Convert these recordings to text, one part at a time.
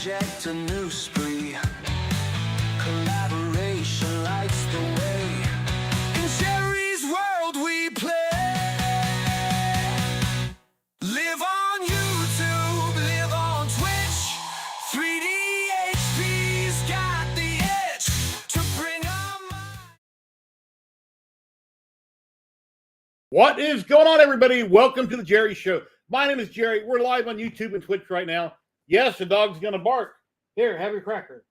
project, a new spree. Collaboration lights the way. In Sherry's world we play. Live on YouTube, live on Twitch. 3D HP's got the edge to bring our mind. What is going on, everybody? Welcome to the Jerry Show. My name is Jerry. We're live on YouTube and Twitch right now. Yes, the dog's going to bark. Here, have your cracker.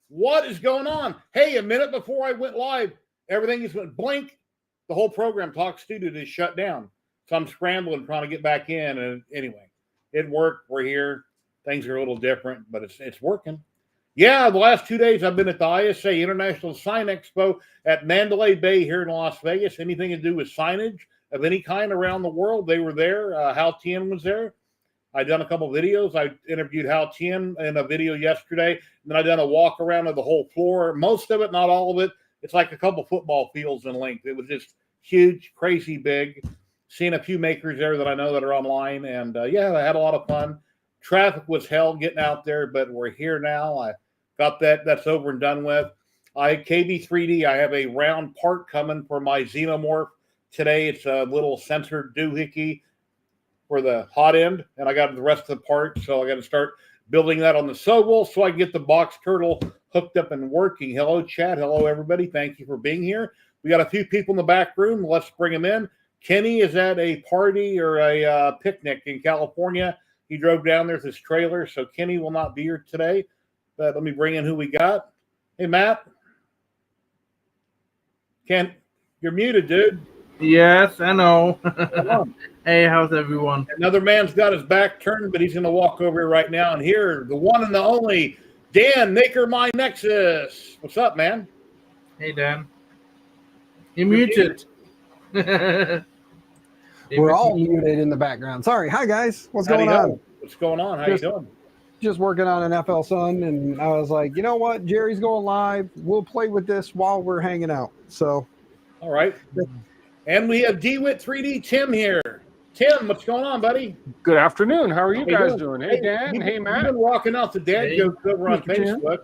What is going on? Hey, a minute before I went live, everything just went blink. The whole program, Talk Studio, just shut down. So I'm scrambling, trying to get back in. And anyway, it worked. We're here. Things are a little different, but it's working. Yeah, the last 2 days I've been at the ISA, International Sign Expo, at Mandalay Bay here in Las Vegas. Anything to do with signage of any kind around the world, they were there. Hal Tien was there. I done a couple of videos. I interviewed Hal Tien in a video yesterday. And then I done a walk around of the whole floor. Most of it, not all of it. It's like a couple football fields in length. It was just huge, crazy big. Seen a few makers there that I know that are online. And yeah, I had a lot of fun. Traffic was hell getting out there, but we're here now. I got that. That's over and done with. KB3D, I have a round part coming for my Xenomorph today. It's a little censored doohickey for the hot end, and I got the rest of the part, so I got to start building that on the sewable so I can get the box turtle hooked up and working. Hello, chat. Hello, everybody. Thank you for being here. We got a few people in the back room. Let's bring them in. Kenny is at a party or a picnic in California. He drove down there with his trailer, so Kenny will not be here today. But let me bring in who we got. Hey, Matt. Ken, you're muted, dude. Yes, I know. Hey, how's everyone? Another man's got his back turned, but he's going to walk over here right now. And here, the one and the only, Dan, Maker My Nexus. What's up, man? Hey, Dan. You're muted. We're all muted in the background. Sorry. Hi, guys. What's going on? What's going on? How you doing? Just working on an FL Sun, and I was like, you know what? Jerry's going live. We'll play with this while we're hanging out. So, all right. And we have DeWitt 3D Tim here. Tim, what's going on, buddy? Good afternoon. How are you guys doing? Hey, Dan. Hey, You've Matt. been rocking out the dad jokes over on Facebook.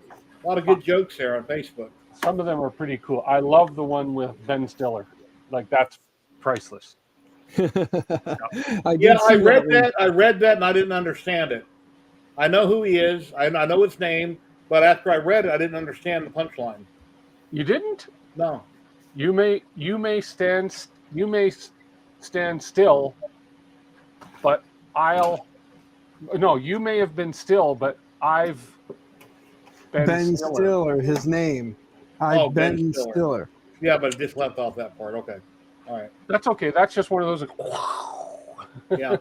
A lot of good jokes there on Facebook. Some of them are pretty cool. I love the one with Ben Stiller. Like, that's priceless. I read that. I read that, and I didn't understand it. I know who he is. I know his name, but after I read it, I didn't understand the punchline. You didn't? No. You may stand still, but you may have been still, but I've been Ben Stiller, his name. I've been Stiller. Yeah, but it just left off that part. Okay. All right. That's okay. That's just one of those. Yeah.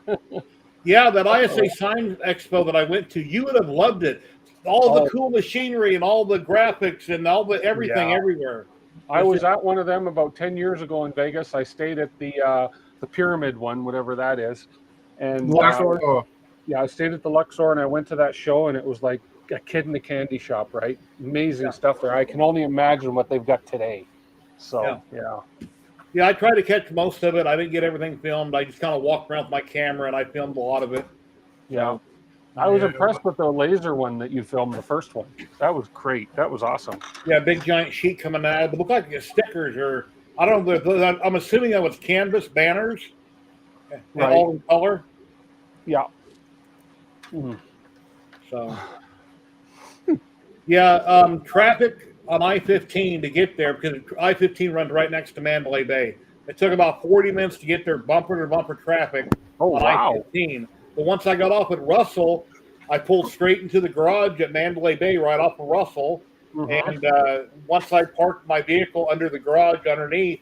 Yeah, that ISA Sign Expo that I went to, you would have loved it. All the cool machinery and all the graphics and all the everything everywhere. I was at one of them about 10 years ago in Vegas. I stayed at the Pyramid one, whatever that is. And Luxor. I stayed at the Luxor, and I went to that show, and it was like a kid in a candy shop, right? Amazing stuff there. I can only imagine what they've got today. So, Yeah, I tried to catch most of it. I didn't get everything filmed. I just kind of walked around with my camera, and I filmed a lot of it. Yeah. I was impressed with the laser one that you filmed, the first one. That was great. That was awesome. Yeah, big giant sheet coming out. It looked like stickers, or I don't know. I'm assuming that was canvas banners, right. All in color. Yeah. So, traffic on I-15 to get there, because I-15 runs right next to Mandalay Bay. It took about 40 minutes to get there, bumper to bumper traffic on I-15. But once I got off at Russell, I pulled straight into the garage at Mandalay Bay right off of Russell. And once I parked my vehicle under the garage underneath,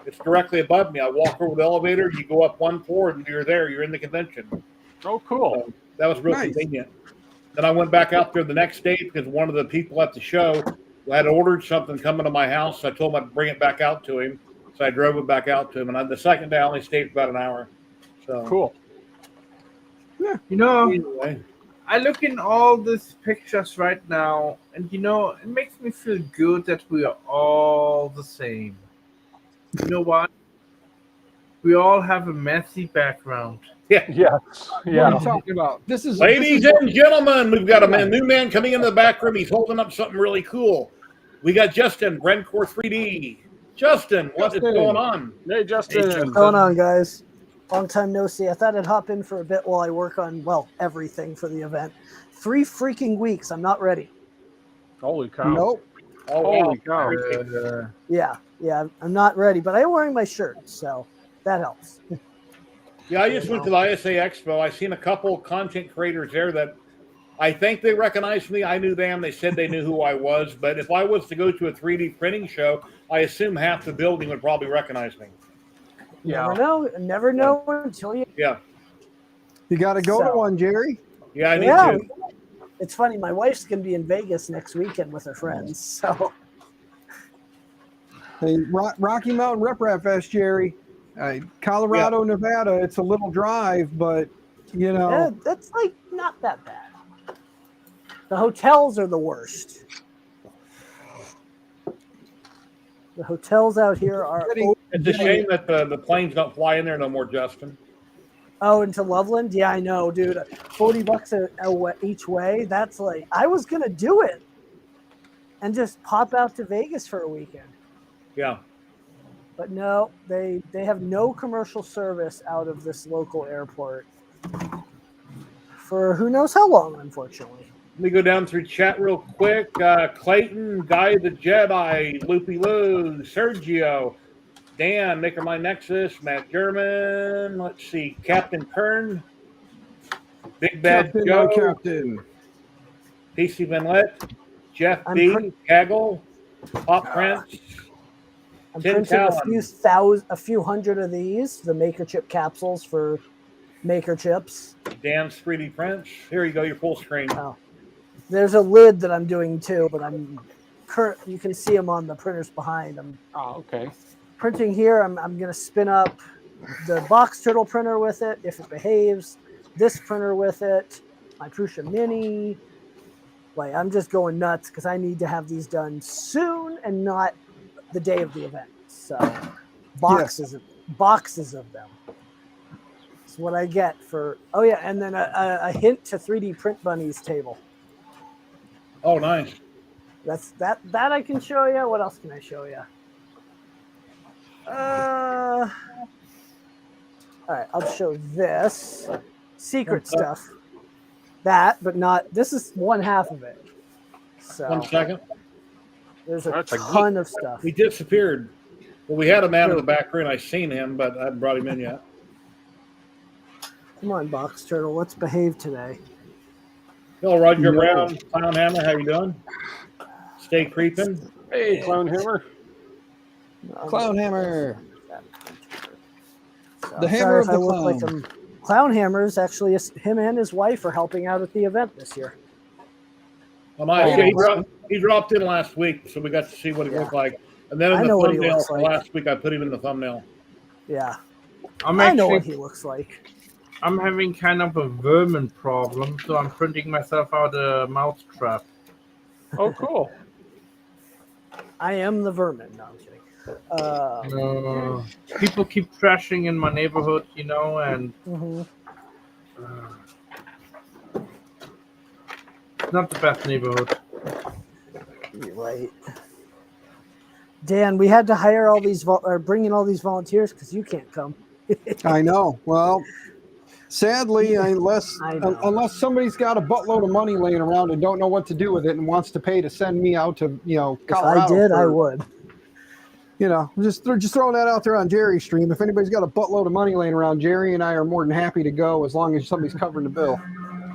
it's directly above me. I walk over the elevator, you go up one floor, and you're there. You're in the convention. Oh, cool. So that was real convenient. Then I went back out there the next day because one of the people at the show had ordered something coming to my house. So I told him I'd bring it back out to him. So I drove it back out to him. And the second day, I only stayed for about an hour. So cool. Yeah, anyway. I look in all these pictures right now, and it makes me feel good that we are all the same. You know why? We all have a messy background. Yes. What are Yeah. you talking about? This is Ladies and gentlemen, we've got a new man coming in the back room. He's holding up something really cool. We got Justin, Rencore 3D. Justin, what is going on? Hey, Justin. Hey, What's going on, guys? Long time no see. I thought I'd hop in for a bit while I work on, well, everything for the event. 3 freaking weeks. I'm not ready. Holy cow. Nope. Oh, Holy wow. cow. Yeah, I'm not ready, but I am wearing my shirt, so that helps. Yeah, I just went to the ISA Expo. I seen a couple content creators there that I think they recognized me. I knew them. They said they knew who I was. But if I was to go to a 3D printing show, I assume half the building would probably recognize me. Yeah. Never know until you. Yeah. You got to go to So- one, Jerry. Yeah, I need Yeah, to. it's funny. My wife's gonna be in Vegas next weekend with her friends, so Hey, Rocky Mountain Rep Rap Fest, Jerry. Colorado, Nevada. It's a little drive, but you know. yeah, that's like not that bad. The hotels are the worst. The hotels out here are. It's a shame that the planes don't fly in there no more, Justin. Oh, into Loveland? Yeah, I know, dude. $40 each way. That's like, I was gonna do it and just pop out to Vegas for a weekend, Yeah. but no, they have no commercial service out of this local airport for who knows how long, unfortunately. Let me go down through chat real quick. Clayton, Guy the Jedi, Loopy Lou, Sergio, Dan, Maker My Nexus, Matt German. Let's see, Captain Kern, Big Bad Captain, Joe, Captain. PC Vinlet, Jeff I'm B, pretty- Kaggle, Pop Prince. I'm Tim printing Talon. a few hundred of these, the Maker Chip capsules for Maker Chips. Dan's 3D prints. Here you go, your full screen. Oh, there's a lid that I'm doing too, but you can see them on the printers behind. I'm Oh, okay. printing here. I'm going to spin up the box turtle printer with it if it behaves, this printer with it, my Prusa Mini. Like, I'm just going nuts because I need to have these done soon and not the day of the event. So boxes of them. That's what I get for. Oh yeah, and then a hint to 3D Print Bunny's table. Oh, nice. That's that I can show you. What else can I show you? All right, I'll show this secret stuff. That, but not. This is one half of it. So 1 second. there's a That's a ton of stuff. He disappeared. Well, we had him out in the back room. I seen him, but I haven't brought him in yet. Come on, Box Turtle. Let's behave today. Hello, Roger Brown, Clown Hammer. How you doing? Stay creeping. Hey, Clown Hammer. Clown Hammer. So, The I'm hammer sorry of if I the look like clown. him. Clown Hammers actually, him and his wife are helping out at the event this year. Oh, nice. Oh, Yeah, he dropped in last week, so we got to see what he looked like. And then in I the know what he thumbnail looks for like. last week, I put him in the thumbnail. Yeah, I'm I know what actually he looks like. I'm having kind of a vermin problem, so I'm printing myself out a mouse trap. Oh, cool. I am the vermin. No, I'm kidding. People keep trashing in my neighborhood, you know, and Mhm. it's not the best neighborhood. You're right. Dan, we had to hire all these or bring in all these volunteers because you can't come. I know. Well, sadly, unless I know. somebody's got a buttload of money laying around and don't know what to do with it and wants to pay to send me out to If Colorado. I did, I for- would. Just throwing that out there on Jerry's stream. If anybody's got a buttload of money laying around, Jerry and I are more than happy to go as long as somebody's covering the bill.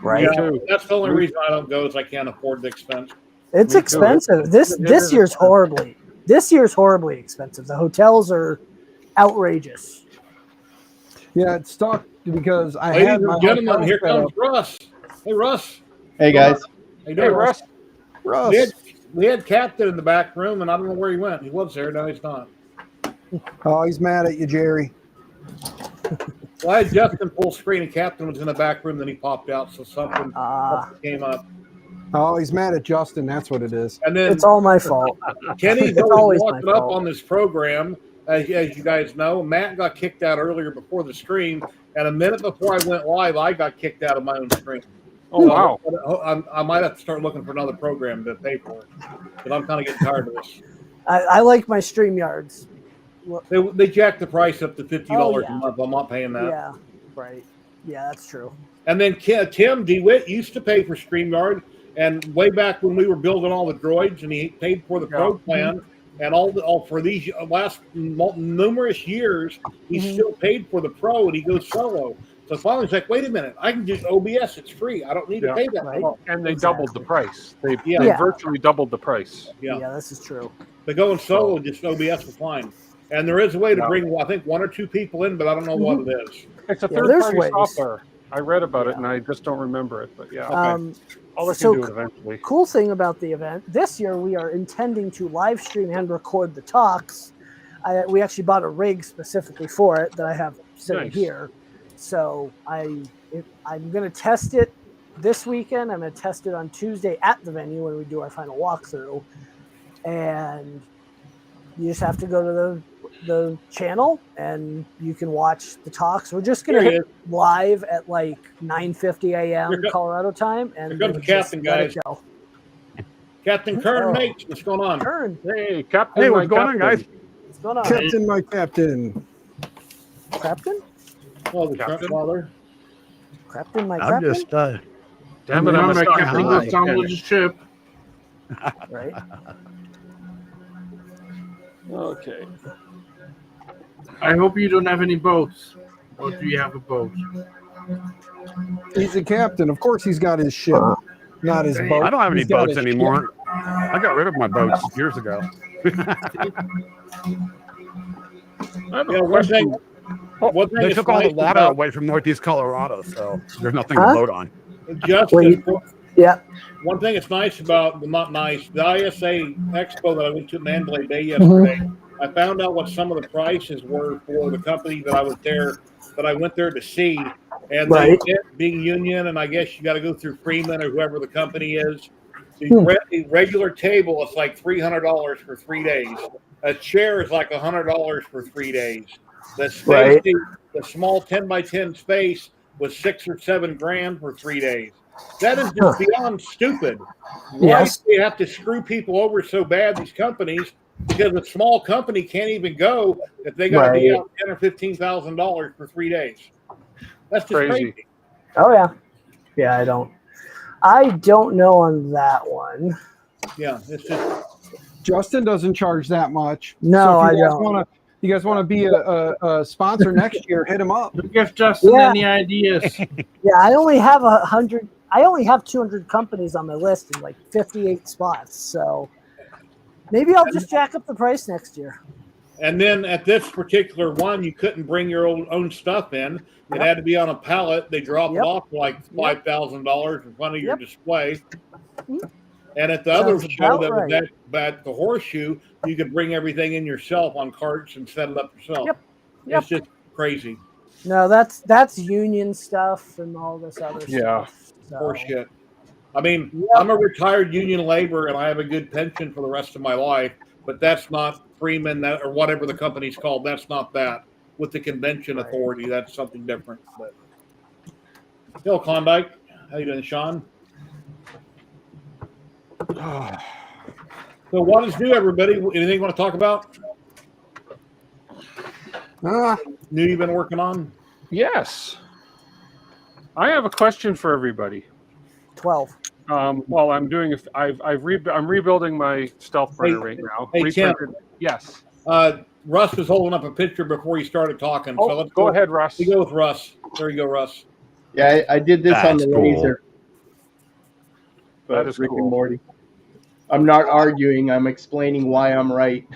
Right. Yeah, that's the only reason I don't go is I can't afford the expense. It's Me too. expensive. This year's horribly. This year's horribly expensive. The hotels are outrageous. Yeah, it's stuck because I Ladies had my and gentlemen, hotel here set comes up. Russ. Hey, Russ. Hey guys, How you Hey, doing, Russ. Russ. We had Captain in the back room, and I don't know where he went. He was there, now he's not. Oh, he's mad at you, Jerry. Well, I had Justin full screen, and Captain was in the back room, then he popped out, so something came up. Oh, he's mad at Justin. That's what it is. And then It's all my fault. Kenny's It's always always my walking up fault. on this program, as you guys know. Matt got kicked out earlier before the stream, and a minute before I went live, I got kicked out of my own stream. Oh, wow. I might have to start looking for another program to pay for it, because I'm kind of getting tired of this. I like my StreamYards. They jacked the price up to $50 yeah. a month. I'm not paying that. Yeah, right. Yeah, that's true. And then Tim DeWitt used to pay for StreamYard, and way back when we were building all the droids, and he paid for the pro plan, and all for these last numerous years, he still paid for the pro, and he goes solo. So finally, he's like, wait a minute, I can do OBS. It's free. I don't need to pay that. Right. And they doubled the price. They Yeah. virtually doubled the price. Yeah, this is true. They going solo, just OBS was fine. And there is a way to bring, I think, 1 or 2 people in, but I don't know what it is. It's a there's third-party ways. software. I read about it, and I just don't remember it. But yeah, I'll look so into it eventually. Cool thing about the event this year, we are intending to live stream and record the talks. We actually bought a rig specifically for it that I have sitting here. So I'm going to test it this weekend. I'm going to test it on Tuesday at the venue when we do our final walkthrough. And you just have to go to the channel and you can watch the talks. We're just going to hit live at like 9:50 a.m. Colorado time. And here comes the captain, guys. Captain Kern, mate, what's going on? Kern. Hey, Captain. Hey, what's going on, guys? What's going on? Captain, my captain. Captain? Oh, the Trump father. Captain, my I'm captain? just, Damn it, I'm a Captain Hi. goes down with the ship. Right. Okay. I hope you don't have any boats. Or do you have a boat? He's the captain. Of course, he's got his ship, not his boat. I don't have any He's got boats his anymore. I got rid of my boats years ago. I have a Yeah, one question. thing. One thing They is took all the nice water about- away from Northeast Colorado, so there's nothing to Huh? boat on. Justin, Yeah. one thing that's nice about, well, not nice, the ISA Expo that I went to Mandalay Bay yesterday, I found out what some of the prices were for the company that I went there to see. And Right. being union, and I guess you got to go through Freeman or whoever the company is. The regular table is like $300 for 3 days. A chair is like $100 for 3 days. The space, the small 10 by 10 space was $6 or $7 grand for 3 days. That is just beyond stupid. Why Yes. do they have to screw people over so bad, these companies? Because a small company can't even go if they got to be out $10,000 or $15,000 for 3 days. That's just crazy. Oh yeah. Yeah, I don't know on that one. Yeah, it's just Justin doesn't charge that much. No, if you I guys don't. Wanna, you guys want to be a sponsor next year? Hit him up. Don't give Justin Yeah. any ideas. Yeah, I only have 100. I only have 200 companies on my list in like 58 spots. So maybe I'll just jack up the price next year. And then at this particular one, you couldn't bring your own stuff in. It had to be on a pallet. They drop it off for like $5,000 in front of your display. And at the other Sounds show about that was right. at the Horseshoe, you could bring everything in yourself on carts and set it up yourself. Yep. It's just crazy. No, that's union stuff and all this other stuff. So. Horseshit. I mean, I'm a retired union laborer and I have a good pension for the rest of my life, but that's not Freeman or whatever the company's called. That's not that. With the convention authority, that's something different. But Bill Klondike, how you doing, Sean? So what is new, everybody? Anything you want to talk about? New you've been working on? Yes. I have a question for everybody. 12. Well, I'm doing. I'm rebuilding my stealth printer right now. Hey, Tim. Yes. Russ was holding up a picture before he started talking. Oh, so let's go ahead, Russ. We go with Russ. There you go, Russ. Yeah, I did this on That's the cool. laser. That is Rick cool. and Morty. I'm not arguing. I'm explaining why I'm right.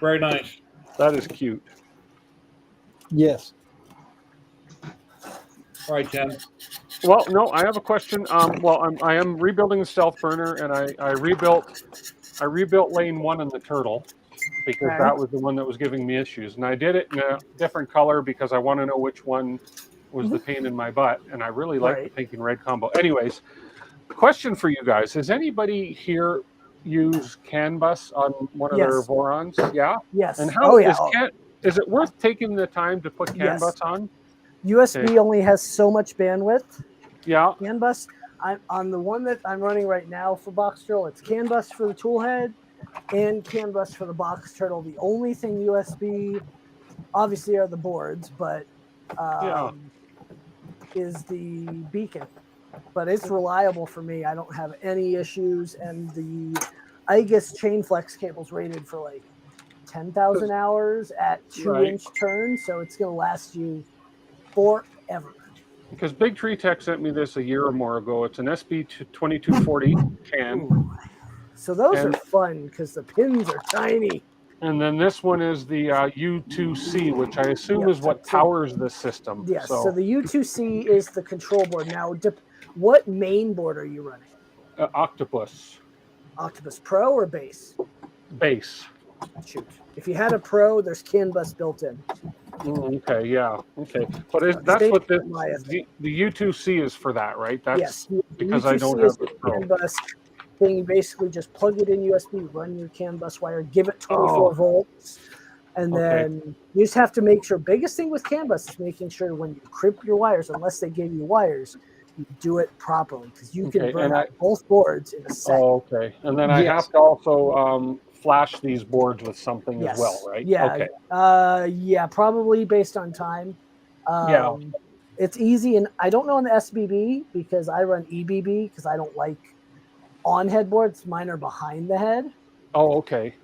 Very nice. That is cute. Yes. All right, Tim. Well, no, I have a question. I am rebuilding the stealth burner, and I rebuilt lane 1 in the turtle because that was the one that was giving me issues, and I did it in a different color because I want to know which one was the pain in my butt, and I really like the pink and red combo. Anyways, question for you guys: has anybody here use CAN bus on one of their Yes. Vorons? Yeah. Yes. And how yeah. is it worth taking the time to put CAN Yes. bus on? USB Okay. only has so much bandwidth. Yeah. CAN bus. I'm on the one that I'm running right now for box turtle. It's CAN bus for the tool head and CAN bus for the box turtle. The only thing USB, obviously, are the boards, but is the beacon. But it's reliable for me. I don't have any issues, and the IGUS chain flex cable's rated for like 10,000 hours at 2-inch turns, so it's going to last you forever. Because Big Tree Tech sent me this a year or more ago. It's an SB2240 CAN. Ooh. So those are fun because the pins are tiny. And then this one is the U2C, which I assume is what powers the system. Yes, so the U2C is the control board. Now, what main board are you running? Octopus. Octopus Pro or Base? Base. Shoot. If you had a Pro, there's CAN bus built in. Okay, yeah, okay. But that's what the U2C is for that, right? That's yes, because I don't have the CAN bus thing. You basically just plug it in USB, run your CAN bus wire, give it 24 volts, and then you just have to make sure. Biggest thing with CAN bus is making sure when you crimp your wires, unless they give you wires, you do it properly because you can burn out both boards in a second. Oh, okay. And then I have to also flash these boards with something as well, right? Yeah. Okay. Yeah, probably based on time. It's easy, and I don't know on the SBB because I run EBB because I don't like on headboards. Mine are behind the head. Oh, okay.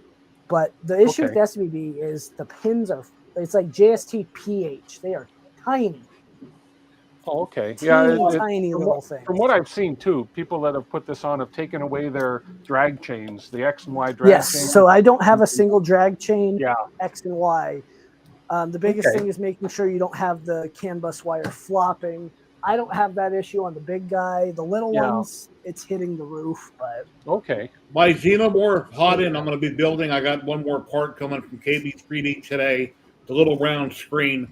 But the issue with the SBB is the pins are. It's like JST PH. They are tiny. Oh, okay. Tiny little things. From what I've seen too, people that have put this on have taken away their drag chains, the X and Y drag chains. Yes, so I don't have a single drag chain, Yeah. X and Y. The biggest thing is making sure you don't have the CAN bus wire flopping. I don't have that issue on the big guy. The little ones, it's hitting the roof, but okay. My Xenomorph hot in I'm going to be building. I got one more part coming from KB3D today, the little round screen.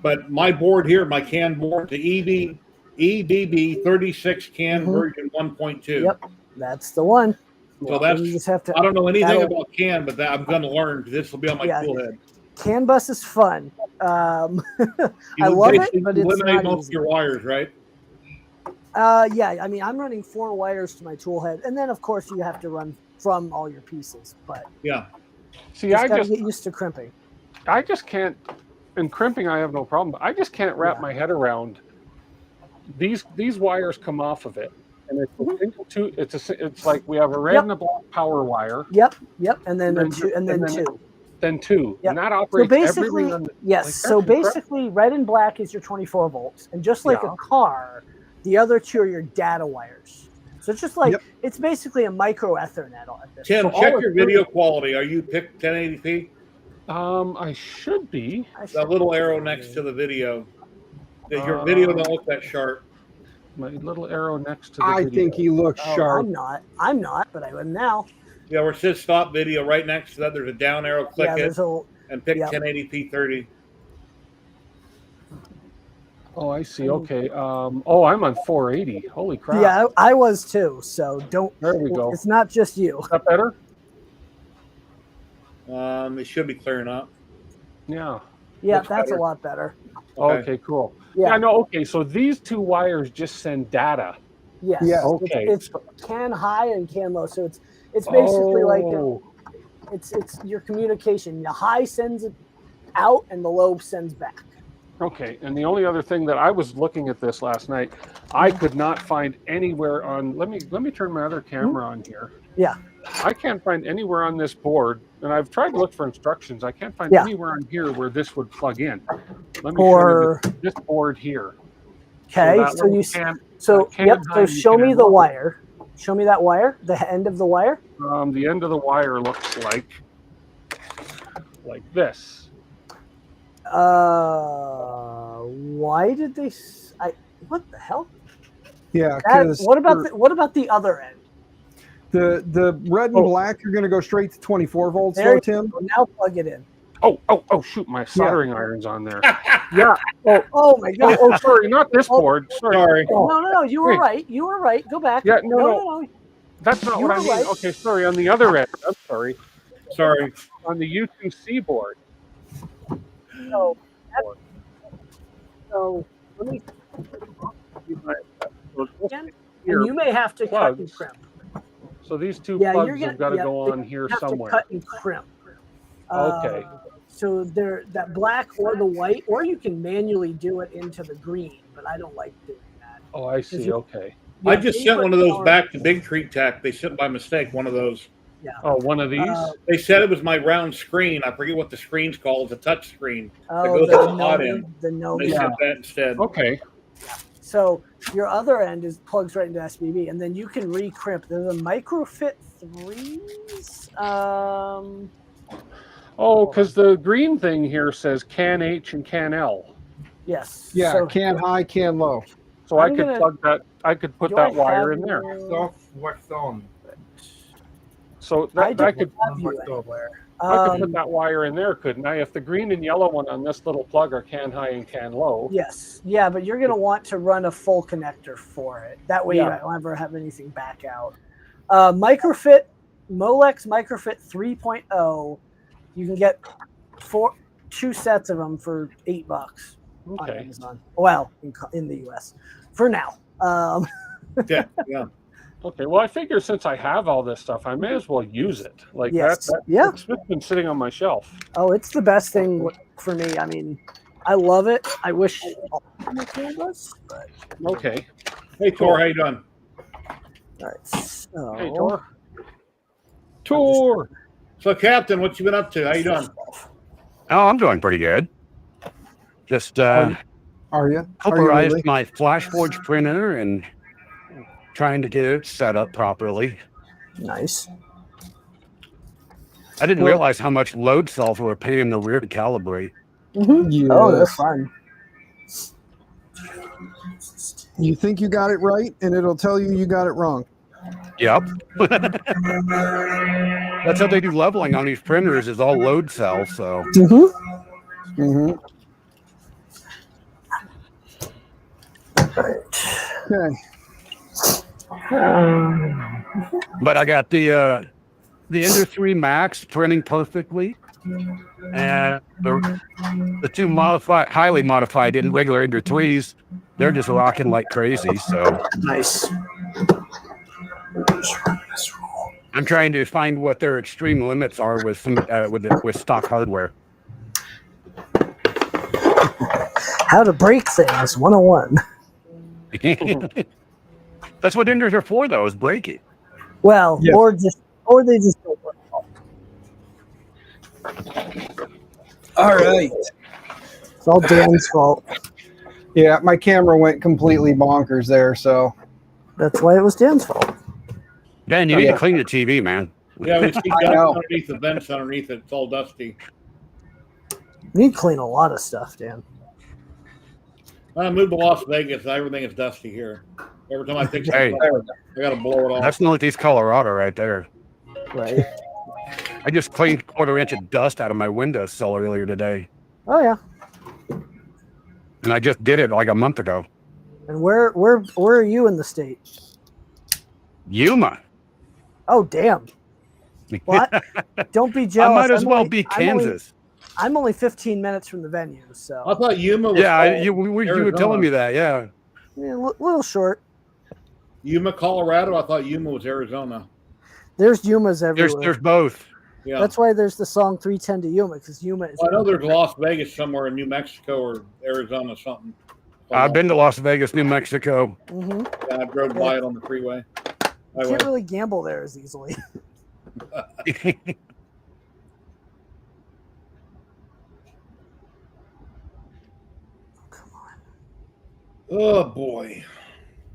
But my board here, my CAN board, the EBB 36 CAN version 1.2. Yep, that's the one. So that's, you just have to, I don't know anything about CAN, but I'm going to learn. This will be on my tool head. CAN bus is fun. I love it, but it's eliminate not most easy. of your wires, right? Yeah, I mean, I'm running 4 wires to my tool head, and then of course you have to run from all your pieces. But see, I gotta get used to crimping. I just can't. In crimping, I have no problem. But I just can't wrap my head around these wires come off of it, and it's a single two. It's like we have a red and a black power wire. Yep, and then two. Then two. Yep. And that operates everything on the, yes. So basically, red and black is your 24 volts, and just like a car, the other 2 are your data wires. So it's just like it's basically a micro Ethernet at this. Tim, check your video quality. Are you picked 1080p? I should be. That little arrow next to the video. Your video don't look that sharp. My little arrow next to the video. I think he looks sharp. I'm not, but I am now. Yeah, where it says stop video, right next to that, there's a down arrow. Click it and pick 1080p 30. Oh, I see. Okay. I'm on 480. Holy crap. Yeah, I was too. So don't. There we go. It's not just you. Is that better? It should be clearing up. Yeah, Looks that's better. a lot better. Okay, cool. Yeah, no, okay. So these 2 wires just send data. Yes. Yeah. Okay. It's CAN high and CAN low. So it's basically like it's your communication. The high sends it out and the low sends back. Okay, and the only other thing that I was looking at this last night, I could not find anywhere on. Let me turn my other camera on here. Yeah. I can't find anywhere on this board, and I've tried to look for instructions. I can't find anywhere on here where this would plug in. Let me show you this board here. Okay, so show me the wire. Show me that wire, the end of the wire. The end of the wire looks like this. Why did they? What the hell? Yeah. Because what about the other end? The red and black are going to go straight to 24 volts. There Tim. Now plug it in. Oh! Shoot, my soldering iron's on there. Yeah. Oh my God. Oh, sorry, not this board. Sorry. No. You were right. You were right. Go back. Yeah. No. That's not You what I were mean. right. Okay, sorry. On the other end, I'm sorry. Sorry. On the U2C board. So, so let me. So this And here, you may have to cut and plugs. crimp. So these two Yeah, you're plugs gonna have got to yeah, go you on here have to somewhere. cut and crimp. Okay. So there, that black or the white, or you can manually do it into the green, but I don't like doing that. Oh, I see. Okay. I just sent one of those back to Big Treat Tech. They sent by mistake one of those. Yeah. Oh, one of these? They said it was my round screen. I forget what the screen's called. It's a touch screen. Oh, goes the on the hot end. The no. They sent that instead. Okay. So your other end is plugs right into SBB, and then you can re-crimp. There's a microfit 3s. Oh, because the green thing here says can H and can L. Yes. Yeah, So can high, can low. So I I'm could gonna- plug that. I could put do that I wire have in there. your- Soft wax on. So I that I don't could have you anywhere. I could put that wire in there, couldn't I? If the green and yellow one on this little plug are can high and can low. Yes. Yeah, but you're going to want to run a full connector for it. That way Yeah. you don't ever have anything back out. Microfit, Molex Microfit 3.0. You can get 2 sets of them for $8 on Okay. Amazon. Well, in the US for now. Yeah. Yeah. Okay. Well, I figure since I have all this stuff, I may as well use it. Like Yes. that. Yeah. It's been sitting on my shelf. Oh, it's the best thing for me. I mean, I love it. I wish all my team was, but Okay. Hey, Tor, how you doing? all right. So, Hey, Tor. Tour. So, Captain, what you been up to? How you doing? Oh, I'm doing pretty good. Just Are you? Are you pulverized really? my flash forge printer and trying to get it set up properly. Nice. I didn't realize how much load cells were paying in the rear to calibrate. Yes. Oh, they're fun. You think you got it right, and it'll tell you you got it wrong. Yep. That's how they do leveling on these printers, is all load cells. So Mm-hmm. Okay. but I got the Ender 3 Max printing perfectly. And the two highly modified in regular Ender 3s, they're just rocking like crazy. So Nice. I'm trying to find what their extreme limits are with some with stock hardware. How to break things 101. That's what Enders are for, though, is break it. Well, Yeah. or they just don't work. All right. It's all Dan's fault. Yeah, my camera went completely bonkers there, so That's why it was Dan's fault. Dan, you need to clean the TV, man. Yeah, we see I dust know. underneath the vents underneath it. It's all dusty. You need to clean a lot of stuff, Dan. I moved to Las Vegas. Everything is dusty here. Every time I think Hey. something, I got to blow it off. That's Northeast Colorado right there. Right. I just cleaned 1/4 inch of dust out of my windowsill earlier today. Oh yeah. And I just did it like a month ago. And where are you in the state? Yuma. Oh damn. What? Don't be I jealous. might as I'm well only- be I'm only- Kansas. I'm only 15 minutes from the venue, so I thought Yuma was Yeah, called you were Arizona. telling me that. Yeah. yeah, a little short. Yuma, Colorado. I thought Yuma was Arizona. There's Yumas everywhere. There's both. Yeah. That's why there's the song 310 to Yuma, because Yuma is. Well, I know there's Las Vegas somewhere in New Mexico or Arizona something. I've been to Las Vegas, New Mexico. Mm-hmm. Yeah, I drove by it on the freeway. You can't really gamble there as easily. Come on. Oh boy.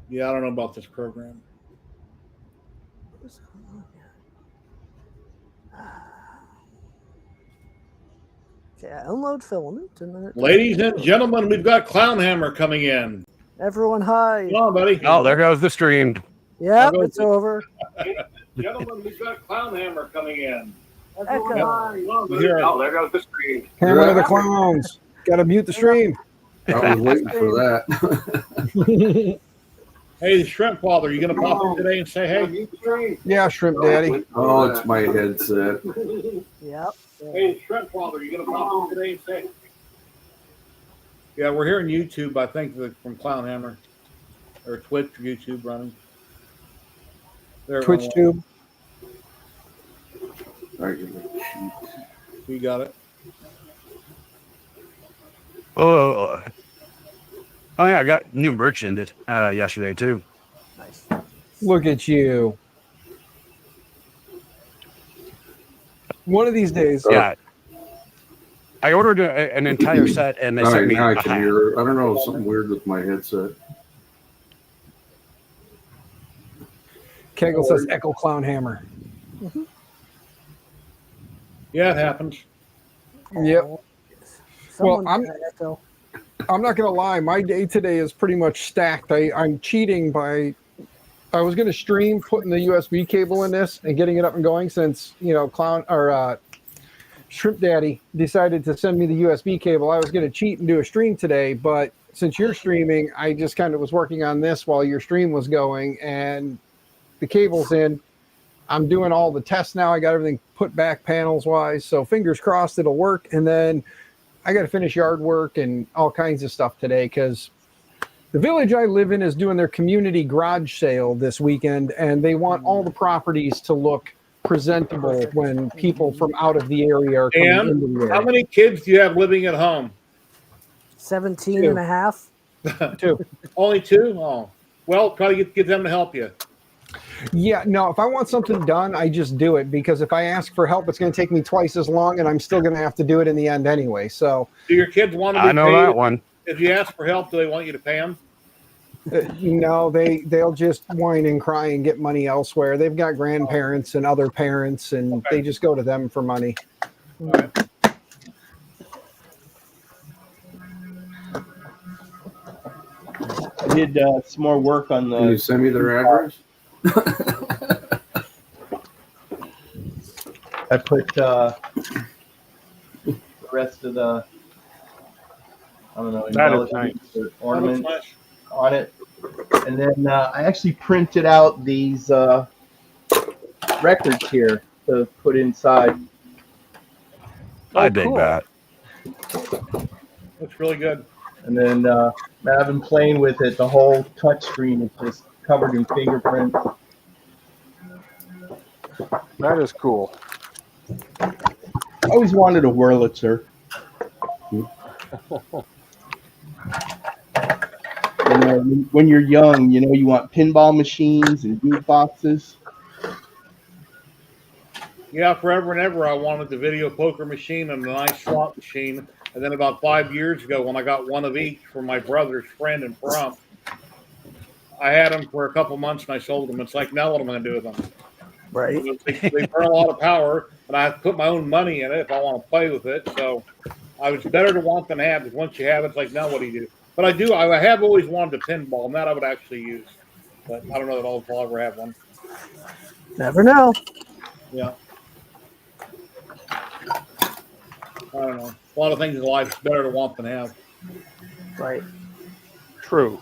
Yeah, I don't know about this program. What's going on here? Okay, I unload filament and then Ladies and gentlemen, we've got Clown Hammer coming in. everyone hi. Come on, buddy. Oh, there goes the stream. Yep, I'll it's go. over. Gentlemen, we've got Clown Hammer coming in. Echo. Come on, here. Oh, there goes the screen. Hammer of the clowns. Got to mute the stream. I was waiting for that. Hey, the Shrimp Father, you gonna pop in today and say hey? Yeah, Shrimp Daddy. Oh, it's my headset. Yep. Hey, the Shrimp Father, you gonna pop in today and say? Yeah, we're here on YouTube. I think from Clown Hammer or Twitch or YouTube running. There, Twitch tube. You got it. Oh, yeah, I got new merch in it yesterday too. Nice. Look at you. One of these days. Yeah, I ordered an entire set, and they All sent right, me now I a can hat. hear. I don't know, something weird with my headset. Kegel says Echo Clown Hammer. Yeah, it happens. Yep. Someone I'm not gonna lie. My day today is pretty much stacked. I'm cheating by. I was gonna stream putting the USB cable in this and getting it up and going since Clown or Shrimp Daddy decided to send me the USB cable. I was gonna cheat and do a stream today, but since you're streaming, I just kind of was working on this while your stream was going, and the cable's in. I'm doing all the tests now. I got everything put back panels wise, so fingers crossed it'll work. And then I got to finish yard work and all kinds of stuff today because the village I live in is doing their community garage sale this weekend, and they want all the properties to look presentable when people from out of the area are coming And into the area. how many kids do you have living at home? 17 and a half. 2. Only 2? Oh, well, try to get them to help you. Yeah, no, if I want something done, I just do it because if I ask for help, it's going to take me twice as long and I'm still going to have to do it in the end anyway. So, do your kids want to be I know paid? that one. If you ask for help, do they want you to pay them? No, they'll just whine and cry and get money elsewhere. They've got grandparents and other parents, and they just go to them for money. All right. I did some more work on Can you the. send me their address? I put the rest of the. I don't know. That is embellishments or That looks ornaments nice. on it, and then I actually printed out these records here to put inside. I dig cool. that. Looks really good. And then I've been playing with it. The whole touch screen is just covered in fingerprints. That is cool. I always wanted a Wurlitzer. When you're young, you want pinball machines and jukeboxes. Yeah, forever and ever, I wanted the video poker machine and a nice slot machine. And then about 5 years ago, when I got one of each from my brother's friend in Pahrump, I had them for a couple months and I sold them. It's like, now what am I going to do with them? Right. They burn a lot of power, and I have to put my own money in it if I want to play with it. So I was better to want than have, because once you have it, it's like, now what do you do? But I have always wanted a pinball, and that I would actually use. But I don't know that I'll ever have one. Never know. Yeah. I don't know. A lot of things in life is better to want than have. Right. True.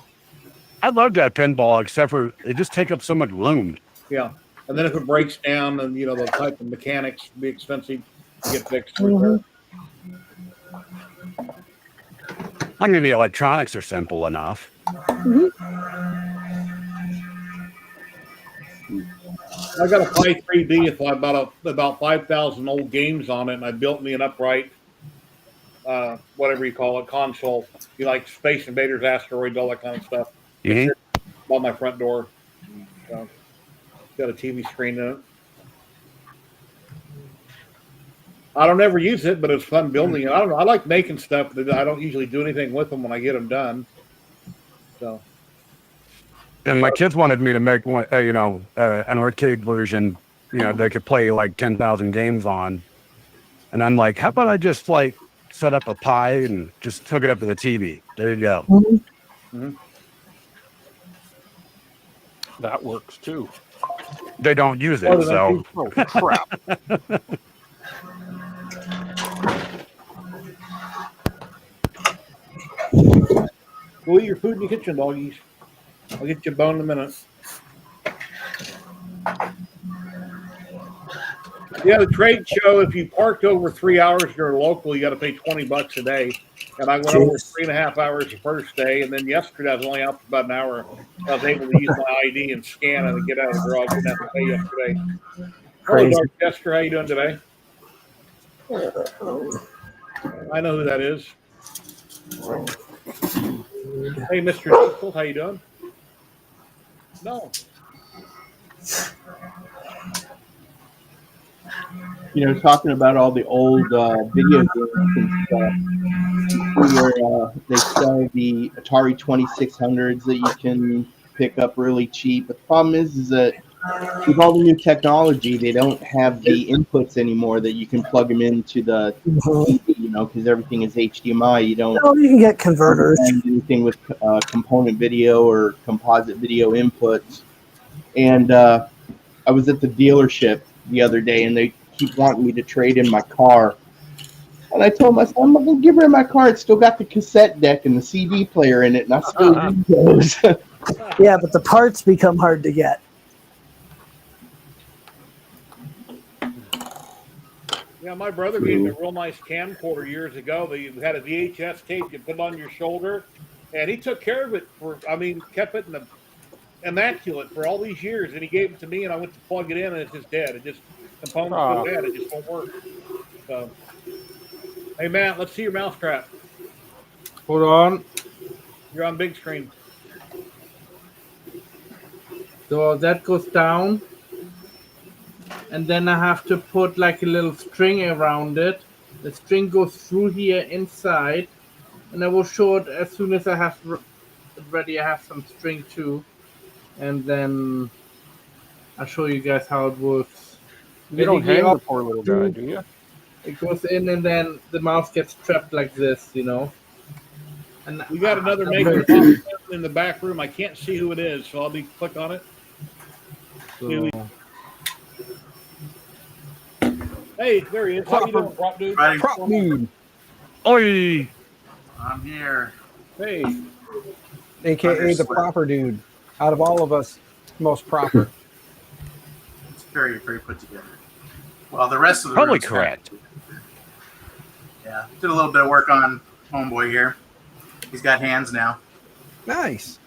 I love that pinball, except for they just take up so much room. Yeah. And then if it breaks down, and the type of mechanics be expensive to get fixed. Mhm. I mean, the electronics are simple enough. I got a Pi 3D with about 5,000 old games on it, and I built me an upright, whatever you call it, console. You like Space Invaders, Asteroids, all that kind of stuff. Mhm. On my front door. So, got a TV screen in it. I don't ever use it, but it's fun building it. I don't know. I like making stuff, but I don't usually do anything with them when I get them done. So, And my kids wanted me to make one, an arcade version, they could play like 10,000 games on. And I'm like, how about I just set up a Pi and just hook it up to the TV? There you go. That works too. They don't use it, so Oh, crap. go eat your food in the kitchen, doggies. I'll get you a bone in a minute. Yeah, the trade show, if you parked over 3 hours, you're local, you got to pay $20 a day. And I went over Jeez. 3.5 hours the first day. And then yesterday, I was only out for about an hour. I was able to use my ID and scan and get out of the garage. Didn't have to pay yesterday. Hello, Crazy. Dark Chester. How you doing today? I know who that is. Hey, Mr. Diesel, how you doing? No. You know, talking about all the old video games and stuff, where they sell the Atari 2600s that you can pick up really cheap. But the problem is that with all the new technology, they don't have the inputs anymore that you can plug them into the TV, you know, because everything is HDMI. You don't No, you can get converters. find anything with component video or composite video inputs. And I was at the dealership the other day, and they keep wanting me to trade in my car. And I told myself, I'm not going to give her my car. It's still got the cassette deck and the CD player in it, and I still use those. Yeah, but the parts become hard to get. Yeah, my brother gave me a real nice camcorder years ago. They had a VHS tape you put on your shoulder, and he took care of it kept it in the immaculate for all these years. And he gave it to me, and I went to plug it in, and it's just dead. It just components go dead. It just won't work. So, hey Matt, let's see your mousetrap. Hold on. You're on big screen. So that goes down. And then I have to put like a little string around it. The string goes through here inside. And I will show it as soon as I have it ready. I have some string too. And then I'll show you guys how it works. You don't hang the poor little guy, do you? It goes in and then the mouse gets trapped like this, you know. And We got another maker in the back room. I can't see who it is, so I'll be click on it. So, Hey, there he is. How you doing, prop dude? Prop dude, Oi! I'm here. Hey, aka the proper dude. Out of all of us, most proper. It's very, very put together. Well, the rest of the Probably room's correct. Yeah, did a little bit of work on Homeboy here. He's got hands now. Nice.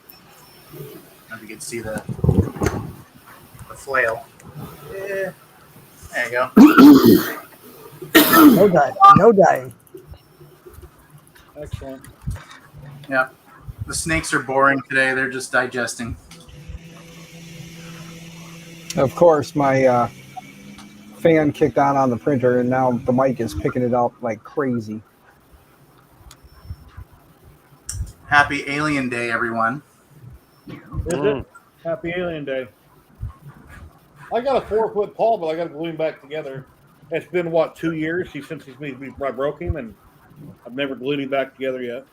I don't know if you can see the flail. Yeah. There you go. No dying. No dying. excellent. Yeah. The snakes are boring today. They're just digesting. Of course, my fan kicked on the printer, and now the mic is picking it up like crazy. Happy Alien Day, everyone. Is it? Happy Alien Day. I got a 4-foot Paul, but I got to glue him back together. It's been, 2 years since I broke him, and I've never glued him back together yet.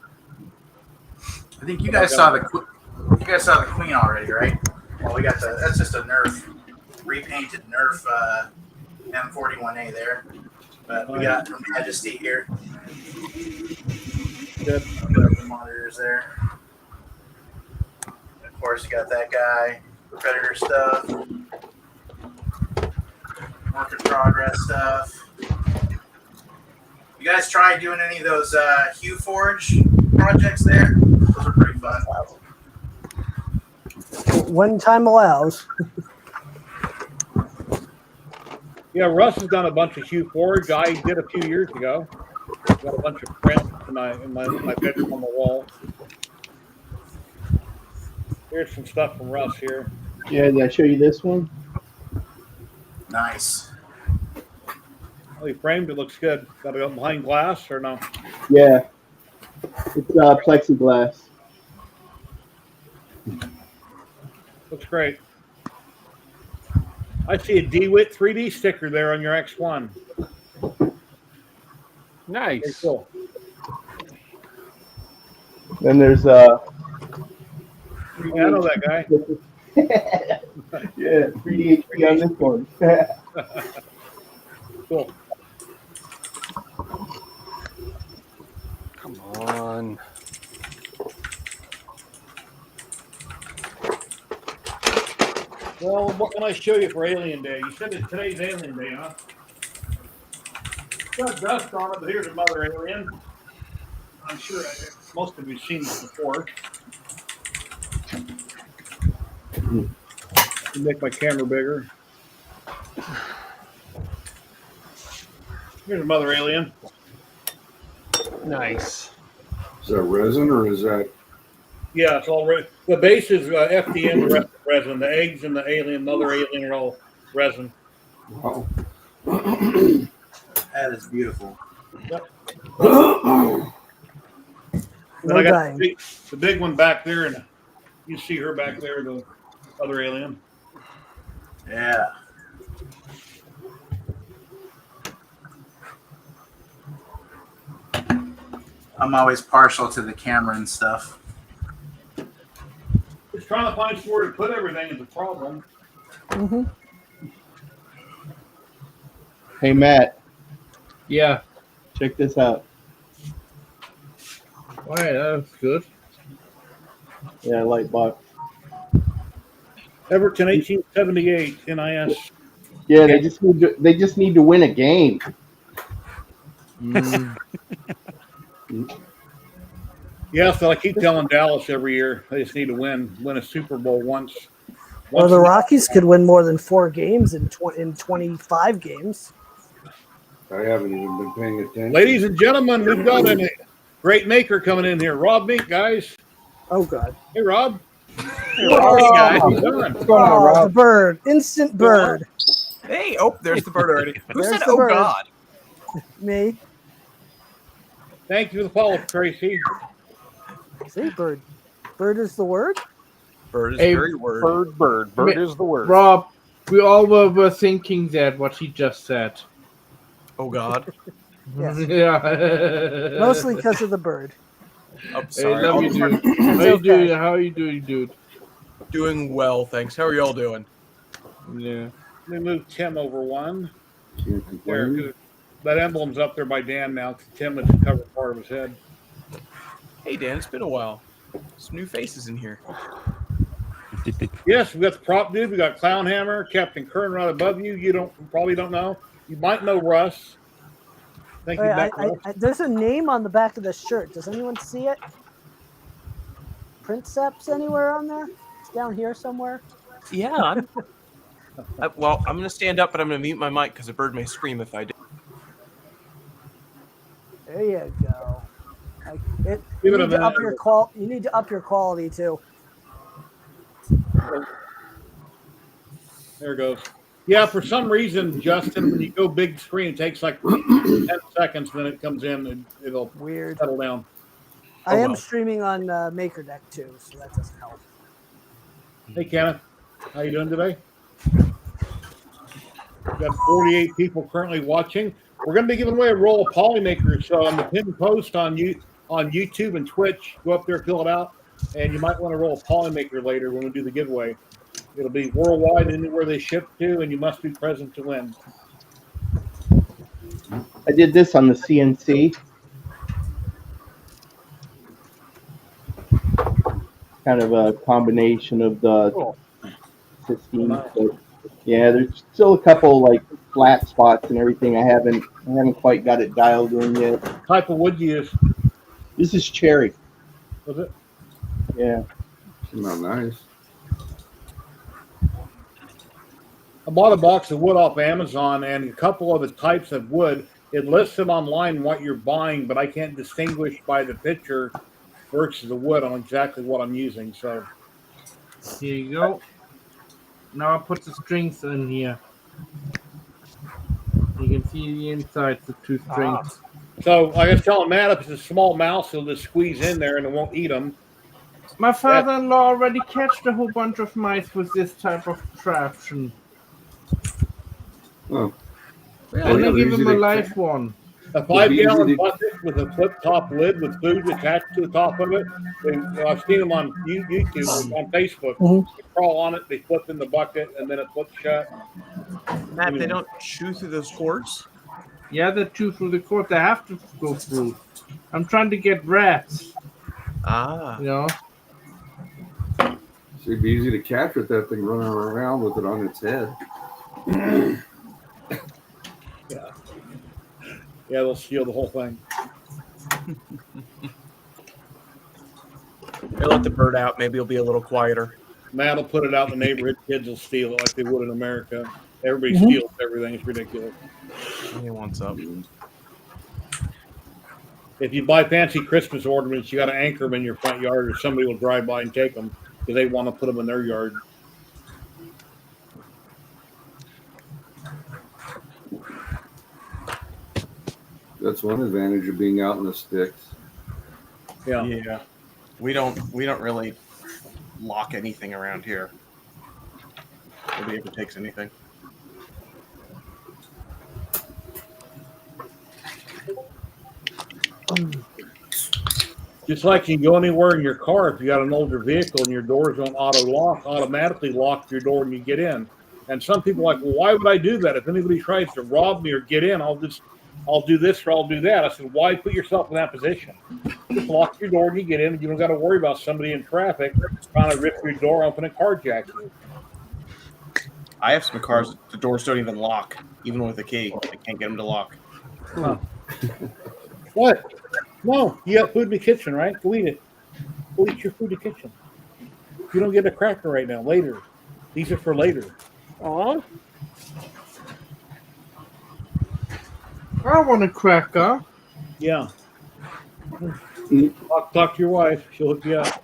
I think you guys saw the Queen already, right? Well, we got that's just a Nerf, repainted Nerf M41A there. But we got from Majesty here. Good. The monitors there. And of course, you got that guy, Predator stuff, work in progress stuff. You guys try doing any of those Hue Forge projects there? Those are pretty fun. When time allows. Yeah, Russ has done a bunch of Hue Forge. I did a few years ago. Got a bunch of prints in my bedroom on the wall. Here's some stuff from Russ here. Yeah, did I show you this one? Nice. Oh, he framed it. Looks good. Got to go behind glass or no? Yeah. It's plexiglass. Looks great. I see a DeWitt 3D sticker there on your X1. Very Nice. cool. Then there's Yeah, I know that guy. yeah, 3D HP on this one. Cool. Come on. Well, what can I show you for Alien Day? You said that today's Alien Day, huh? It's got dust on it, but here's another alien. I'm sure most of you have seen this before. Make my camera bigger. Here's another alien. Nice. Is that resin or is that? Yeah, it's all resin. The base is FDM, the rest is resin. The eggs and the alien, another alien, are all resin. Wow. That is beautiful. Yep. No Then I got dying. the big one back there, and you see her back there, the other alien. Yeah. I'm always partial to the camera and stuff. Just trying to find somewhere to put everything is a problem. Mm-hmm. Hey, Matt, Yeah. check this out. All right, that's good. Yeah, light box. Everton 1878 NIS. Yeah, they just need to win a game. Yeah, so I keep telling Dallas every year they just need to win a Super Bowl once. Well, the Rockies could win more than 4 games in 25 games. I haven't even been paying attention. Ladies and gentlemen, we've got a great maker coming in here. Rob Mink, guys. Oh, God. Hey, Rob. Hey, guys. How you doing? What's going on, Oh, Rob? the bird. Instant bird. Hey, oh, there's the bird already. Who There's said, the oh, bird. God? Me. Thank you for the follow, Tracy. See, bird. Bird is the word? Bird is Hey, very word. Bird is the word. Rob, we all were thinking that what he just said. Oh, God. Yes. Yeah. Mostly because of the bird. I'm Hey, sorry. love you, dude. How It's you okay. doing? How are you doing, dude? Doing well, thanks. How are y'all doing? Yeah. Let me move Tim over one. Can't There, complain. that emblem's up there by Dan now. 'Cause Tim has covered part of his head. Hey, Dan, it's been a while. Some new faces in here. Yes, we got the prop dude. We got Clown Hammer, Captain Kern right above you. You probably don't know. You might know Russ. Thank you, Wait, Matt Russ. there's a name on the back of the shirt. Does anyone see it? Princeps anywhere on there? It's down here somewhere. Yeah. Well, I'm going to stand up, but I'm going to mute my mic because a bird may scream if I do. There you go. Give You it a need to up minute. your You need to up your quality too. There it goes. Yeah, for some reason, Justin, when you go big screen, it takes like 10 seconds, then it comes in and it'll Weird. settle down. I am well. streaming on MakerDeck too, so that doesn't help. Hey, Kenneth, how you doing today? We've got 48 people currently watching. We're going to be giving away a roll of Polymakers. So on the pinned post on YouTube and Twitch, go up there, fill it out, and you might want to roll a Polymaker later when we do the giveaway. It'll be worldwide, anywhere they ship to, and you must be present to win. I did this on the CNC. Kind of a combination of the Cool. 15, but yeah, there's still a couple like flat spots and everything. I haven't quite got it dialed in yet. What type of wood you use? This is cherry. Was it? Yeah. Not nice. I bought a box of wood off Amazon and a couple of the types of wood. It lists it online what you're buying, but I can't distinguish by the picture versus the wood on exactly what I'm using. So Here you go. Now I'll put the strings in here. You can see the insides of 2 strings. So I was telling Matt, if it's a small mouse, he'll just squeeze in there and it won't eat them. My father-in-law already catched a whole bunch of mice with this type of contraption. Oh. And I give easy him a to live catch. one. A It'd be easy 5-gallon to- bucket with a flip top lid with food attached to the top of it. And I've seen them on YouTube, on Facebook. Mhm. They crawl on it, they flip in the bucket, and then it flips shut. Matt, they don't chew through those cords? Yeah, they chew through the cord. They have to go through. I'm trying to get rats, Ah. you know. It'd be easy to catch with that thing running around with it on its head. Yeah. Yeah, they'll steal the whole thing. They let the bird out. Maybe it'll be a little quieter. Matt will put it out in the neighborhood. Kids will steal it like they would in America. Everybody Mhm. steals everything. It's ridiculous. He wants up. If you buy fancy Christmas ornaments, you got to anchor them in your front yard, or somebody will drive by and take them because they want to put them in their yard. That's one advantage of being out in the sticks. Yeah. Yeah. We don't really lock anything around here. Nobody ever takes anything. Just like you go anywhere in your car, if you got an older vehicle and your doors don't auto lock, automatically lock your door when you get in. And some people are like, well, why would I do that? If anybody tries to rob me or get in, I'll do this or I'll do that. I said, why put yourself in that position? Just lock your door when you get in, and you don't got to worry about somebody in traffic trying to rip your door open and carjack you. I have some cars, the doors don't even lock, even with a key. I can't get them to lock. Huh. What? No, you got food in the kitchen, right? Go eat it. Go eat your food in the kitchen. You don't get a cracker right now. Later. These are for later. I want a cracker. Yeah. Talk to your wife. She'll hook you up.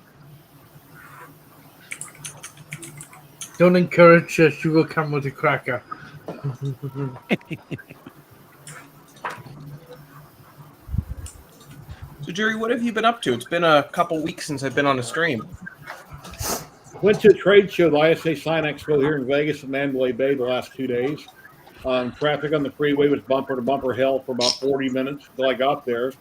Don't encourage her. She will come with a cracker. So, Jerry, what have you been up to? It's been a couple weeks since I've been on a stream. Went to a trade show, the ISA Sign Expo here in Vegas and Mandalay Bay the last 2 days. Traffic on the freeway was bumper to bumper hell for about 40 minutes until I got there.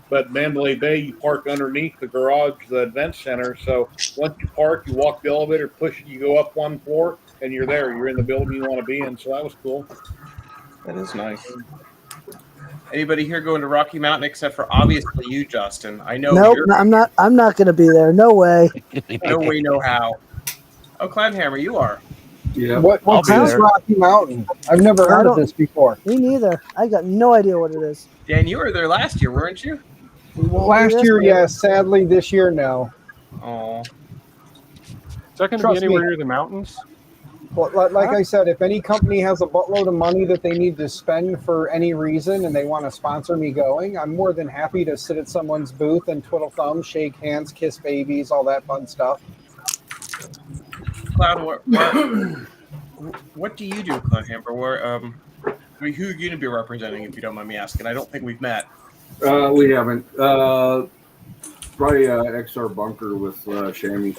But Mandalay Bay, you park underneath the garage, the event center. So once you park, you walk the elevator, push, you go up one floor, and you're there. You're in the building you want to be in. So that was cool. That is nice. Anybody here going to Rocky Mountain except for obviously you, Justin? I know. Nope, I'm not. I'm not going to be there. No way. No way, no how. Oh, Cloudhammer, you are. Yeah. What's this Rocky Mountain? I've never heard of this before. Me neither. I got no idea what it is. Dan, you were there last year, weren't you? Last year, yes. Sadly, this year, no. Oh. Is that going to be Trust anywhere me. near the mountains? Well, like I said, if any company has a buttload of money that they need to spend for any reason and they want to sponsor me going, I'm more than happy to sit at someone's booth and twiddle thumbs, shake hands, kiss babies, all that fun stuff. Cloud, what do you do, Cloudhammer? Who are you going to be representing, if you don't mind me asking? I don't think we've met. We haven't. Probably XR Bunker with Shammy.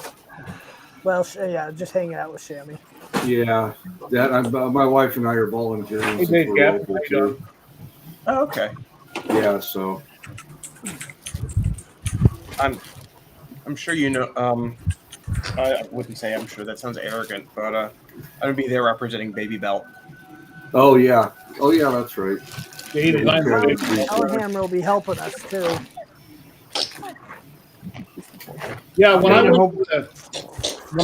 Well, yeah, just hanging out with Shammy. Yeah, my wife and I are volunteering. Hey, since Dave, we're Gap, local, how you too. doing? Oh, okay. Yeah, so I'm sure you know. I wouldn't say I'm sure. That sounds arrogant, but I'm gonna be there representing Baby Belt. oh yeah, that's right. Yeah, he designed the big- Alhammer will be helping us too. Yeah, when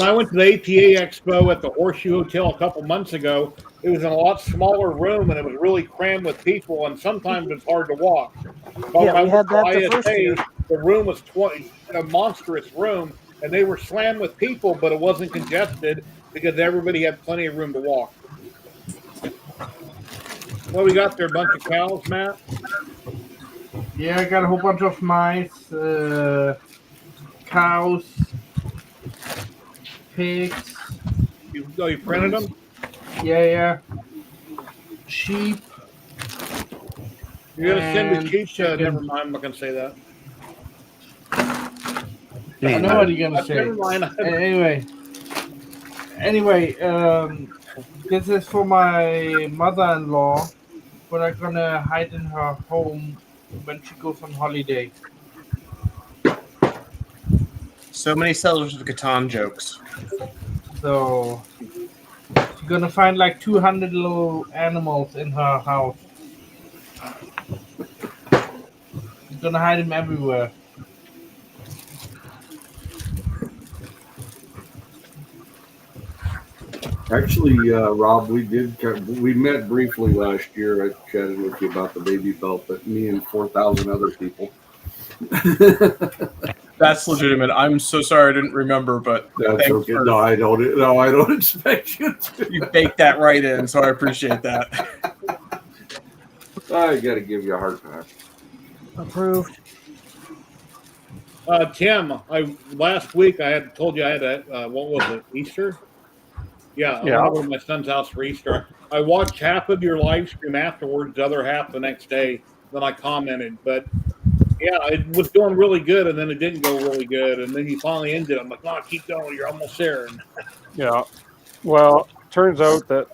I went to the APA Expo at the Horseshoe Hotel a couple months ago, it was in a lot smaller room and it was really crammed with people, and sometimes it's hard to walk. But when Yeah, I we went had to that the first year. the room was a monstrous room, and they were slammed with people, but it wasn't congested because everybody had plenty of room to walk. What we got there? A bunch of cows, Matt? Yeah, I got a whole bunch of mice, cows, pigs. You printed them? Yeah. Sheep. You're gonna send the And sheep to? chicken. Never mind. I'm not gonna say that. I know what you're gonna say. Never mind. Anyway, this is for my mother-in-law, but I'm gonna hide in her home when she goes on holiday. So many Settlers of Catan jokes. So she's gonna find like 200 little animals in her house. She's gonna hide them everywhere. Actually, Rob, we met briefly last year. I chatted with you about the baby belt, but me and 4,000 other people. That's legitimate. I'm so sorry I didn't remember, but That's thanks okay. for- No, I don't. No, I don't expect you to. you baked that right in, so I appreciate that. I got to give you a hard time. Approved. Tim, last week I had told you I had a what was it, Easter? Yeah, I went over to my son's house for Easter. I watched half of your live stream afterwards, the other half the next day. Then I commented, but yeah, it was going really good, and then it didn't go really good, and then you finally ended. I'm like, no, keep going. You're almost there. And Yeah. Well, turns out that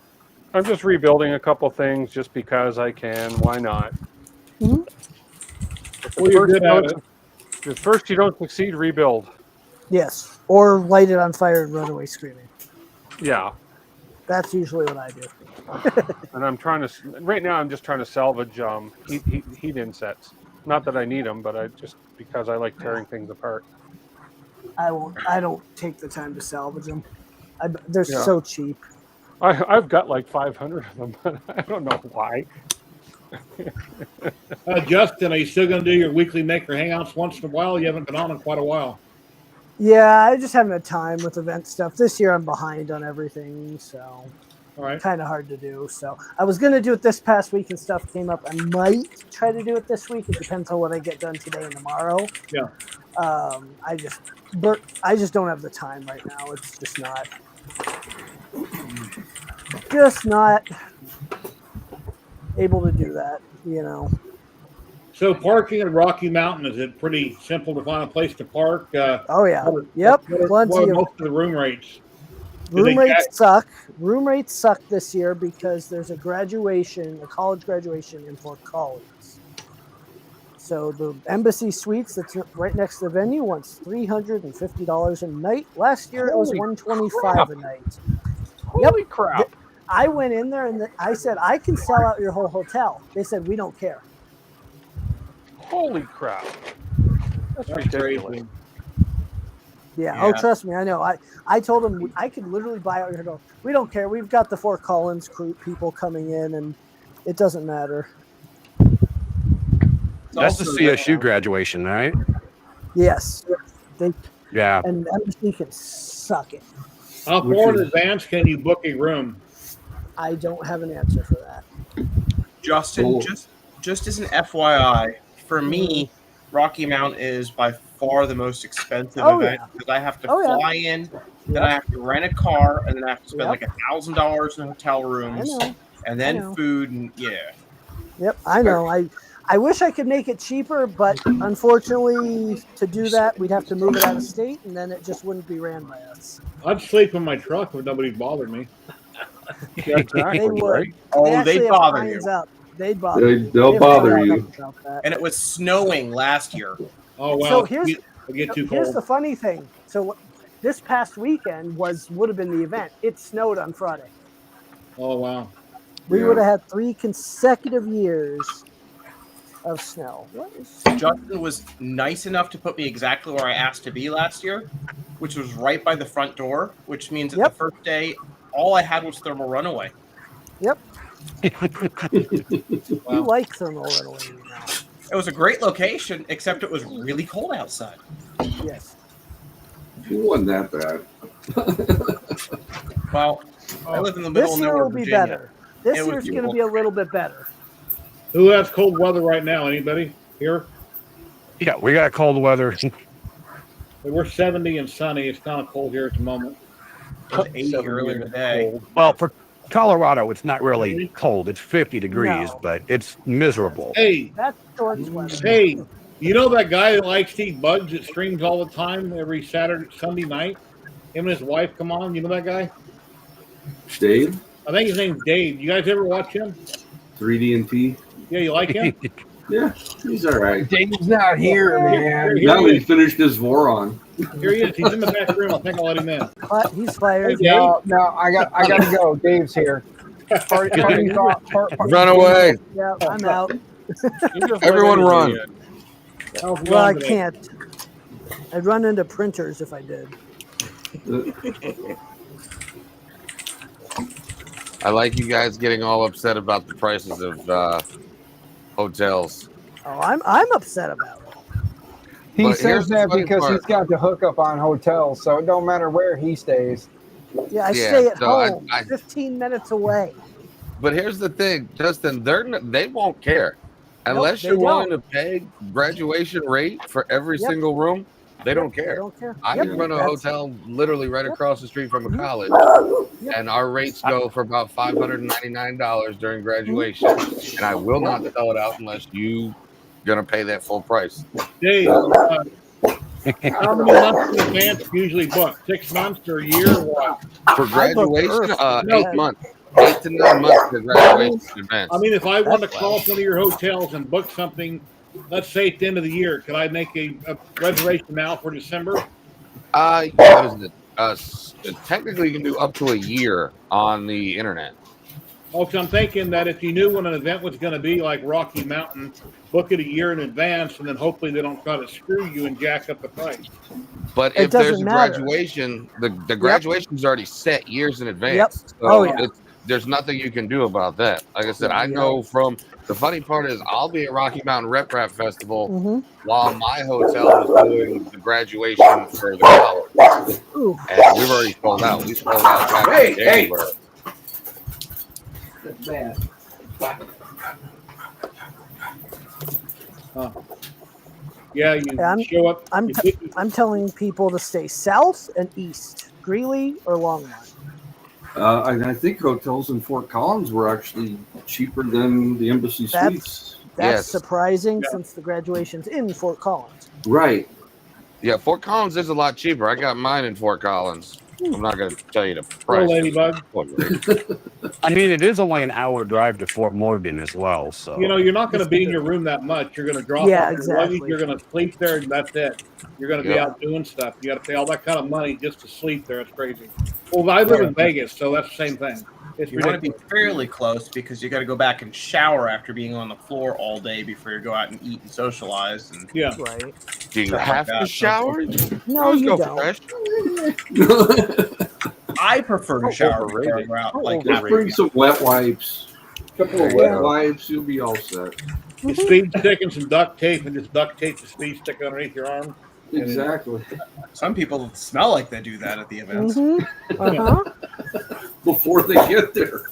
I'm just rebuilding a couple things just because I can. Why not? Mhm. well, you're good at it. At first, you don't succeed, rebuild. Yes. Or light it on fire and run away screaming. Yeah. That's usually what I do. And I'm trying to, right now, I'm just trying to salvage heat insets. Not that I need them, but I just, because I like tearing things apart. I don't take the time to salvage them. They're Yeah. so cheap. I've got like 500 of them, but I don't know why. Justin, are you still going to do your weekly maker hangouts once in a while? You haven't been on in quite a while. Yeah, I just haven't had time with event stuff. This year I'm behind on everything, so All right. kind of hard to do. So I was going to do it this past week and stuff came up. I might try to do it this week. It depends on what I get done today and tomorrow. Yeah. I just don't have the time right now. It's just not able to do that, you know. So parking at Rocky Mountain, is it pretty simple to find a place to park? Oh yeah. Yep. Plenty What are of most of the room rates? room rates suck. Room rates suck this year because there's a college graduation in Fort Collins. So the Embassy Suites that's right next to the venue wants $350 a night. Last year it was $125 a night. Holy crap. I went in there and I said, I can sell out your whole hotel. They said, we don't care. Holy crap. That's ridiculous. Yeah. Oh, trust me. I know. I told them I could literally buy out your hotel. We don't care. We've got the Fort Collins crew people coming in and it doesn't matter. That's the CSU graduation, right? Yes. Yeah. And Embassy can suck it. How far in advance can you book a room? I don't have an answer for that. Justin, just as an FYI, for me, Rocky Mountain is by far the most expensive event because I have to fly in, then I have to rent a car, and then I have to spend like $1,000 in hotel rooms, and then food, and Yep, I know. I wish I could make it cheaper, but unfortunately, to do that, we'd have to move it out of state, and then it just wouldn't be ran by us. I'd sleep in my truck if nobody bothered me. Yeah, exactly, They would. right? Oh, they they'd bother fines you. Up. They'd bother you. They'll bother you. And it was snowing last year. Oh wow! So here's the funny thing. So this past weekend would have been the event. It snowed on Friday. Oh wow! We would have had 3 consecutive years of snow. Justin was nice enough to put me exactly where I asked to be last year, which was right by the front door, which means that the first day, all I had was thermal runaway. Yep. You like thermal runaway now. It was a great location, except it was really cold outside. Yes. It wasn't that bad. Well, I live in the middle This of year nowhere, will be Virginia. better. This year's going to be a little bit better. Who has cold weather right now? Anybody here? Yeah, we got cold weather. We're 70 and sunny. It's kind of cold here at the moment. It was 80 earlier today. Well, for Colorado, it's not really cold. It's 50 degrees, but it's miserable. Hey, that's George's weather. Hey, you know that guy that likes to eat bugs that streams all the time every Sunday night? Him and his wife come on. You know that guy? Dave? I think his name's Dave. You guys ever watch him? 3D and T? Yeah, you like him? Yeah, he's all right. Dave's not here, man. Now he finished his Voron. Here he is. He's in the back room. I think I'll let him in. He's fired. No, I got to go. Dave's here. Run away. Yeah, I'm out. Everyone run. Well, I can't. I'd run into printers if I did. I like you guys getting all upset about the prices of hotels. Oh, I'm upset about it. He But says here's the that funny because part. he's got the hookup on hotels, so it don't matter where he stays. Yeah, I Yeah, stay at so home, I- 15 minutes away. But here's the thing, Justin, they won't care. Unless they you're willing don't. to pay graduation rate for every Yep. single room, they don't care. They don't care. I Yep, run a that's- hotel literally right across the street from a college, Yep. and our rates go for about $599 during graduation, and I will not sell it out unless you gonna pay that full price. Dave, how many months in advance usually book? 6 months or a year or what? For graduation, No. 8 months. 8 to 9 months for graduation in advance. I mean, if I want to That's call up one of your hotels and book something, let's say at the end of the year, could I make a reservation now for December? What is it? Technically, you can do up to a year on the internet. Okay, I'm thinking that if you knew when an event was going to be, like Rocky Mountain, book it a year in advance, and then hopefully they don't try to screw you and jack up the price. But It if there's doesn't a matter. graduation, the graduation's already set years in advance. Yep. So Oh, yeah. there's nothing you can do about that. Like I said, I Yeah. know from the funny part is I'll be at Rocky Mountain Rep Rap Festival Mhm. while my hotel is doing the graduation for the college. Ooh. And we've already sold out. We sold out back in January. That's bad. Yeah, you Yeah, show up. I'm telling people to stay south and east, Greeley or Longmont. And I think hotels in Fort Collins were actually cheaper than the Embassy Suites. That's surprising since the graduation's in Fort Collins. Right. Yeah, Fort Collins is a lot cheaper. I got mine in Fort Collins. I'm not going to tell you the Hello, price. Ladybug. I mean, it is only an hour drive to Fort Morgan as well. So You know, you're not going to be in your room that much. You're going to drop Yeah, off your exactly. luggage. You're going to sleep there, and that's it. You're going to be Yeah. out doing stuff. You got to pay all that kind of money just to sleep there. It's crazy. Well, I live in Vegas, so that's the same thing. It's You want to be ridiculous. fairly close because you got to go back and shower after being on the floor all day before you go out and eat and socialize. And Yeah. Right. Do you Stuff like have that. to shower? No, Always you go don't. fresh. I prefer to shower before I go out. Like Just bring some wet wipes. A couple of wet wipes, you'll be all set. A speed stick and some duct tape, and just duct tape the speed stick underneath your arm. Exactly. Some people smell like they do that at the events. Before they get there.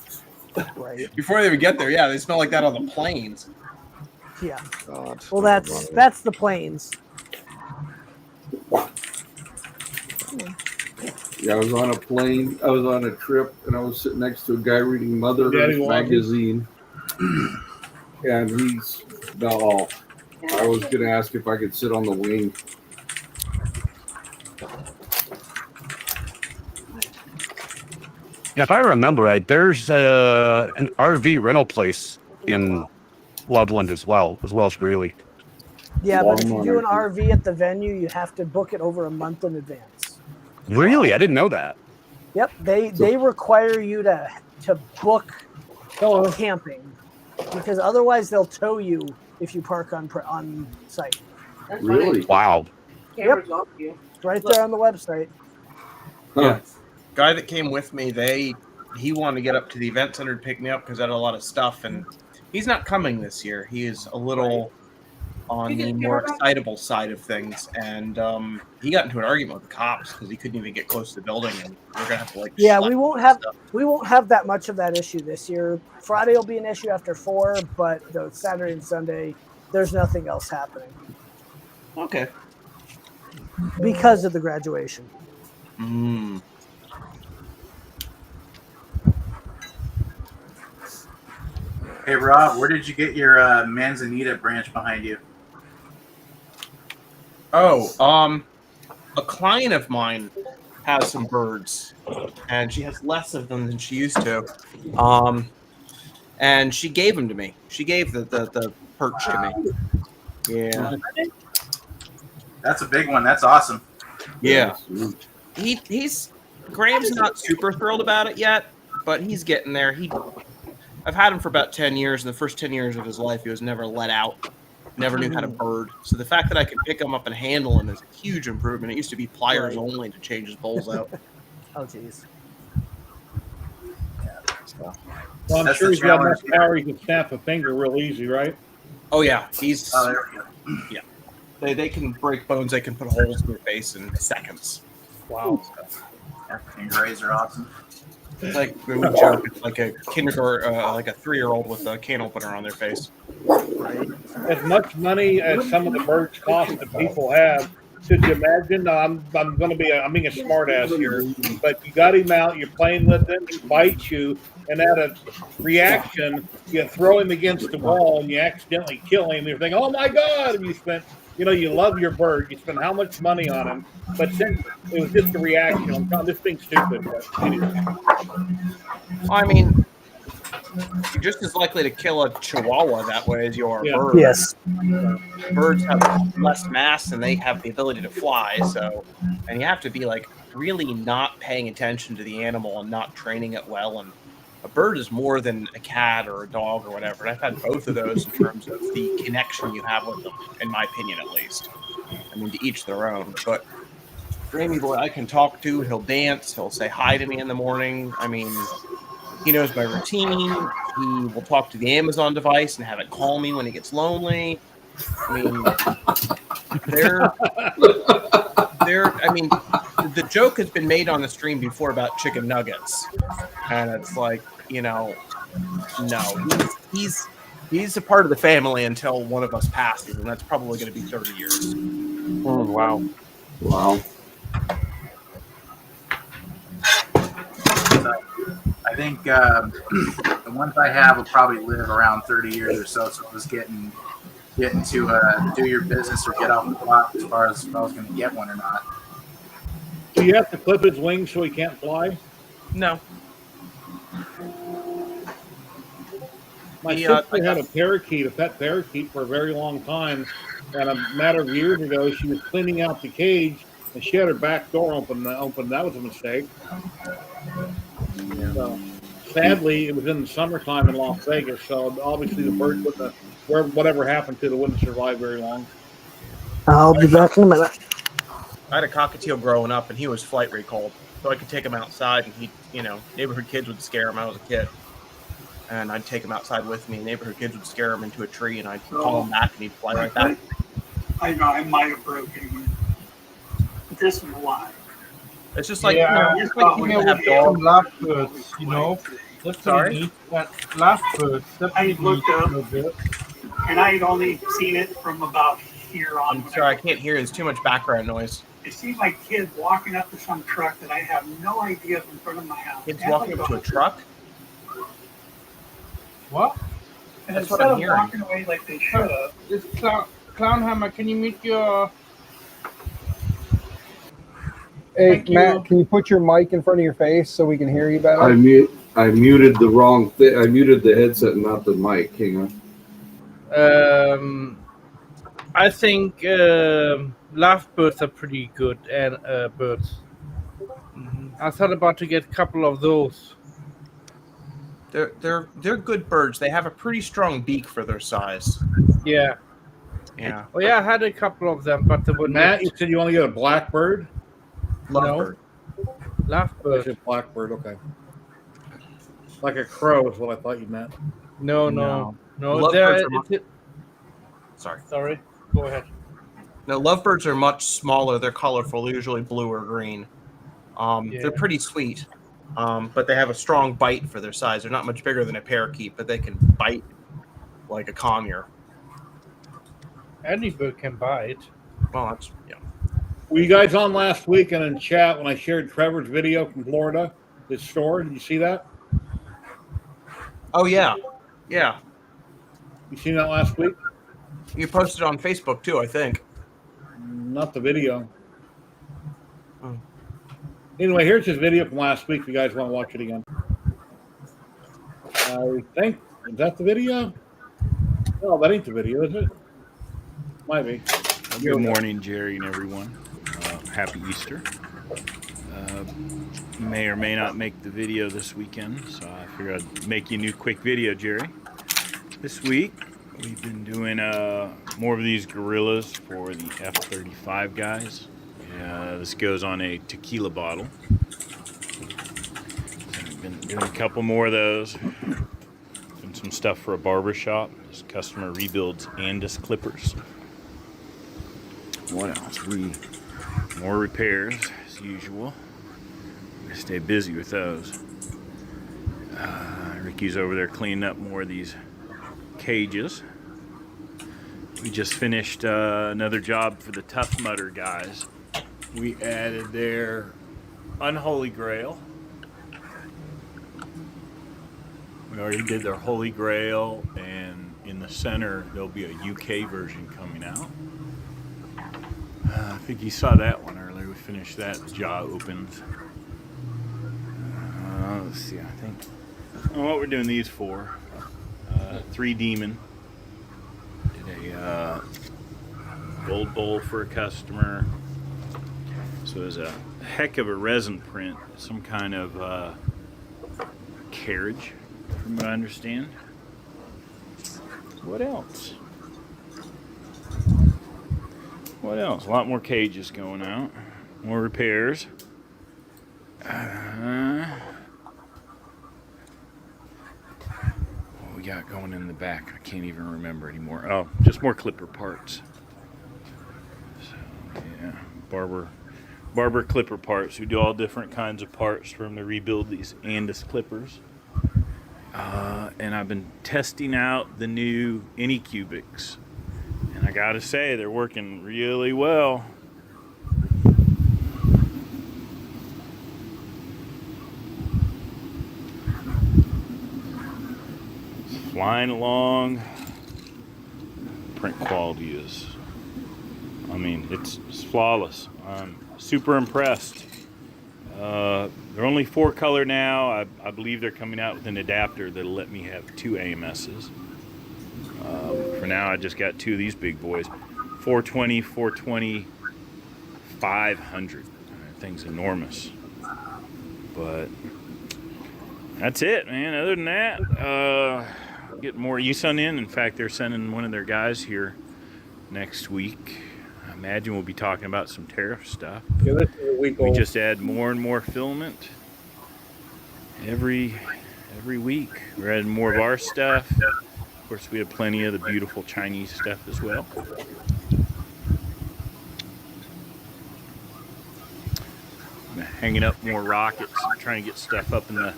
Right. Before they even get there, yeah, they smell like that on the planes. Yeah. God, Well, that's the planes. Yeah, I was on a plane. I was on a trip, and I was sitting next to a guy reading Mother Daddy Earth Walker. magazine. And he's no. I was going to ask if I could sit on the wing. Yeah, if I remember right, there's an RV rental place in Loveland as well as Greeley. Yeah, but if you Long do an one. RV at the venue, you have to book it over a month in advance. Really? I didn't know that. Yep, they require you to book camping because otherwise they'll tow you if you park on site. Really? Wow. Yep, it's right there on the website. Yeah. Guy that came with me, he wanted to get up to the event center to pick me up because I had a lot of stuff, and he's not coming this year. He is a little on the more excitable side of things, and he got into an argument with the cops because he couldn't even get close to the building, and we're gonna have to Yeah, schlep we won't have that much of that issue this year. Friday will be an issue after 4, but the Saturday and Sunday, there's nothing else happening Okay. because of the graduation. Mm. Hey Rob, where did you get your Manzanita branch behind you? Oh, a client of mine has some birds, and she has less of them than she used to. And she gave them to me. She gave the perch to me. Yeah. That's a big one. That's awesome. Yeah. He's Graham's not super thrilled about it yet, but he's getting there. I've had him for about 10 years, and the first 10 years of his life, he was never let out, never knew how to bird. So the fact that I can pick him up and handle him is a huge improvement. It used to be pliers only to change his bowls out. Oh, jeez. Well, I'm That's sure the he's got enough challenge. power he can snap a finger real easy, right? Oh yeah, he's There we go. yeah. They can break bones. They can put holes in your face in seconds. Wow. Finger rays are awesome. It's like we joke. It's like a kindergarten, like a 3-year-old with a can opener on their face. As much money as some of the birds cost that people have, could you imagine? I'm being a smart ass here, but you got him out, you're playing with him, he bites you, and out of reaction, you throw him against the wall and you accidentally kill him. You're thinking, oh my God, and you spent, you love your bird, you spend how much money on him, but since it was just a reaction, I'm just being stupid. But anyway. I mean, you're just as likely to kill a chihuahua that way as you are a bird. Yes. Birds have less mass and they have the ability to fly, so, and you have to be like really not paying attention to the animal and not training it well. And a bird is more than a cat or a dog or whatever. And I've had both of those in terms of the connection you have with them, in my opinion, at least. I mean, to each their own. But Grammy Boy, I can talk to. He'll dance. He'll say hi to me in the morning. I mean, he knows my routine. He will talk to the Amazon device and have it call me when he gets lonely. I mean, I mean, the joke has been made on the stream before about chicken nuggets, and it's like, no, he's a part of the family until one of us passes, and that's probably going to be 30 years. Wow. I think the ones I have will probably live around 30 years or so. So it was getting to do your business or get off the block as far as if I was going to get one or not. Do you have to clip his wings so he can't fly? No. My sister had a parakeet, a pet parakeet, for a very long time. And a matter of years ago, she was cleaning out the cage, and she had her back door open. That was a mistake. So, sadly, it was in the summertime in Las Vegas, so obviously the bird whatever happened to it wouldn't survive very long. I'll be back in a minute. I had a cockatiel growing up, and he was flight recalled, so I could take him outside, and he, neighborhood kids would scare him. I was a kid, and I'd take him outside with me. Neighborhood kids would scare him into a tree, and I'd call him back, and he'd fly right back. I know I might have broken this one a lot. It's just like, it's like people have dogs. Lovebirds, That's Sorry? Lovebirds. I looked up, and I had only seen it from about here on. I'm sorry, I can't hear. There's too much background noise. It seems like kids walking up to some truck that I have no idea is in front of my house. Kids walking up to a truck? What? And That's what instead I'm of hearing. walking away like they should have. This Clownhammer, can you mute your... Hey, Thank Matt, you. can you put your mic in front of your face so we can hear you better? I muted the wrong thing. I muted the headset, not the mic. Hang on. I think lovebirds are pretty good and birds. I thought about to get a couple of those. They're good birds. They have a pretty strong beak for their size. Yeah. Yeah. Oh yeah, I had a couple of them, but they were Matt, you said you want to get a blackbird? Lovebird. Lovebird. I said blackbird, okay. Like a crow is what I thought you meant. No. Lovebirds are Sorry. Go ahead. No, lovebirds are much smaller. They're colorful, usually blue or green. They're pretty sweet, but they have a strong bite for their size. They're not much bigger than a parakeet, but they can bite like a conure. Any bird can bite. Well, that's Were you guys on last week and in chat when I shared Trevor's video from Florida, his store? Did you see that? Oh yeah. You seen that last week? You posted on Facebook too, I think. Not the video. Oh. Anyway, here's his video from last week if you guys want to watch it again. I think, is that the video? No, that ain't the video, is it? Might be. Good morning, Jerry and everyone. Happy Easter. May or may not make the video this weekend, so I figured I'd make you a new quick video, Jerry. This week, we've been doing more of these gorillas for the F-35 guys. This goes on a tequila bottle. been doing a couple more of those. Doing some stuff for a barber shop. This customer rebuilds Andis clippers. What else? More repairs as usual. I stay busy with those. Ricky's over there cleaning up more of these cages. We just finished another job for the Tough Mudder guys. We added their Unholy Grail. We already did their Holy Grail, and in the center there'll be a UK version coming out. I think you saw that one earlier. We finished that. The jaw opens. Let's see. I think what we're doing these for. 3 Demon. Did a gold bowl for a customer. So it was a heck of a resin print. Some kind of carriage, from what I understand. What else? What else? A lot more cages going out. More repairs. What we got going in the back? I can't even remember anymore. Oh, just more clipper parts. So, yeah, barber clipper parts. We do all different kinds of parts for them to rebuild these Andis clippers. And I've been testing out the new Anycubics. And I gotta say, they're working really well. It's flying along. Print quality is, I mean, it's flawless. I'm super impressed. They're only 4 color now. I believe they're coming out with an adapter that'll let me have 2 AMSs. For now, I just got 2 of these big boys. 420, 420, 500. That thing's enormous. But that's it, man. Other than that, getting more ESUN in. In fact, they're sending one of their guys here next week. I imagine we'll be talking about some tariff stuff. Yeah, this is a week We old. just add more and more filament every week. We're adding more of our stuff. Of course, we have plenty of the beautiful Chinese stuff as well. I'm hanging up more rockets. I'm trying to get stuff up in the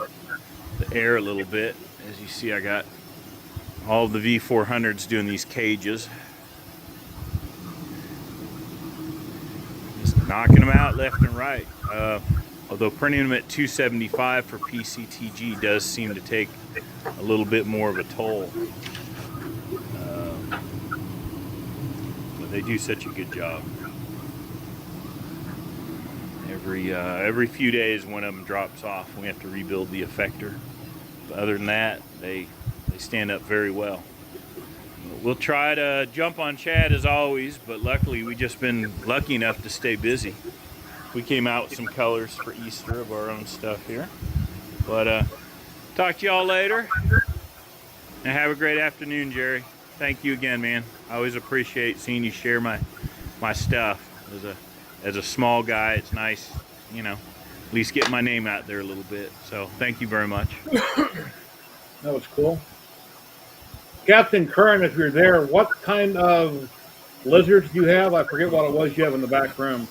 air a little bit. As you see, I got all the V400s doing these cages. Just knocking them out left and right. Although printing them at 275 for PCTG does seem to take a little bit more of a toll. But they do such a good job. Every few days, one of them drops off. We have to rebuild the effector. But other than that, they stand up very well. We'll try to jump on Chad as always, but luckily we just been lucky enough to stay busy. We came out with some colors for Easter of our own stuff here. But talk to y'all later. And have a great afternoon, Jerry. Thank you again, man. I always appreciate seeing you share my stuff. As a small guy, it's nice, you know, at least get my name out there a little bit. So thank you very much. That was cool. Captain Curran, if you're there, what kind of lizards do you have? I forget what it was you have in the back room.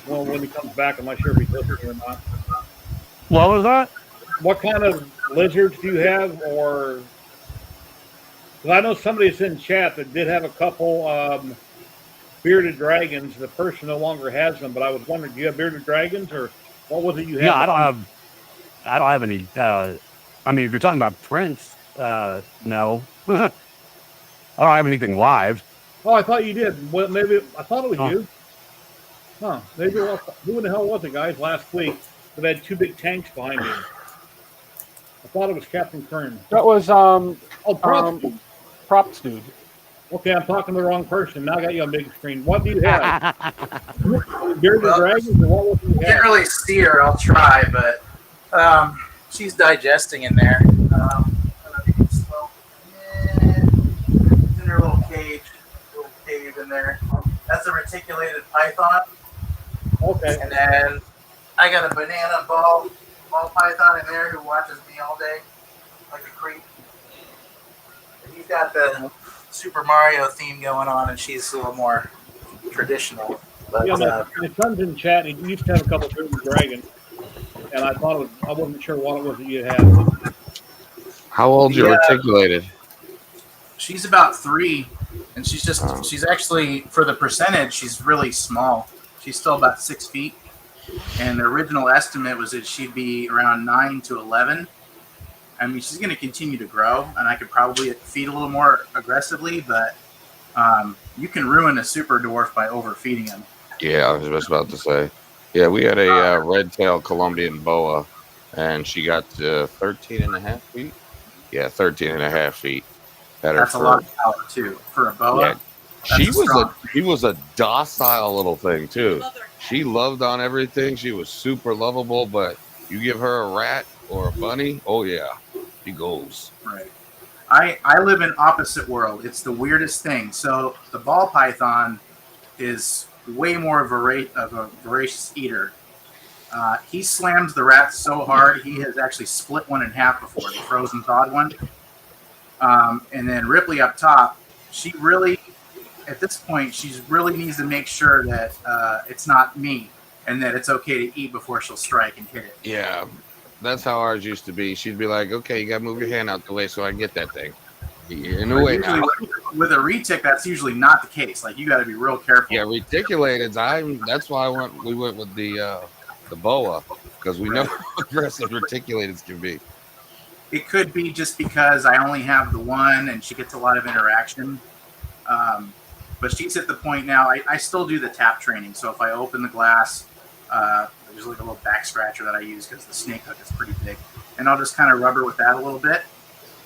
When he comes back, I'm not sure if he's listening or not. What was that? What kind of lizards do you have? Or, because I know somebody that's in chat that did have a couple bearded dragons. The person no longer has them, but I was wondering, do you have bearded dragons, or what was it you had? Yeah, I don't have any. I mean, if you're talking about prints, no. I don't have anything live. Oh, I thought you did. Well, maybe I thought it was you. Huh? Maybe it was, who in the hell was it, guys? Last week that had 2 big tanks behind him. I thought it was Captain Kern. That was props dude. Okay, I'm talking to the wrong person. Now I got you on big screen. What do you have? Bearded dragons, or what was you have? Can't really see her. I'll try, but she's digesting in there. In her little cage, little cave in there. That's a reticulated python. Okay. And then I got a banana ball ball python in there who watches me all day like a creep. And he's got the Super Mario theme going on, and she's a little more traditional. But Yeah, my son's in chat. He used to have a couple of baby dragons, and I thought it was, I wasn't sure what it was that you had. How old's your reticulated? She's about 3, and she's actually, for the percentage, she's really small. She's still about 6 feet, and the original estimate was that she'd be around 9 to 11. I mean, she's going to continue to grow, and I could probably feed a little more aggressively, but you can ruin a super dwarf by overfeeding him. Yeah, I was just about to say. Yeah, we had a red-tailed Colombian boa, and she got to 13 and a half feet. Yeah, 13 and a half feet. That's a lot of power, too, for a boa. Yeah. She was a docile little thing, too. She loved on everything. She was super lovable, but you give her a rat or a bunny, oh, yeah, she goes. Right. I live in opposite world. It's the weirdest thing. So the ball python is way more of a voracious eater. He slams the rats so hard he has actually split one in half before, the frozen thawed one. And then Ripley up top, she really, at this point, she really needs to make sure that it's not me and that it's okay to eat before she'll strike and hit it. Yeah, that's how ours used to be. She'd be like, okay, you got to move your hand out the way so I can get that thing. In a way now. With a retic, that's usually not the case. Like, you got to be real careful. Yeah, reticulated. That's why we went with the boa, because we know how aggressive reticulateds can be. It could be just because I only have the one and she gets a lot of interaction. But she's at the point now, I still do the tap training. So if I open the glass, there's like a little back scratcher that I use because the snake hook is pretty big. And I'll just kind of rub her with that a little bit.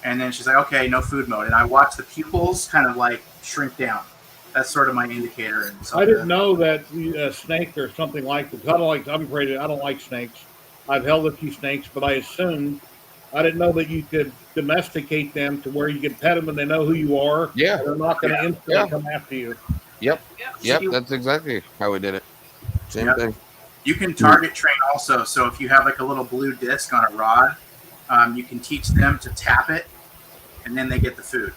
And then she's like, okay, no food mode. And I watch the pupils kind of like shrink down. That's sort of my indicator. And so I didn't know that a snake or something like that. I don't like snakes. I've held a few snakes, but I didn't know that you could domesticate them to where you can pet them and they know who you are. Yeah. They're not going to instantly come after you. Yep. That's exactly how we did it. Same thing. You can target train also. So if you have like a little blue disc on a rod, you can teach them to tap it and then they get the food.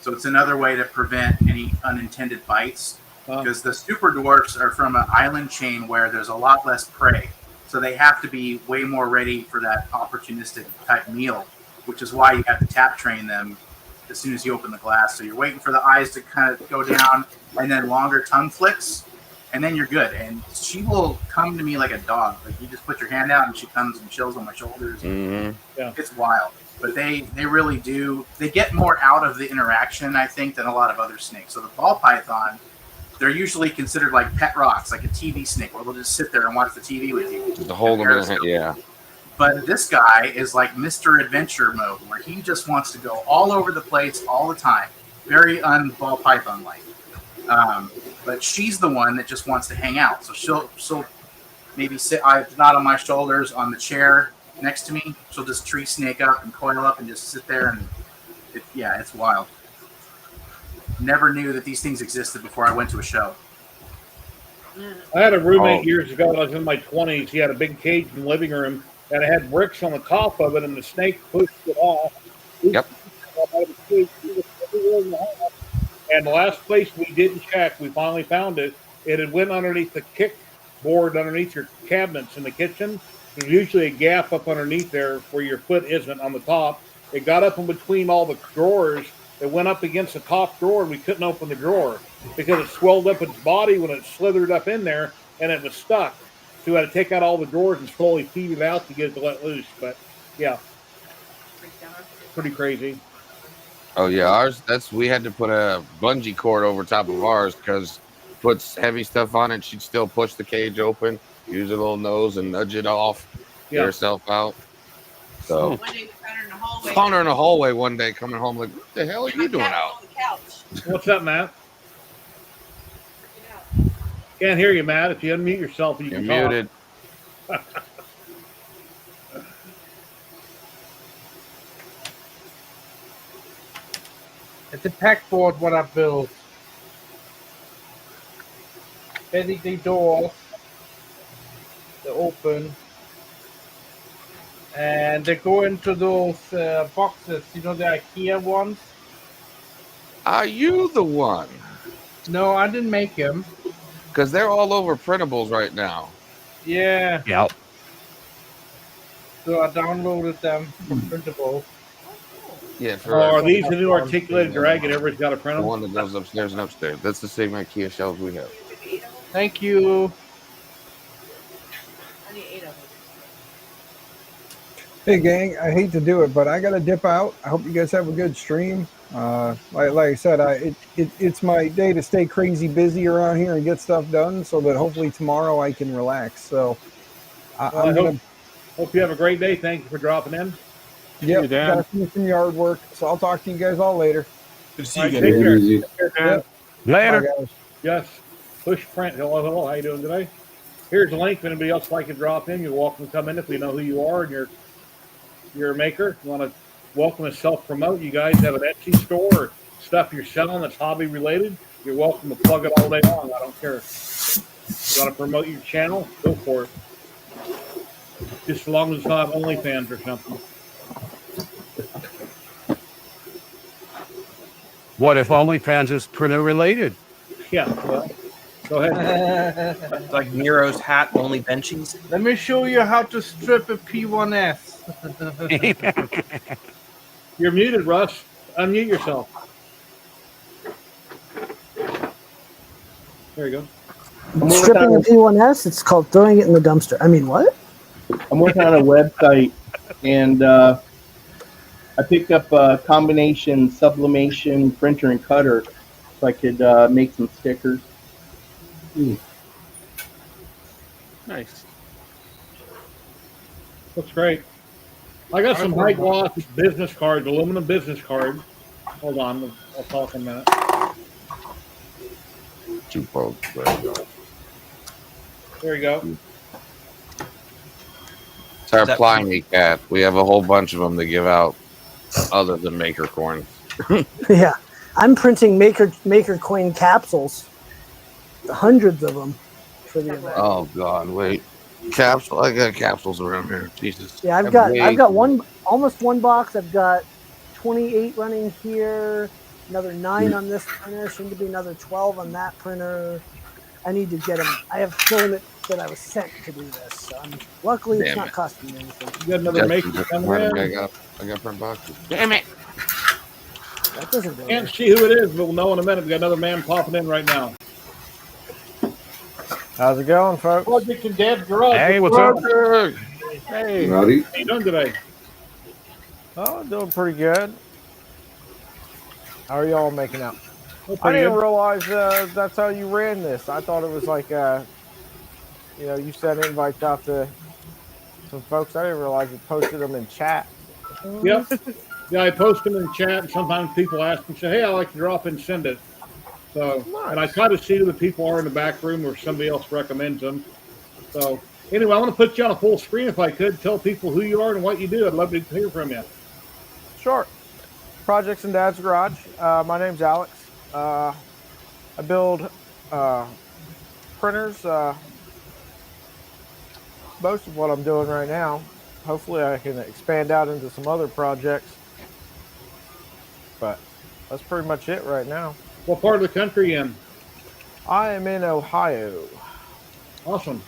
So it's another way to prevent any unintended bites because the super dwarfs are from an island chain where there's a lot less prey. So they have to be way more ready for that opportunistic type meal, which is why you have to tap train them as soon as you open the glass. So you're waiting for the eyes to kind of go down and then longer tongue flicks, and then you're good. And she will come to me like a dog. Like you just put your hand out and she comes and chills on my shoulders. Mm-hmm. Yeah. It's wild. But they really do. They get more out of the interaction, I think, than a lot of other snakes. So the ball python, they're usually considered like pet rocks, like a TV snake, where they'll just sit there and watch the TV with you. Just hold them in the hand, yeah. But this guy is like Mr. Adventure mode, where he just wants to go all over the place all the time. Very un-ball python-like. But she's the one that just wants to hang out. So she'll maybe sit not on my shoulders, on the chair next to me. She'll just tree snake up and coil up and just sit there. And it's wild. Never knew that these things existed before I went to a show. I had a roommate years ago when I was in my 20s. He had a big cage in the living room, and it had bricks on the top of it, and the snake pushed it off. Yep. And the last place we didn't check, we finally found it. It had went underneath the kick board underneath your cabinets in the kitchen. There's usually a gap up underneath there where your foot isn't on the top. It got up in between all the drawers. It went up against the top drawer, and we couldn't open the drawer because it swelled up its body when it slithered up in there, and it was stuck. So we had to take out all the drawers and slowly feed it out to get it to let loose. But, yeah, pretty crazy. Oh, yeah, we had to put a bungee cord over top of ours because it puts heavy stuff on it. She'd still push the cage open, use her little nose and nudge it off, get herself out. So found her in the hallway one day coming home like, what the hell are you doing out? What's up, Matt? Can't hear you, Matt. If you unmute yourself, you can talk. Muted. It's a pack board what I built. Basically doors. They're open. and they go into those boxes. You know, the IKEA ones. Are you the one? No, I didn't make them. Because they're all over printables right now. Yeah. Yeah. So I downloaded them for printable. Yeah. Oh, are these the new articulated dragon? Everybody's got to print The them. one that goes upstairs and upstairs. That's the same IKEA shelves we have. Thank you. Hey gang, I hate to do it, but I gotta dip out. I hope you guys have a good stream. Like I said, it's my day to stay crazy busy around here and get stuff done, so that hopefully tomorrow I can relax. So Well, hope you have a great day. Thank you for dropping in. Yep, gotta finish some yard work. So I'll talk to you guys all later. Good to see you guys. Take care. Take care, Dan. Yep. Later. Bye, guys. Yes. Push print. Hello. How you doing today? Here's a link. If anybody else would like to drop in, you're welcome to come in if we know who you are and you're a maker. You want to welcome to self-promote. You guys have an Etsy store or stuff you're selling that's hobby related. You're welcome to plug it all day long. I don't care. You want to promote your channel? Go for it. Just as long as it's not OnlyFans or something. What if OnlyFans is printer related? Yeah, well, go ahead. Like Nero's hat, only benchies. Let me show you how to strip a P1S. You're muted, Russ. Unmute yourself. There you go. Stripping a P1S, it's called throwing it in the dumpster. I mean, what? I'm working on a website, and I picked up a combination sublimation printer and cutter, so I could make some stickers. Nice. Looks great. I got some high gloss business cards, aluminum business cards. Hold on, I'll talk in a minute. There you go. It's our Pliny cat. We have a whole bunch of them to give out, other than maker coins. Yeah, I'm printing maker coin capsules, hundreds of them for the event. Oh God, wait. Capsule. I got capsules around here. Jesus. Yeah, I've got almost one box. I've got 28 running here, another 9 on this printer, soon to be another 12 on that printer. I need to get them. I have filament that I was sent to do this. So luckily, it's not costing me anything. You got another maker coming in? I got print boxes. Damn it! That doesn't go Can't see who it is, but we'll know in a minute. We got another man popping in right now. How's it going, folks? Project and Dad's Garage. Hey, what's up? Hey, Howdy. how you doing today? Oh, I'm doing pretty good. How are y'all making out? Oh, I pretty didn't good. realize that's how you ran this. I thought it was like, you sent invites out to some folks. I didn't realize you posted them in chat. Yep. Yeah, I post them in chat, and sometimes people ask me, say, hey, I'd like to drop in and send it. So, and I try to see who the people are in the back room or somebody else recommends them. So, anyway, I want to put you on a full screen if I could. Tell people who you are and what you do. I'd love to hear from you. Sure. Projects in Dad's Garage. My name's Alex. I build printers. Most of what I'm doing right now. Hopefully I can expand out into some other projects. But that's pretty much it right now. What part of the country you in? I am in Ohio. Awesome.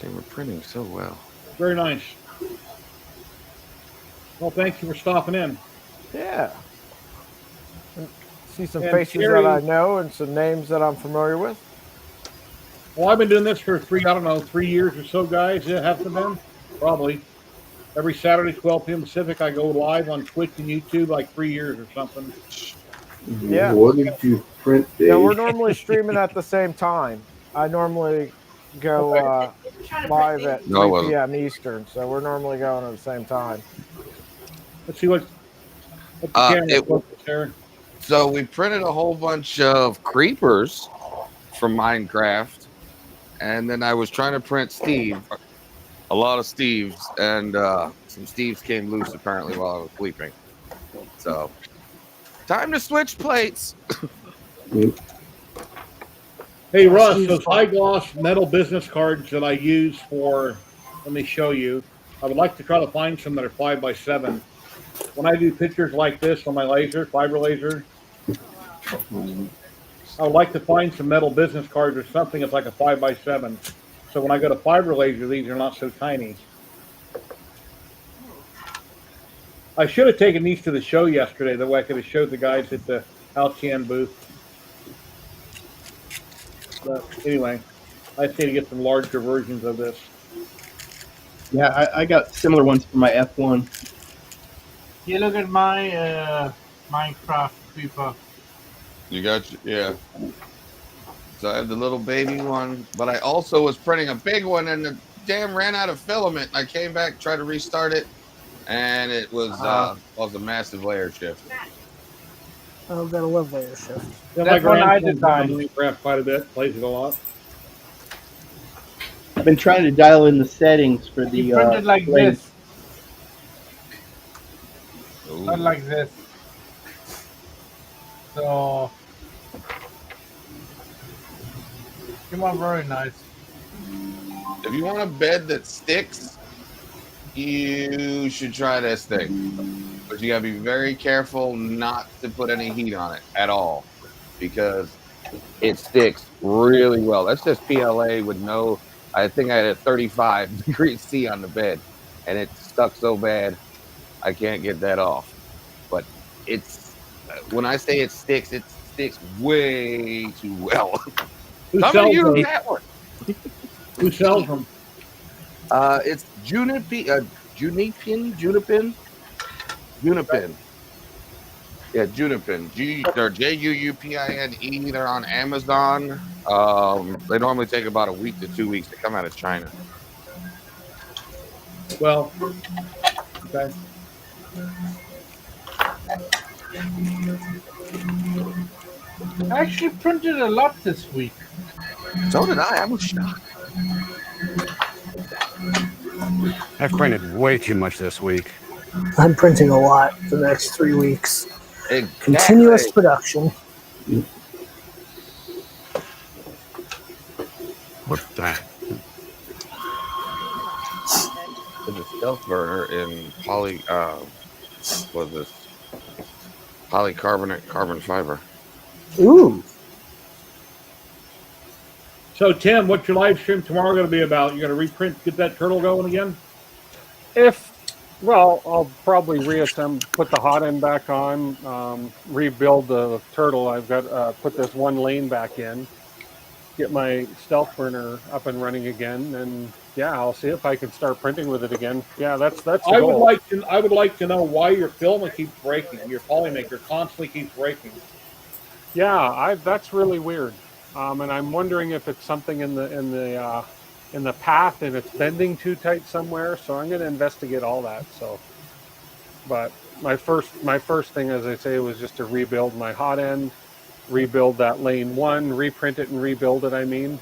They were printing so well. Very nice. Well, thank you for stopping in. Yeah. And see some And faces Terry- that I know and some names that I'm familiar with. Well, I've been doing this for 3 years or so, guys. Yeah, haven't been? Probably. Every Saturday, 12 p.m. Pacific, I go live on Twitch and YouTube like 3 years or something. Yeah. What did you print, Dave? Yeah, we're normally streaming at the same time. I normally go live at 3 p.m. Eastern, so we're normally going at the same time. Let's see what the camera focus there. So we printed a whole bunch of creepers from Minecraft, and then I was trying to print Steve, a lot of Steves, and some Steves came loose apparently while I was sleeping. So, time to switch plates. Hey, Russ, those high gloss metal business cards that I use for, let me show you. I would like to try to find some that are 5x7. When I do pictures like this on my laser, fiber laser, I would like to find some metal business cards or something that's like a 5x7. So when I go to fiber laser, these are not so tiny. I should have taken these to the show yesterday. That way I could have showed the guys at the Altian booth. But anyway, I just need to get some larger versions of this. Yeah, I got similar ones for my F1. You look at my Minecraft creeper. You got yeah. So I have the little baby one, but I also was printing a big one, and the damn ran out of filament. I came back, tried to restart it, and it was a massive layer shift. Oh, gotta love layer shift. Yeah, my grandson's done Minecraft quite a bit. Plays it a lot. I've been trying to dial in the settings for the. You print it like blade. this. Not like this. So, came out very nice. If you want a bed that sticks, you should try this thing. But you gotta be very careful not to put any heat on it at all, because it sticks really well. That's just PLA with no. I think I had a 35 degrees C on the bed, and it stuck so bad I can't get that off. But it's when I say it sticks way too well. Who Some of sells you them? use that one. Who sells them? It's Junipin. Yeah, Junipin. They're Juupine. They're on Amazon. They normally take about a week to 2 weeks to come out of China. Well, okay. I actually printed a lot this week. So did I. I was shocked. I've printed way too much this week. I'm printing a lot for the next 3 weeks. Exactly. Continuous production. What's that? There's a stealth burner in polycarbonate carbon fiber. Ooh. So Tim, what's your live stream tomorrow going to be about? You're going to reprint, get that turtle going again? Well, I'll probably reassemble, put the hot end back on, rebuild the turtle. I've got put this one lane back in, get my stealth burner up and running again, and yeah, I'll see if I can start printing with it again. Yeah, that's the goal. I would like to know why your filament keeps breaking. Your polymaker constantly keeps breaking. Yeah, that's really weird, and I'm wondering if it's something in the path and it's bending too tight somewhere. So I'm going to investigate all that. So, but my first thing, as I say, was just to rebuild my hot end, rebuild that lane one, reprint it and rebuild it. I mean,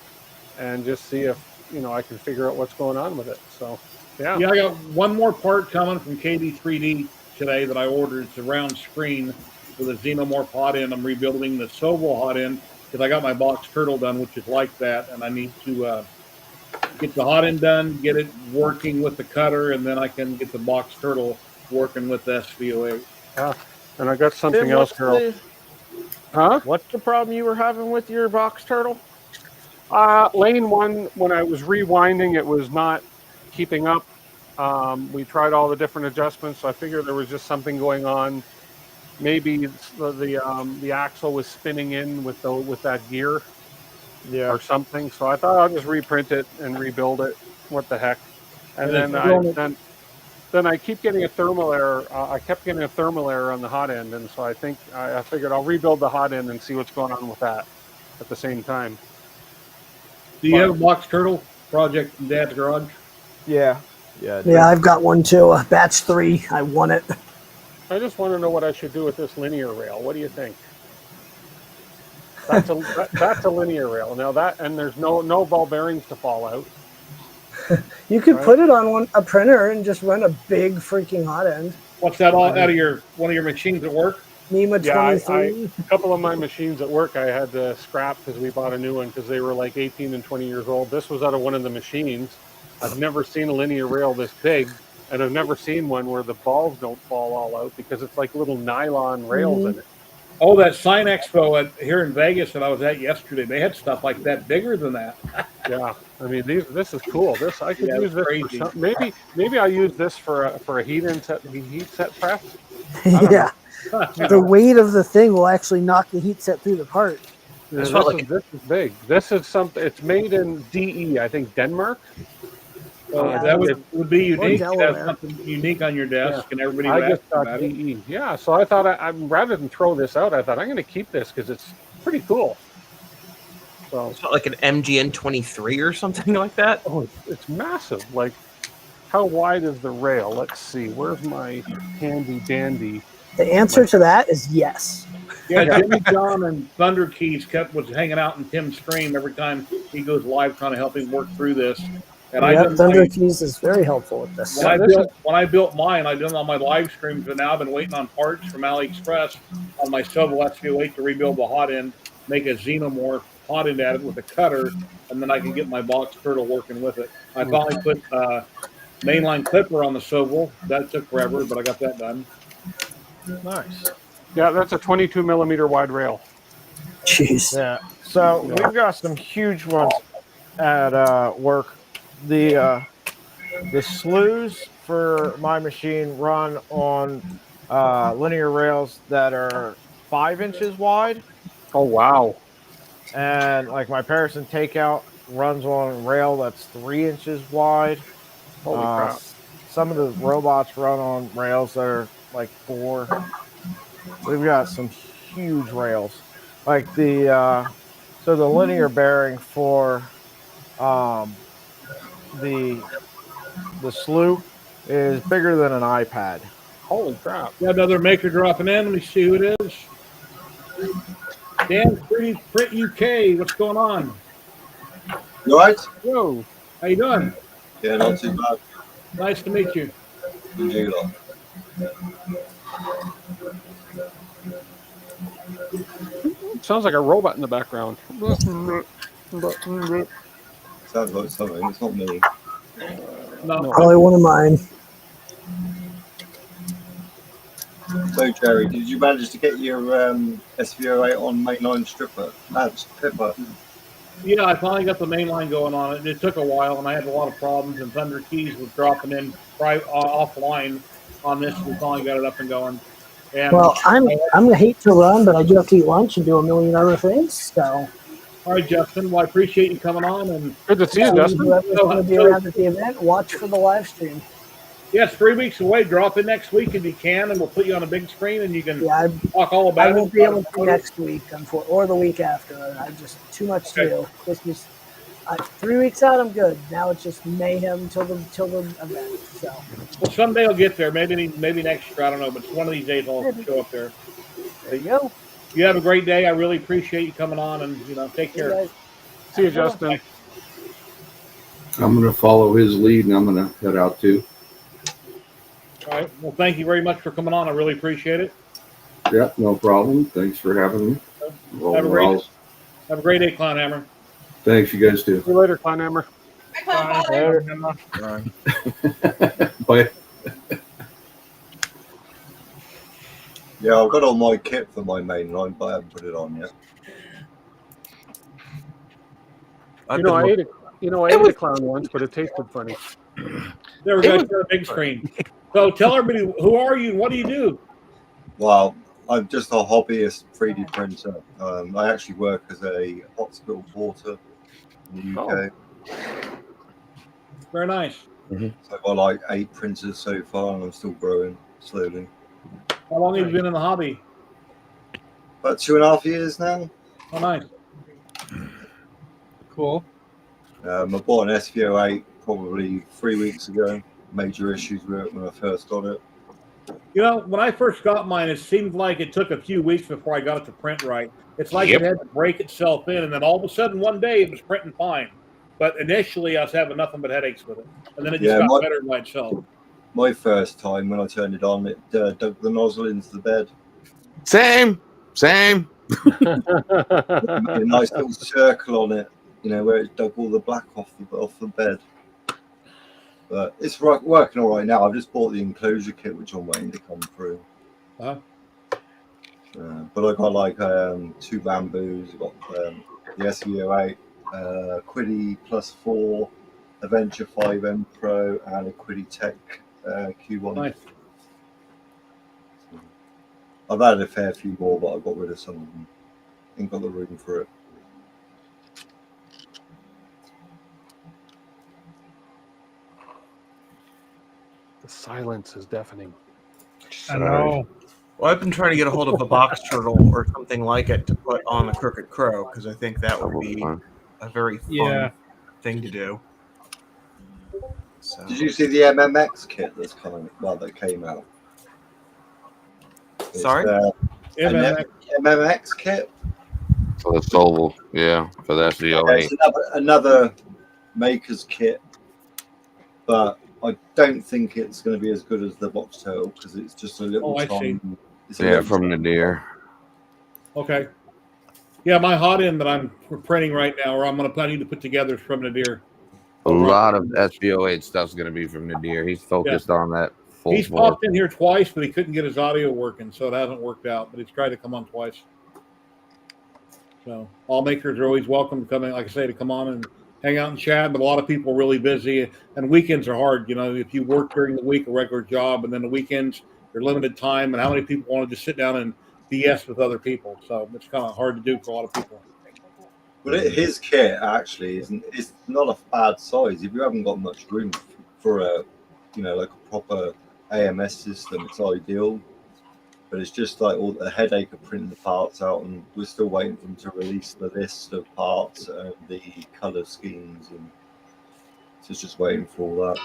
and just see if I can figure out what's going on with it. So, yeah. Yeah, I got one more part coming from KD3D today that I ordered. It's a round screen with a xenomorph hot end. I'm rebuilding the Soval hot end because I got my box turtle done, which is like that, and I need to get the hot end done, get it working with the cutter, and then I can get the box turtle working with the SVO8. And I got something else, Carol. What's the problem you were having with your box turtle? Lane one, when I was rewinding, it was not keeping up. We tried all the different adjustments, so I figured there was just something going on. Maybe the axle was spinning in with that gear, or something. So I thought I'll just reprint it and rebuild it. What the heck? And then I keep getting a thermal error. I kept getting a thermal error on the hot end, and so I figured I'll rebuild the hot end and see what's going on with that at the same time. Do you have a box turtle project in Dad's garage? Yeah. Yeah, I've got one too. Batch 3. I won it. I just want to know what I should do with this linear rail. What do you think? That's a linear rail. Now and there's no ball bearings to fall out. You could put it on a printer and just run a big freaking hot end. What's that all out of one of your machines at work? NEMA 23. A couple of my machines at work I had to scrap because we bought a new one because they were like 18 and 20 years old. This was out of one of the machines. I've never seen a linear rail this big, and I've never seen one where the balls don't fall all out because it's like little nylon rails in it. Oh, that Sign Expo here in Vegas that I was at yesterday, they had stuff like that bigger than that. Yeah, I mean this is cool. This I could Yeah, use this crazy. for something. Maybe I'll use this for a heat set press. Yeah. The weight of the thing will actually knock the heat set through the part. Yeah, this is big. This is something. It's made in DE, I think Denmark. That would be unique. You have Delaware. something unique on your desk, and everybody I would ask just got about it. DE. Yeah, so I thought I'm rather than throw this out, I thought I'm going to keep this because it's pretty cool. So It's not like an MGN 23 or something like that. Oh, it's massive. Like, how wide is the rail? Let's see. Where's my handy dandy? The answer to that is yes. Yeah, Jimmy John and Thunder Keys was hanging out in Tim's stream every time he goes live, trying to help him work through this. And Thunder Keys is very helpful with this. When I built mine, I did it on my live streams, but now I've been waiting on parts from AliExpress on my Sobel SVO8 to rebuild the hot end, make a xenomorph hot end at it with a cutter, and then I can get my box turtle working with it. I finally put mainline clipper on the Sobel. That took forever, but I got that done. Nice. Yeah, that's a 22 millimeter wide rail. Jeez. Yeah. So we've got some huge ones at work. The slews for my machine run on linear rails that are 5 inches wide. Oh wow! And like my Patterson takeout runs on a rail that's 3 inches wide. Holy crap! Some of the robots run on rails that are like 4. We've got some huge rails, like the linear bearing for the slew is bigger than an iPad. Holy crap! Got another maker dropping in. Let me see who it is. Dan Print UK. What's going on? You all right? Yo, how you doing? Yeah, not too bad. Nice to meet you. You lot. Sounds like a robot in the background. Sounds like something. It's not me. No. Probably one of mine. So, Jerry, did you manage to get your SVO8 on mainline stripper? Pipper? Yeah, I finally got the main line going on it. It took a while, and I had a lot of problems, and Thunder Keys was dropping in offline on this. We finally got it up and going. And Well, I'm gonna hate to run, but I do have to eat lunch and do a million other things. So, all right, Justin. Well, I appreciate you coming on, and good to see you, Justin. whoever's going to be around at the event, watch for the live stream. Yeah, it's 3 weeks away. Drop in next week if you can, and we'll put you on a big screen, and you can talk all about it. I won't be able to next week, or the week after. I just too much to do. Christmas. 3 weeks out, I'm good. Now it's just mayhem till the event. So. Well, someday I'll get there. Maybe next year. I don't know, but one of these days I'll show up there. There you go. You have a great day. I really appreciate you coming on, and take care. See you, Justin. I'm going to follow his lead, and I'm going to head out too. All right. Well, thank you very much for coming on. I really appreciate it. Yeah, no problem. Thanks for having me. Have a great day, Clownhammer. Thanks, you guys too. See you later, Clownhammer. Bye. Yeah, I've got all my kit for my mainline, but I haven't put it on yet. I ate a clown once, but it tasted funny. There we go. To the big screen. So tell everybody, who are you and what do you do? Well, I'm just a hobbyist 3D printer. I actually work as a hospital porter in the UK. Very nice. So I've got like 8 printers so far, and I'm still growing slowly. How long have you been in the hobby? About 2.5 years now. Oh, nice. Cool. I bought an SVO8 probably 3 weeks ago. Major issues with it when I first got it. When I first got mine, it seemed like it took a few weeks before I got it to print right. It's like it had to break itself in, and then all of a sudden one day it was printing fine. But initially I was having nothing but headaches with it. And then it just got better by itself. My first time when I turned it on, it dug the nozzle into the bed. Same. A nice little circle on it, where it dug all the black off the bed. But it's working all right now. I've just bought the enclosure kit, which I'm waiting to come through. Uh-huh. But I got like 2 bamboos. I got the SV08, Quiddy +4, Adventure 5M Pro, and a Quiddy Tech Q1. Nice. I've added a fair few more, but I got rid of some of them. Ain't got the room for it. The silence is deafening. I know. Well, I've been trying to get a hold of a box turtle or something like it to put on the Crooked Crow because I think that would be a very fun thing to do. So. Did you see the MMX kit that's coming? Well, that came out. Sorry? MMX kit? For the Soul, yeah, for the SV08. It's another maker's kit, but I don't think it's going to be as good as the box turtle because it's just a little tiny. Yeah, from Nadir. Okay. Yeah, my hot end that I'm printing right now, or I need to put together, is from Nadir. A lot of SV08 stuff's going to be from Nadir. He's focused on that. He's popped in here twice, but he couldn't get his audio working, so it hasn't worked out. But he's tried to come on twice. So all makers are always welcome to come in, like I say, to come on and hang out and chat. But a lot of people are really busy, and weekends are hard. You know, if you work during the week, a regular job, and then the weekends, you're limited time. And how many people want to just sit down and BS with other people? So it's kind of hard to do for a lot of people. But his kit actually it's not a bad size. If you haven't got much room for a, like a proper AMS system, it's ideal. But it's just like all the headache of printing the parts out, and we're still waiting for them to release the list of parts and the color schemes, and so it's just waiting for all that.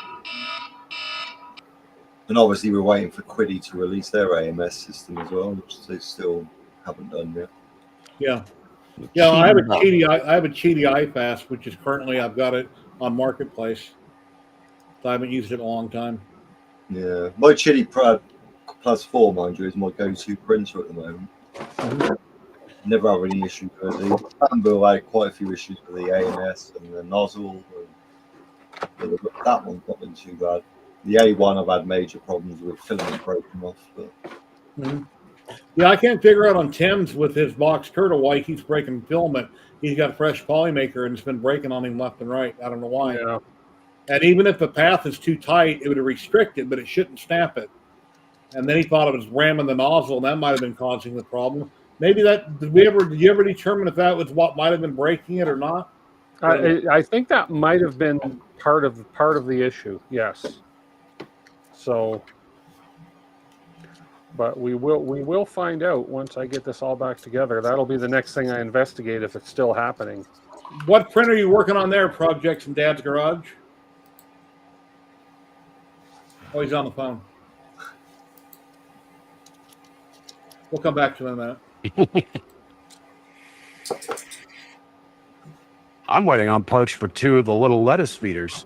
And obviously, we're waiting for Quiddy to release their AMS system as well, which they still haven't done yet. Yeah. Yeah, I have a Cheaty iFast, which is currently, I've got it on Marketplace. So I haven't used it in a long time. Yeah, my Cheaty Pro +4, mind you, is my go-to printer at the moment. Never have any issues with it. Bamboo, I had quite a few issues with the AMS and the nozzle. But that one's not been too bad. The A1, I've had major problems with filament broken off. But yeah, I can't figure out on Tim's with his box turtle why he keeps breaking filament. He's got a fresh polymaker and it's been breaking on him left and right. I don't know why. Yeah. And even if the path is too tight, it would restrict it, but it shouldn't snap it. And then he thought it was ramming the nozzle, and that might have been causing the problem. Maybe that did you ever determine if that was what might have been breaking it or not? I think that might have been part of the issue. Yes. So, but we will find out once I get this all back together. That'll be the next thing I investigate if it's still happening. What printer are you working on there? Projects in Dad's garage? Oh, he's on the phone. We'll come back to him in a minute. I'm waiting on parts for 2 of the little lettuce feeders.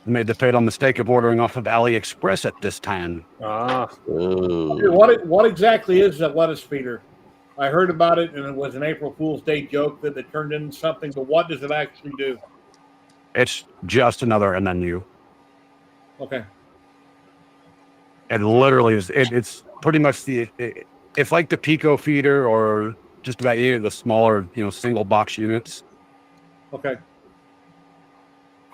I made the fatal mistake of ordering off of AliExpress at this time. What exactly is that lettuce feeder? I heard about it, and it was an April Fool's Day joke that it turned into something, but what does it actually do? It's just another MNU. Okay. It literally is. It's pretty much it's like the Pico feeder or just about any of the smaller, single box units. Okay.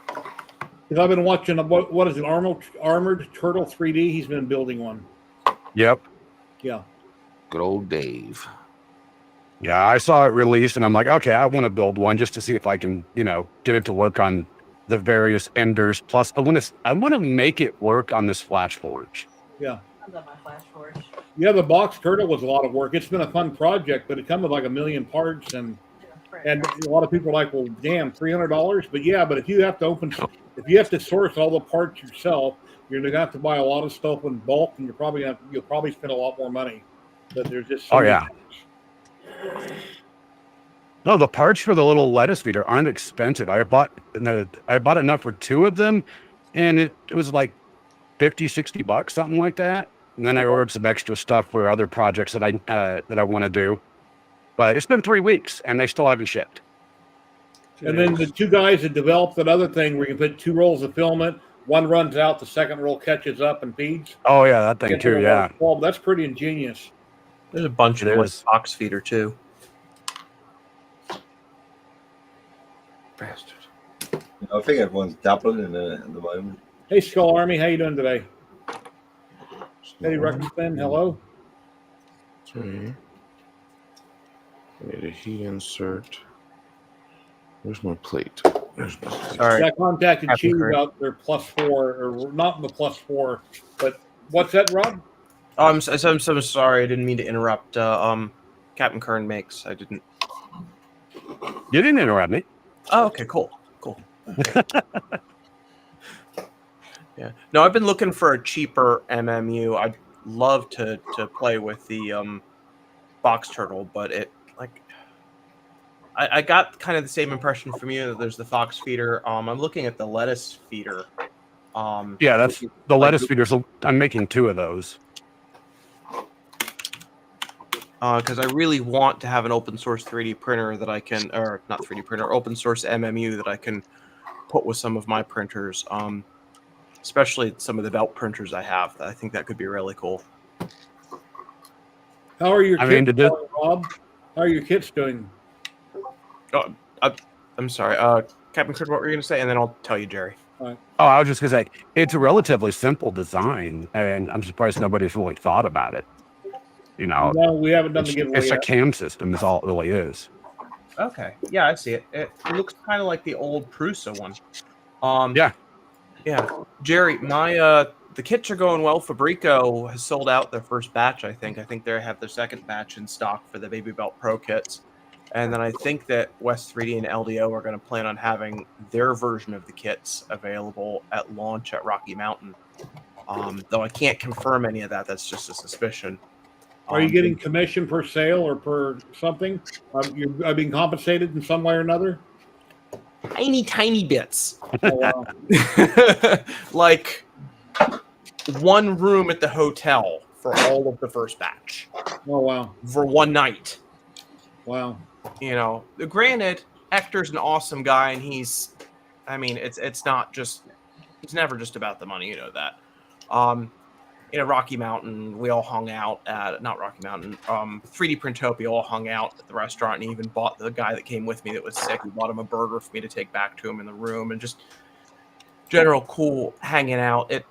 Because I've been watching what is it, Armored Turtle 3D? He's been building one. Yep. Yeah. Good old Dave. Yeah, I saw it released, and I'm like, okay, I want to build one just to see if I can, get it to work on the various enders. Plus, I want to make it work on this Flash Forge. Yeah. I love my Flash Forge. Yeah, the box turtle was a lot of work. It's been a fun project, but it comes with like 1 million parts, and a lot of people are like, well, damn, $300. But yeah, but if you have to source all the parts yourself, you're gonna have to buy a lot of stuff in bulk, and you'll probably spend a lot more money. But there's just so many things. No, the parts for the little lettuce feeder aren't expensive. I bought enough for 2 of them, and it was like $50-$60, something like that. And then I ordered some extra stuff for other projects that I want to do. But it's been 3 weeks, and they still haven't shipped. And then the 2 guys that developed that other thing where you can put 2 rolls of filament, one runs out, the second roll catches up and feeds. Oh yeah, that thing Get too. to Yeah. Well, that's pretty ingenious. There's a bunch It of like is. box feeder too. Bastard. I think everyone's dabbling in it at the moment. Hey, Skull Army, how you doing today? Eddie Ruckspin, hello. Okay. I need a heat insert. Where's my plate? There's my plate. Sorry. I contacted Captain Chief Kirk. about their +4, or not the +4, but what's that, Rob? Oh, I'm so sorry. I didn't mean to interrupt. Captain Kern makes. I didn't. You didn't interrupt me. Oh, okay, cool. Yeah. No, I've been looking for a cheaper MMU. I'd love to play with the box turtle, but it I got kind of the same impression from you that there's the fox feeder. I'm looking at the lettuce feeder. Yeah, that's the lettuce feeders. I'm making 2 of those. Because I really want to have an open source 3D printer that I can, or not 3D printer, open source MMU that I can put with some of my printers. Especially some of the belt printers I have. I think that could be really cool. How are your I mean, kits to do- doing, Rob? How are your kits doing? Oh, I'm sorry. Captain Kurt, what were you going to say? And then I'll tell you, Jerry. Oh, I was just going to say, it's a relatively simple design, and I'm surprised nobody's really thought about it. You know, No, we haven't done the giveaway it's a yet. cam system is all it really is. Okay. Yeah, I see it. It looks kind of like the old Prusa one. Yeah. Jerry, my the kits are going well. Fabrico has sold out their first batch, I think. I think they have their second batch in stock for the Baby Belt Pro kits. And then I think that West 3D and LDO are going to plan on having their version of the kits available at launch at Rocky Mountain. Though I can't confirm any of that. That's just a suspicion. Are you getting commission per sale or per something? Are being compensated in some way or another? Tiny bits. Oh, wow. Like one room at the hotel for all of the first batch. Oh, wow. For one night. Wow. You know, granted, Hector's an awesome guy, and it's not just, it's never just about the money, you know that. Rocky Mountain, we all hung out at, not Rocky Mountain, 3D Printopia all hung out at the restaurant, and he even bought the guy that came with me that was sick. He bought him a burger for me to take back to him in the room, and just general cool hanging out. It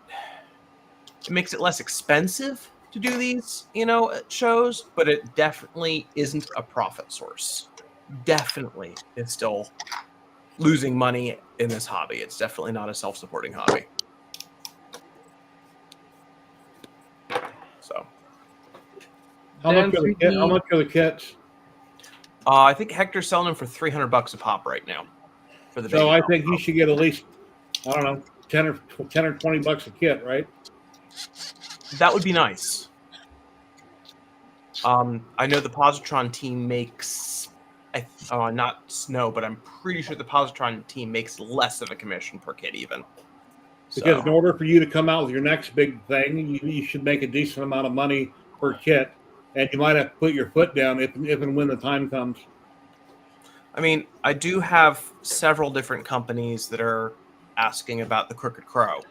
makes it less expensive to do these, shows, but it definitely isn't a profit source. Definitely, it's still losing money in this hobby. It's definitely not a self-supporting hobby. So, How much are the kits? I think Hector's selling them for $300 a pop right now. For the So I think you should get at least, I don't know, 10 or $20 a kit, right? That would be nice. I know the Positron team makes, not Snow, but I'm pretty sure the Positron team makes less of a commission per kit even. Because in order for you to come out with your next big thing, you should make a decent amount of money per kit, and you might have to put your foot down if and when the time comes. I mean, I do have several different companies that are asking about the Crooked Crow.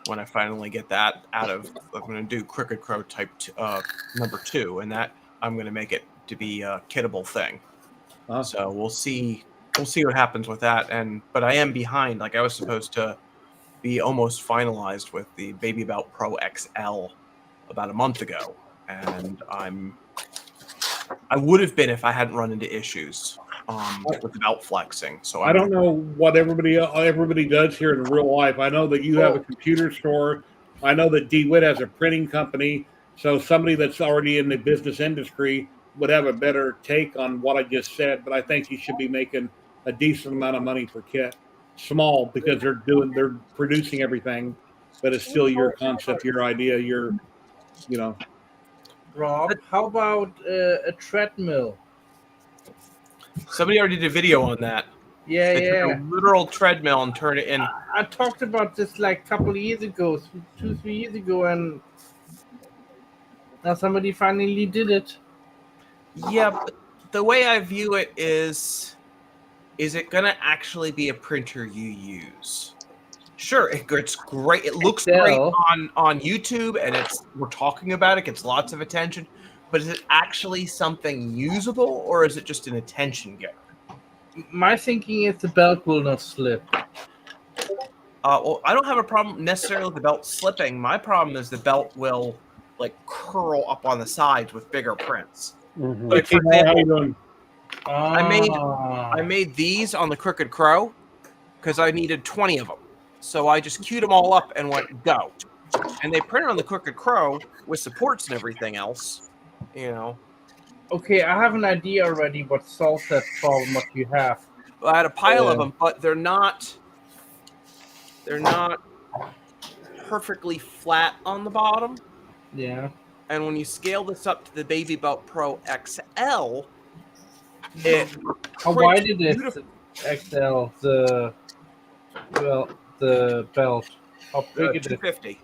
When I finally get that out of, I'm going to do Crooked Crow type number 2, and that I'm going to make it to be a kittable thing. So we'll see what happens with that. But I am behind. Like I was supposed to be almost finalized with the Baby Belt Pro XL about a month ago, and I would have been if I hadn't run into issues with the belt flexing. So I don't know what everybody does here in real life. I know that you have a computer store. I know that DeWitt has a printing company. So somebody that's already in the business industry would have a better take on what I just said. But I think you should be making a decent amount of money per kit. Small, because they're producing everything, but it's still your concept, your idea, Rob, how about a treadmill? Somebody already did a video on that. Yeah, They took a literal treadmill and turned it in. I talked about this like a couple of years ago, 2-3 years ago, and now somebody finally did it. Yeah, but the way I view it is it going to actually be a printer you use? Sure, it's great. It looks Excel. great on YouTube, and we're talking about it. Gets lots of attention, but is it actually something usable, or is it just an attention getter? My thinking is the belt will not slip. Well, I don't have a problem necessarily with the belt slipping. My problem is the belt will like curl up on the sides with bigger prints. Mm-hmm. Like for example, Ah. I made these on the Crooked Crow because I needed 20 of them. So I just queued them all up and went go. And they printed on the Crooked Crow with supports and everything else. You know. Okay, I have an idea already what solves that problem what you have. I had a pile of them, but they're not perfectly flat on the bottom. Yeah. And when you scale this up to the Baby Belt Pro XL, it How wide it is XL the belt? How big it is? 250.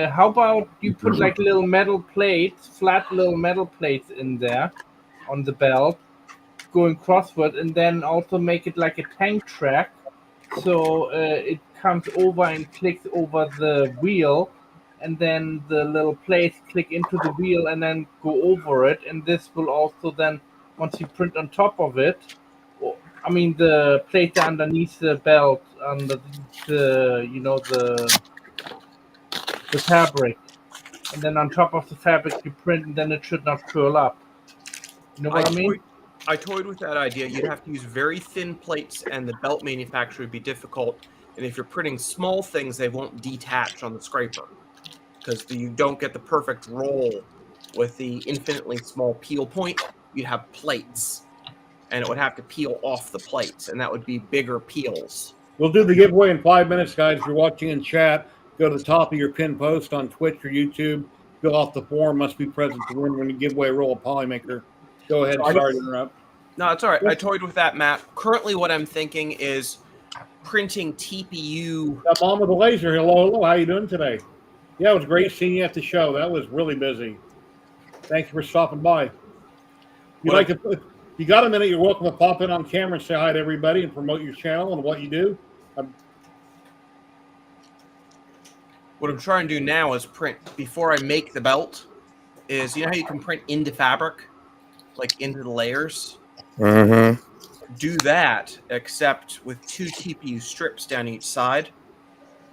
How about you put like little metal plates, flat little metal plates in there on the belt, going crossword, and then also make it like a tank track, so it comes over and clicks over the wheel, and then the little plates click into the wheel and then go over it, and this will also then, once you print on top of it, I mean the plate underneath the belt, under the fabric, and then on top of the fabric you print, and then it should not curl up. You know what I mean? I toyed with that idea. You'd have to use very thin plates, and the belt manufacturer would be difficult. And if you're printing small things, they won't detach on the scraper because you don't get the perfect roll with the infinitely small peel point. You'd have plates, and it would have to peel off the plates, and that would be bigger peels. We'll do the giveaway in 5 minutes, guys. If you're watching in chat, go to the top of your pinned post on Twitch or YouTube. Fill out the form. Must be present to win when you give away a roll of Polymaker. Go ahead. Sorry to interrupt. No, it's all right. I toyed with that, Matt. Currently, what I'm thinking is printing TPU. Got Mom with a laser. Hello. How you doing today? Yeah, it was great seeing you at the show. That was really busy. Thank you for stopping by. You got a minute, you're welcome to pop in on camera and say hi to everybody and promote your channel and what you do. What I'm trying to do now is print, before I make the belt, is, you know how you can print into fabric? Like into the layers? Mm-hmm. Do that, except with 2 TPU strips down each side,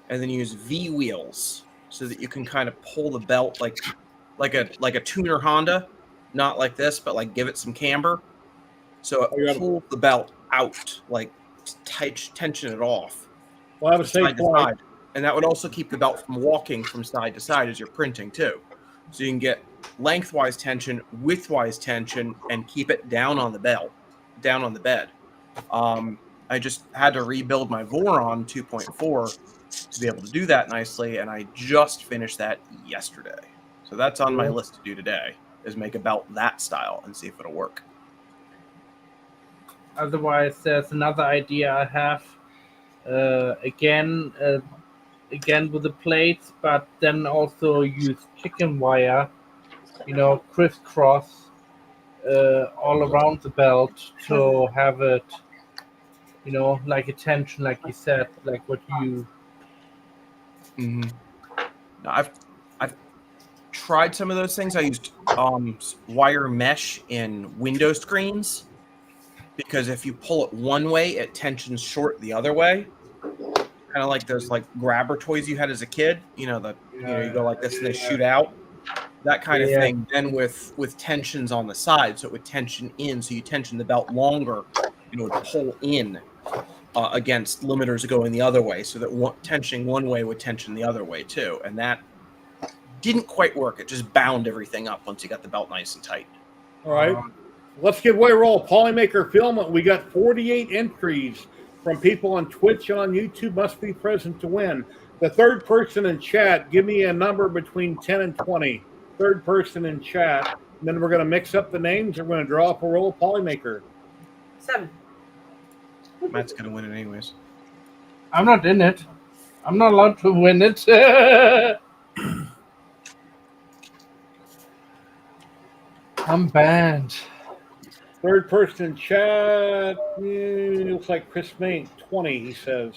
and then use V wheels so that you can kind of pull the belt like a tuner Honda, not like this, but like give it some camber. So it pulls the belt out, like tension it off. Well, I have a safe side. And that would also keep the belt from walking from side to side as you're printing too. So you can get lengthwise tension, widthwise tension, and keep it down on the belt, down on the bed. I just had to rebuild my Voron 2.4 to be able to do that nicely, and I just finished that yesterday. So that's on my list to do today, is make a belt that style and see if it'll work. Otherwise, there's another idea I have. Again with the plates, but then also use chicken wire, crisscross all around the belt to have it, like a tension, like you said, like what you. Mm-hmm. No, I've tried some of those things. I used wire mesh in window screens, because if you pull it one way, it tensions short the other way. Kind of like those grabber toys you had as a kid. You go like this and they shoot out. That kind of thing. Then with tensions on the side, so it would tension in. So you tension the belt longer, it would pull in against limiters going the other way. So that tensioning one way would tension the other way too. And that didn't quite work. It just bound everything up once you got the belt nice and tight. All right. Let's give away a roll of Polymaker Filament. We got 48 entries from people on Twitch and on YouTube. Must be present to win. The third person in chat, give me a number between 10 and 20. Third person in chat. And then we're going to mix up the names. We're going to draw up a roll of Polymaker. 7. Matt's going to win it anyways. I'm not in it. I'm not allowed to win it. I'm banned. Third person in chat. Looks like Chris Main, 20, he says.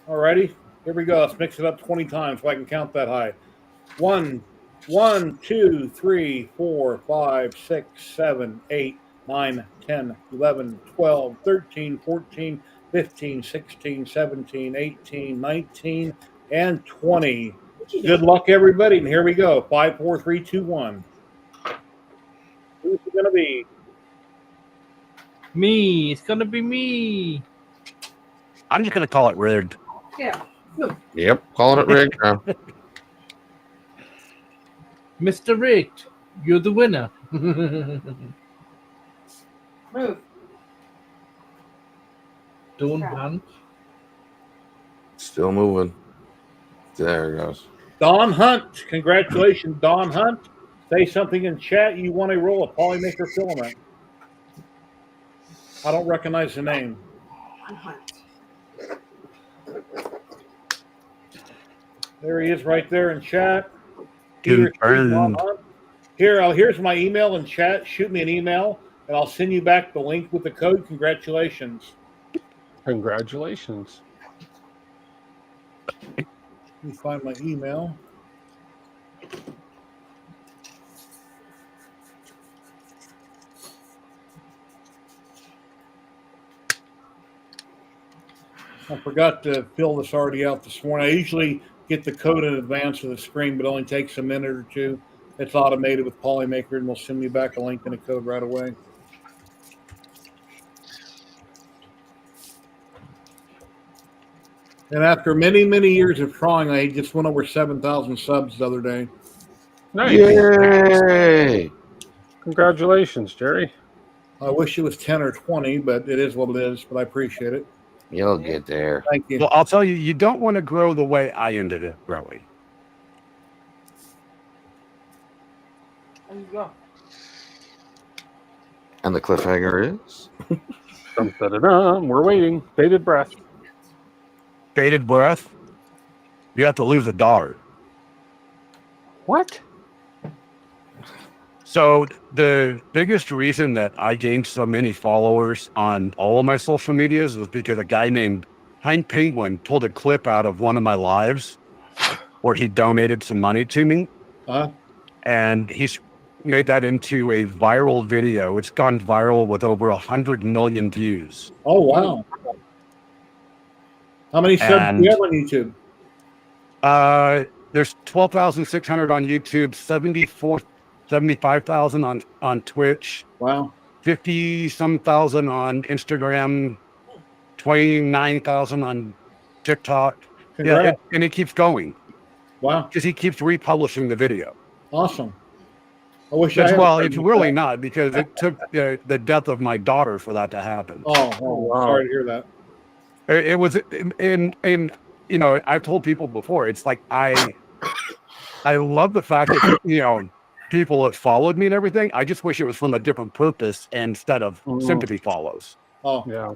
Alrighty, here we go. Let's mix it up 20 times so I can count that high. 1, 2, 3, 4, 5, 6, 7, 8, 9, 10, 11, 12, 13, 14, 15, 16, 17, 18, 19, and 20. Good luck, everybody. And here we go. 5, 4, 3, 2, 1. Who's it going to be? Me. It's gonna be me. I'm just gonna call it rigged. Yeah. Yep, calling it rigged now. Mr. Rigged, you're the winner. Move. Don't hunt. Still moving. There it goes. Don Hunt. Congratulations, Don Hunt. Say something in chat. You won a roll of Polymaker Filament. I don't recognize the name. There he is right there in chat. Here, here's my email in chat. Shoot me an email, and I'll send you back the link with the code. Congratulations. Congratulations. Let me find my email. I forgot to fill this already out this morning. I usually get the code in advance of the screen, but it only takes a minute or two. It's automated with Polymaker, and they'll send me back a link and a code right away. And after many, many years of trying, I just went over 7,000 subs the other day. Nice. Yay! Congratulations, Jerry. I wish it was 10 or 20, but it is what it is, but I appreciate it. You'll get there. Thank you. Well, I'll tell you, you don't want to grow the way I ended up growing. There you go. And the cliffhanger is? We're waiting. Bated breath. Bated breath? You have to lose a daughter. What? So the biggest reason that I gained so many followers on all of my social medias was because a guy named Hein Penguin pulled a clip out of one of my lives where he donated some money to me. And he's made that into a viral video. It's gone viral with over 100 million views. Oh, wow. How many subs do you have on YouTube? There's 12,600 on YouTube, 75,000 on Twitch. Wow. 50-some thousand on Instagram, 29,000 on TikTok. Congrats. Yeah, and it keeps going. Wow. Because he keeps republishing the video. Awesome. I wish Well, it's really not, because it took the death of my daughter for that to happen. Oh, wow. Sorry to hear that. It was in you know, I've told people before, it's like I love the fact that, you know, people have followed me and everything. I just wish it was from a different purpose instead of sympathy follows. Oh, yeah.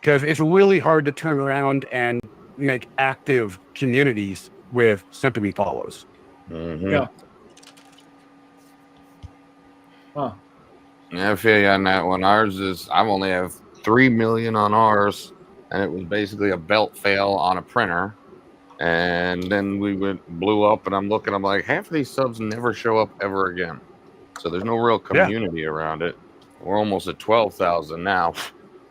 Because it's really hard to turn around and make active communities with sympathy follows. Mm-hmm. Yeah. Huh. Yeah, I feel you on that one. Ours is, I only have 3 million on ours, and it was basically a belt fail on a printer. And then we blew up, and I'm looking, I'm like, half of these subs never show up ever again. So there's no real community around it. We're almost at 12,000 now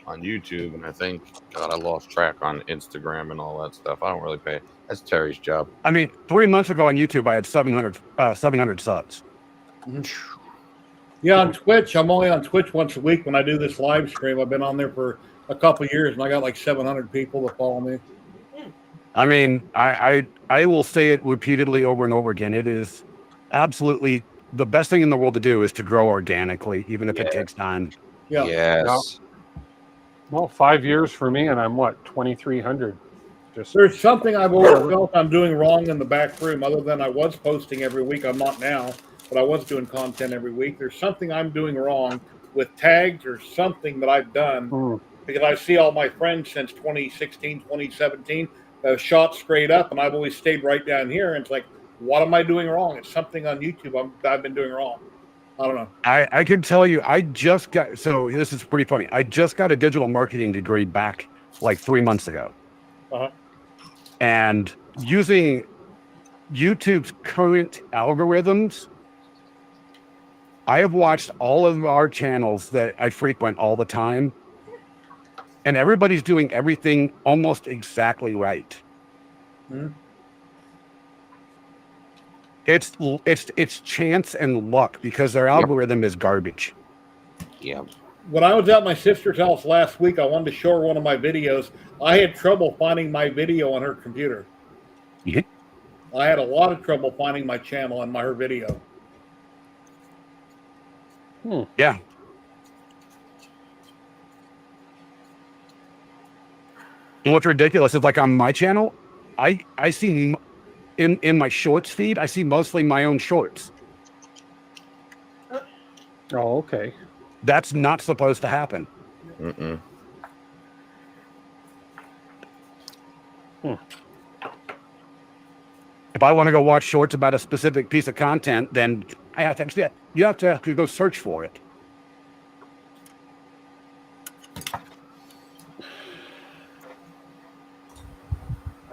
on YouTube, and I think, God, I lost track on Instagram and all that stuff. I don't really pay. That's Terry's job. I mean, 3 months ago on YouTube, I had 700 subs. Yeah, on Twitch, I'm only on Twitch once a week when I do this live stream. I've been on there for a couple of years, and I got like 700 people that follow me. I mean, I will say it repeatedly over and over again. It is absolutely the best thing in the world to do is to grow organically, even if it takes time. Yeah. Yes. Well, 5 years for me, and I'm what, 2,300. There's something I've always felt I'm doing wrong in the back room, other than I was posting every week. I'm not now, but I was doing content every week. There's something I'm doing wrong with tags or something that I've done because I see all my friends since 2016, 2017 shot straight up, and I've always stayed right down here. And it's like, what am I doing wrong? It's something on YouTube I've been doing wrong. I don't know. I can tell you, I just got, so this is pretty funny. I just got a digital marketing degree back like 3 months ago. Uh-huh. And using YouTube's current algorithms, I have watched all of our channels that I frequent all the time, and everybody's doing everything almost exactly right. Mm-hmm. It's chance and luck because their algorithm is garbage. Yeah. When I was at my sister's house last week, I wanted to show her one of my videos. I had trouble finding my video on her computer. Yeah. I had a lot of trouble finding my channel on her video. Yeah. And what's ridiculous is like on my channel, I see in my shorts feed, I see mostly my own shorts. Oh, okay. That's not supposed to happen. Mm-mm. If I want to go watch shorts about a specific piece of content, then I have to actually, you have to go search for it.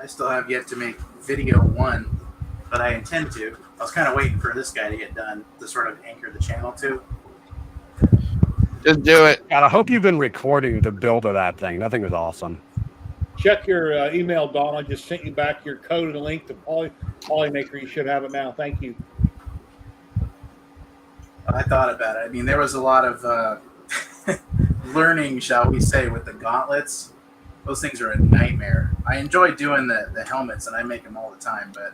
I still have yet to make video 1, but I intend to. I was kind of waiting for this guy to get done to sort of anchor the channel to. Just do it. God, I hope you've been recording the build of that thing. That thing was awesome. Check your email, Dawn. I just sent you back your code and link to Polymaker. You should have it now. Thank you. I thought about it. I mean, there was a lot of learning, shall we say, with the gauntlets. Those things are a nightmare. I enjoy doing the helmets, and I make them all the time. But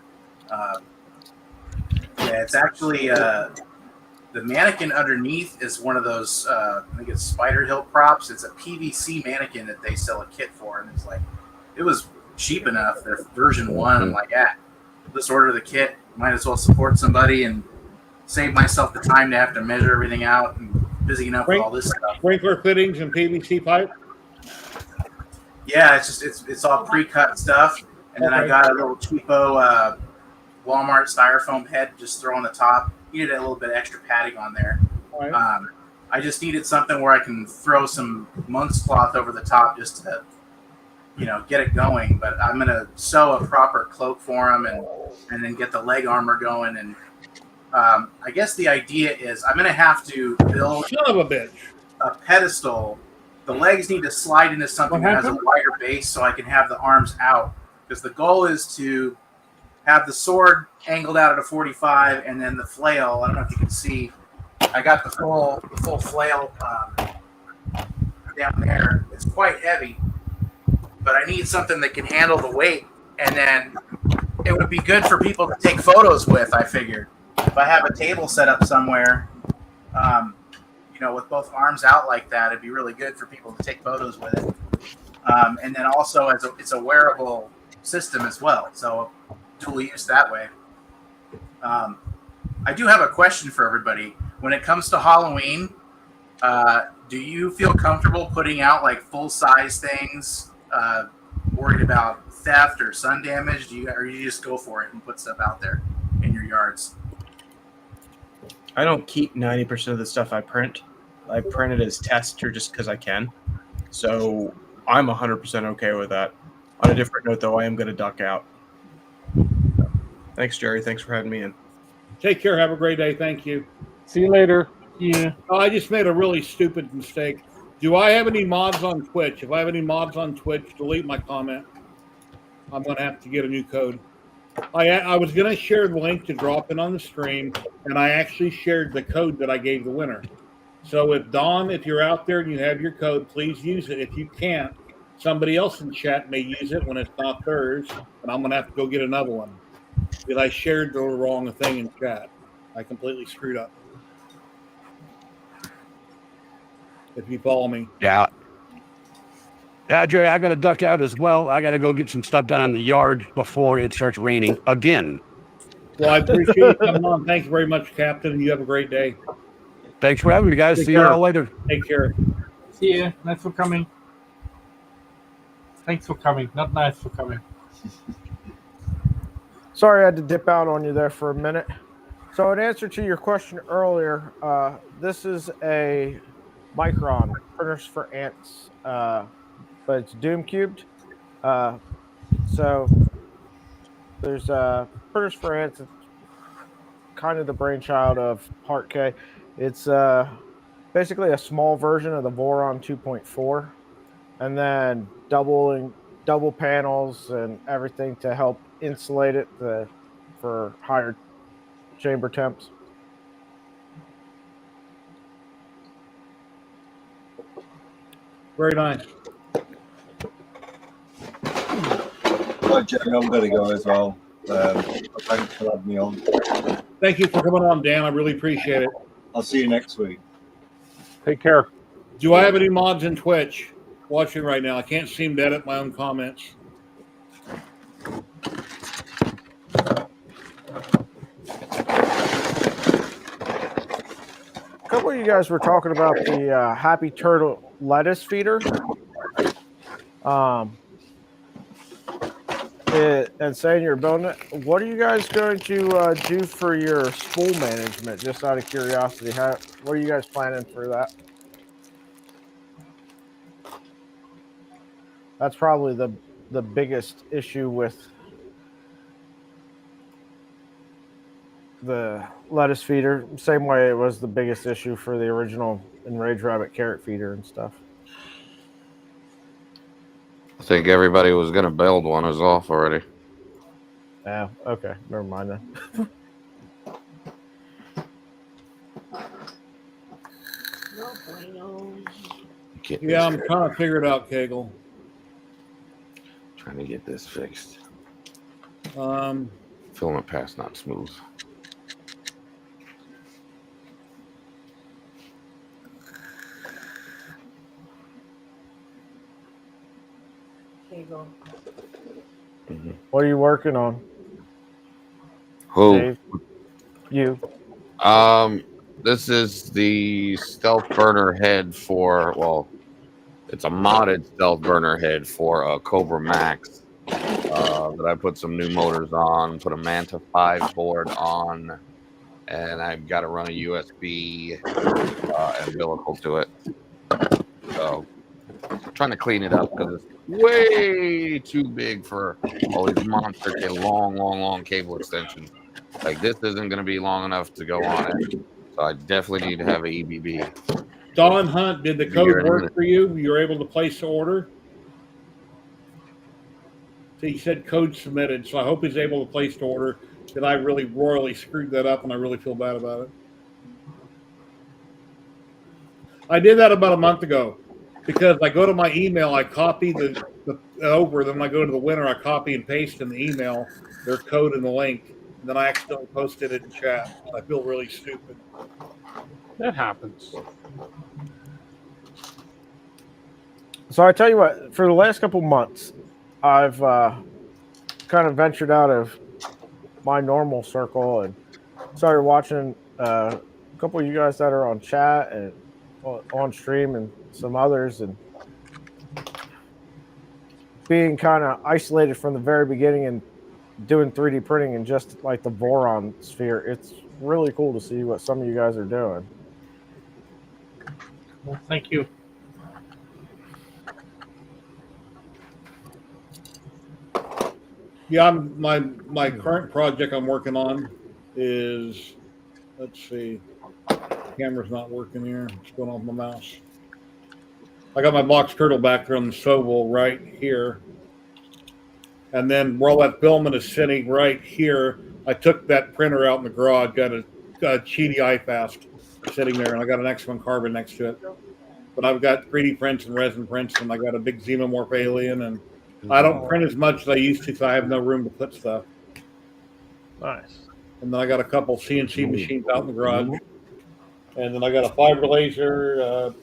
yeah, it's actually the mannequin underneath is one of those. I think it's spider hilt props. It's a PVC mannequin that they sell a kit for, and it's like it was cheap enough. They're version 1. I'm like, let's order the kit. Might as well support somebody and save myself the time to have to measure everything out. And busy enough with all this stuff. Sprinkler fittings and PVC pipe. Yeah, it's all pre-cut stuff, and then I got a little cheapo Walmart styrofoam head just throw on the top. Needed a little bit of extra padding on there. Right. I just needed something where I can throw some monk's cloth over the top just to, get it going. But I'm gonna sew a proper cloak for him and then get the leg armor going. And I guess the idea is I'm gonna have to build a pedestal. The legs need to slide into something that has a wider base so I can have the arms out. Because the goal is to have the sword angled out at a 45 and then the flail. I don't know if you can see. I got the full flail down there. It's quite heavy, but I need something that can handle the weight. And then it would be good for people to take photos with, I figured. If I have a table set up somewhere, with both arms out like that, it'd be really good for people to take photos with it. And then also it's a wearable system as well, so dual use that way. I do have a question for everybody. When it comes to Halloween, do you feel comfortable putting out like full size things? Worried about theft or sun damage? Or you just go for it and put stuff out there in your yards? I don't keep 90% of the stuff I print. I print it as test or just because I can. So I'm 100% okay with that. On a different note, though, I am going to duck out. Thanks, Jerry. Thanks for having me in. Take care. Have a great day. Thank you. See you later. Yeah. I just made a really stupid mistake. Do I have any mods on Twitch? If I have any mods on Twitch, delete my comment. I'm going to have to get a new code. I was going to share the link to drop in on the stream, and I actually shared the code that I gave the winner. So if Dawn, if you're out there and you have your code, please use it. If you can't, somebody else in chat may use it when it's not theirs, and I'm going to have to go get another one. Because I shared the wrong thing in chat. I completely screwed up. If you follow me. Yeah. Yeah, Jerry, I got to duck out as well. I got to go get some stuff done in the yard before it starts raining again. Well, I appreciate you coming on. Thank you very much, Captain. You have a great day. Thanks for having me, guys. See you all later. Take care. See ya. Nice for coming. Thanks for coming. Not nice for coming. Sorry I had to dip out on you there for a minute. So in answer to your question earlier, this is a Micron printers for ants, but it's doom cubed. So there's printers for ants. It's kind of the brainchild of Part K. It's basically a small version of the Voron 2.4, and then double panels and everything to help insulate it for higher chamber temps. Very nice. Right, Jerry, I'm going to go as well. Thanks for having me on. Thank you for coming on, Dan. I really appreciate it. I'll see you next week. Take care. Do I have any mods in Twitch watching right now? I can't seem to edit my own comments. A couple of you guys were talking about the Happy Turtle lettuce feeder. And saying you're building it. What are you guys going to do for your spool management? Just out of curiosity, what are you guys planning for that? That's probably the biggest issue with the lettuce feeder. Same way it was the biggest issue for the original Enraged Rabbit carrot feeder and stuff. I think everybody was going to build one is off already. Yeah, okay. Never mind then. Yeah, I'm trying to figure it out, Kegel. Trying to get this fixed. Filament pass not smooth. Kegel. Mm-hmm. What are you working on? Who? Dave? You. This is the stealth burner head for, well, it's a modded stealth burner head for a Cobra Max that I put some new motors on, put a Manta 5 board on, and I've got to run a USB umbilical to it. So I'm trying to clean it up because it's way too big for all these monster long cable extensions. Like this isn't going to be long enough to go on it. So I definitely need to have an EBB. Don Hunt, did the code work for you? You were able to place the order? So he said code submitted, so I hope he's able to place the order. That I really royally screwed that up, and I really feel bad about it. I did that about a month ago because I go to my email, I copy the over, then when I go to the winner, I copy and paste in the email their code and the link, and then I accidentally posted it in chat. I feel really stupid. That happens. So I tell you what, for the last couple months, I've kind of ventured out of my normal circle and started watching a couple of you guys that are on chat and on stream and some others, and being kind of isolated from the very beginning and doing 3D printing and just like the Voron sphere. It's really cool to see what some of you guys are doing. Well, thank you. Yeah, my current project I'm working on is, let's see, camera's not working here. What's going on with my mouse? I got my box turtle back there on the swivel right here. And then where all that filament is sitting right here, I took that printer out in the garage, got a Cheaty iFast sitting there, and I got an X1 carbon next to it. But I've got 3D prints and resin prints, and I got a big xenomorph alien, and I don't print as much as I used to because I have no room to put stuff. Nice. And then I got a couple CNC machines out in the garage. And then I got a fiber laser,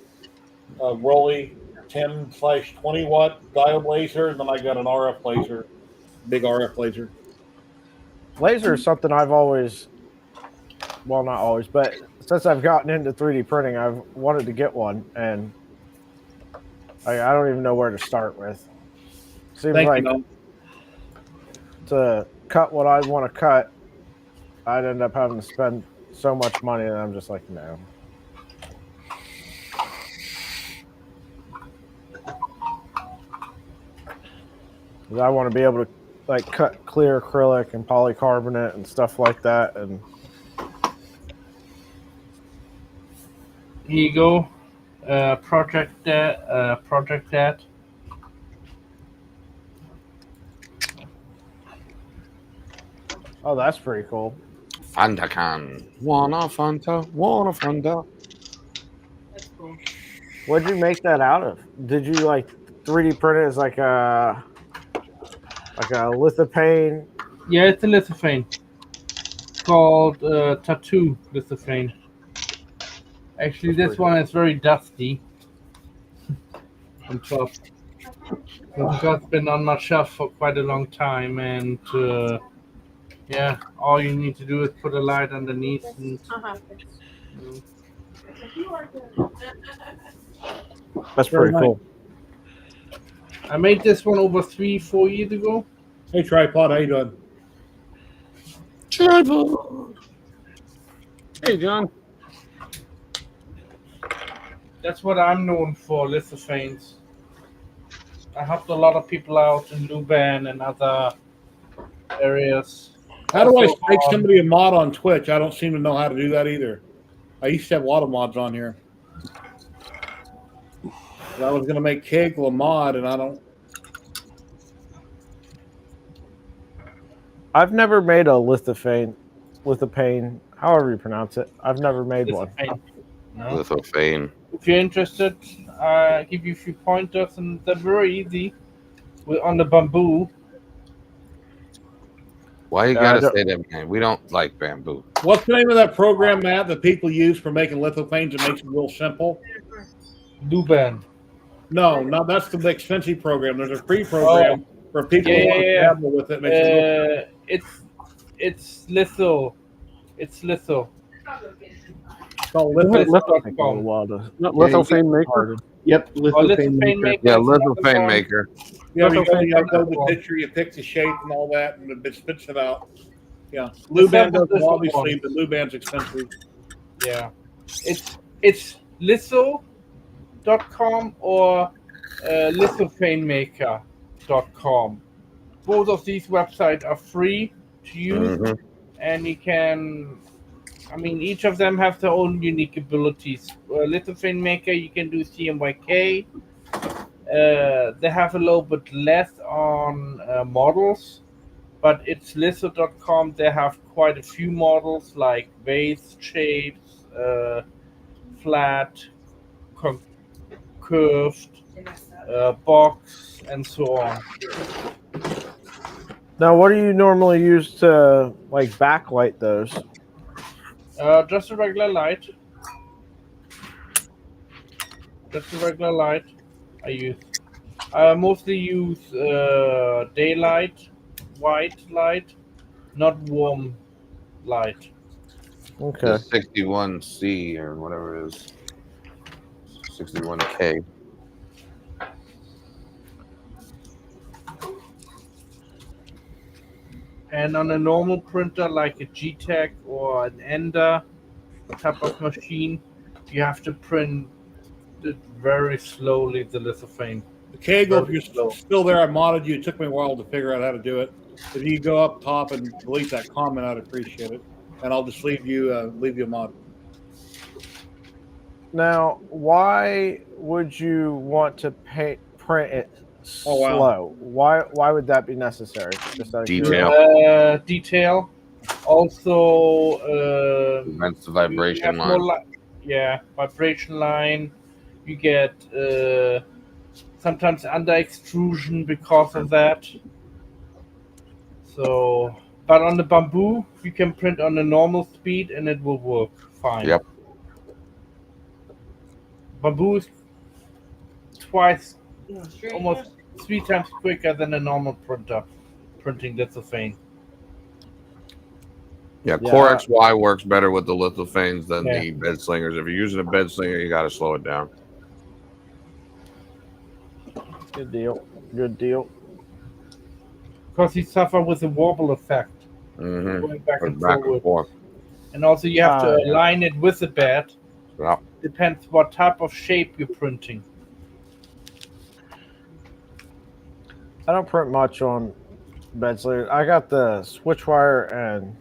a Rolly 10/20 watt diode laser, and then I got an RF laser, big RF laser. Laser is something I've always, well, not always, but since I've gotten into 3D printing, I've wanted to get one, and I don't even know where to start with. Seems like to cut what I want to cut, I'd end up having to spend so much money, and I'm just like, no. Because I want to be able to like cut clear acrylic and polycarbonate and stuff like that. And Here you go. Project that. Oh, that's pretty cool. FantaCon. Wanna Fanta. That's cool. What'd you make that out of? Did you like 3D print it as like a lithophane? Yeah, it's a lithophane. It's called tattoo lithophane. Actually, this one is very dusty on top. Because it's been on my shelf for quite a long time, and yeah, all you need to do is put a light underneath. And, That's pretty cool. I made this one over 3-4 years ago. Hey, Tripod, how you doing? Tripod. Hey, John. That's what I'm known for, lithophanes. I helped a lot of people out in Luban and other areas. How do I make somebody a mod on Twitch? I don't seem to know how to do that either. I used to have a lot of mods on here. I was going to make Kegel a mod, and I don't. I've never made a lithophane, however you pronounce it. I've never made one. No. Lithophane. If you're interested, I'll give you a few pointers, and they're very easy. On the bamboo. Why you gotta say that, man? We don't like bamboo. What's the name of that program, Matt, that people use for making lithophanes? It makes it real simple. Luban. No, that's the expensive program. There's a free program for people who want to dabble with it. It's litho. It's litho. called Lithophane maker. Yep, lithophane maker. Yeah, lithophane maker. Yeah, you upload the picture, you pick the shape and all that, and it spits it out. Yeah, Luban does it obviously, but Luban's expensive. Yeah, it's litho.com or lithophanemaker.com. Both of these websites are free to use, and you can. I mean, each of them have their own unique abilities. Lithophane Maker, you can do CMYK. They have a little bit less on models, but it's litho.com. They have quite a few models like vase shapes, flat, curved, box, and so on. Now, what do you normally use to like backlight those? Just a regular light. Just a regular light. I mostly use daylight, white light, not warm light. Okay. The 61C or whatever it is. 61K. And on a normal printer like a G-Tech or an Ender type of machine, you have to print it very slowly, the lithophane. The Kegel, if you're still there, I modded you. It took me a while to figure out how to do it. If you go up top and delete that comment, I'd appreciate it. And I'll just leave you a mod. Now, why would you want to print it slow? Why would that be necessary? Just out of Detail. Detail. Also, prevents the vibration line. Vibration line. You get sometimes under extrusion because of that. So, but on the bamboo, you can print on the normal speed and it will work fine. Yep. Bamboo is almost 3 times quicker than a normal printer printing lithophane. Yeah, Core XY works better with the lithophanes than the bed slingers. If you're using a bed slinger, you got to slow it down. Good deal. Good deal. Because you suffer with the wobble effect. going back and Back forward. and forth. And also you have to Yeah. align it with the bed. Yeah. Depends what type of shape you're printing. I don't print much on bed sleeves. I got the switch wire and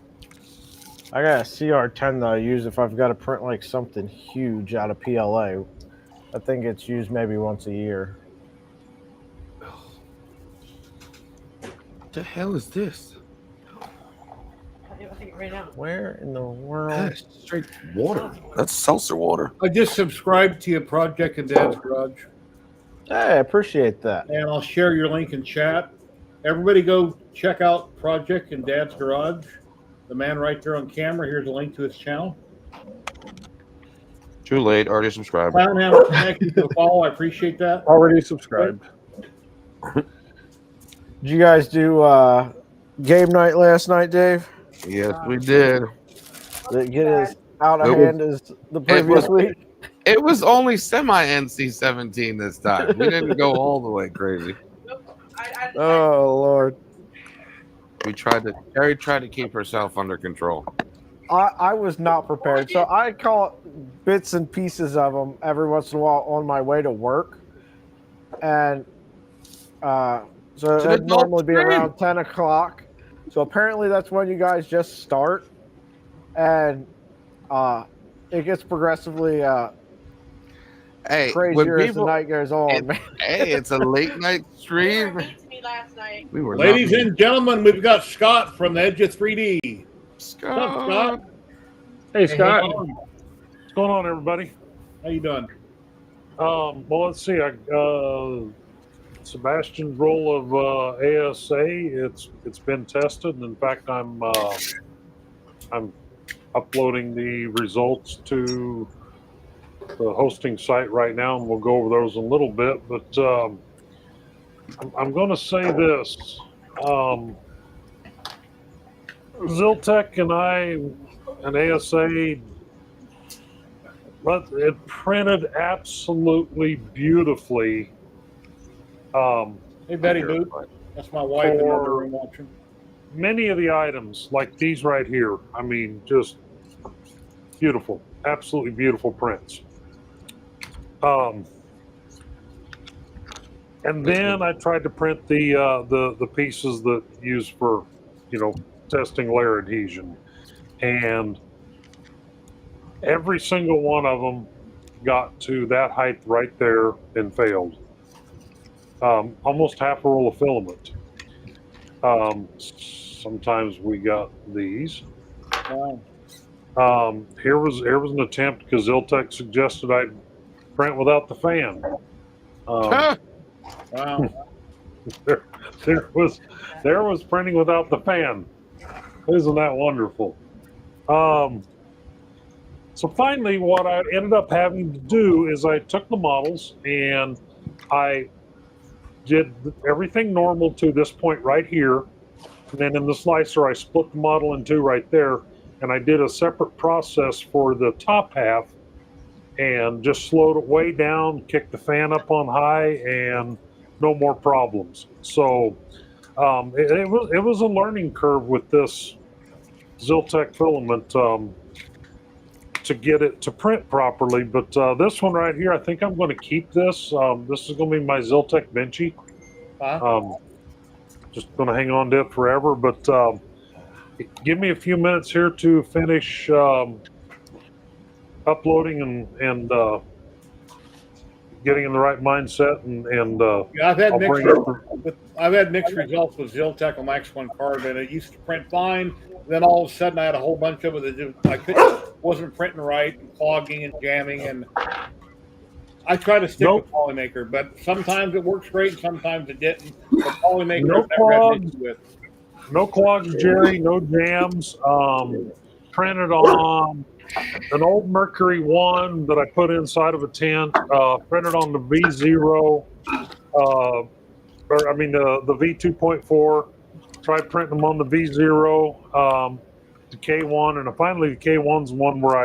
I got a CR10 that I use if I've got to print like something huge out of PLA. I think it's used maybe once a year. What the hell is this? Where in the world? That's straight water. That's seltzer water. I just subscribed to your project in Dad's Garage. Hey, I appreciate that. And I'll share your link in chat. Everybody go check out Project in Dad's Garage. The man right there on camera. Here's a link to his channel. Too late. Already subscribed. Clownhammer, thank you for the follow. I appreciate that. Already subscribed. Did you guys do game night last night, Dave? Yes, we did. Did it get as out of hand as the previous week? It was only semi NC-17 this time. We didn't go all the way crazy. Oh Lord! Terry tried to keep herself under control. I was not prepared, so I caught bits and pieces of them every once in a while on my way to work, and so it'd normally be around 10 o'clock. So apparently that's when you guys just start, and it gets progressively crazier as the night goes on. Man. Hey, it's a late night stream. We were Ladies and gentlemen, we've got Scott from the Edge of 3D. Scott. What's up, Scott? Hey, Scott. Hey, What's going on, everybody? How you doing? Well, let's see. Sebastian's roll of ASA. It's been tested, and in fact, I'm uploading the results to the hosting site right now, and we'll go over those in a little bit. But I'm going to say this: Ziltech and I and ASA. But it printed absolutely beautifully. Hey, Betty Boot. That's my wife in the other room watching. Many of the items, like these right here, I mean, just beautiful, absolutely beautiful prints. And then I tried to print the pieces that use for, testing layer adhesion, and every single one of them got to that height right there and failed. Almost half a roll of filament. Sometimes we got these. Here was an attempt because Ziltech suggested I print without the fan. Wow. there was printing without the fan. Isn't that wonderful? So finally, what I ended up having to do is I took the models and I did everything normal to this point right here. And then in the slicer, I split the model in two right there. And I did a separate process for the top half and just slowed it way down, kicked the fan up on high, and no more problems. So it was a learning curve with this Ziltech filament to get it to print properly. But this one right here, I think I'm going to keep this. This is going to be my Ziltech Vinci. Just going to hang on to it forever. But give me a few minutes here to finish uploading and getting in the right mindset. And yeah, I've had mixed results with Ziltech on my X1 card, and it used to print fine. Then all of a sudden, I had a whole bunch of it that wasn't printing right, and clogging and jamming, and I try to stick with Polymaker, but sometimes it works great, and sometimes it didn't. But Polymaker, no clogs, Jerry, no jams. Printed on an old Mercury 1 that I put inside of a tent. Printed on the V0, the V2.4. Tried printing them on the V0, the K1, and finally the K1's one where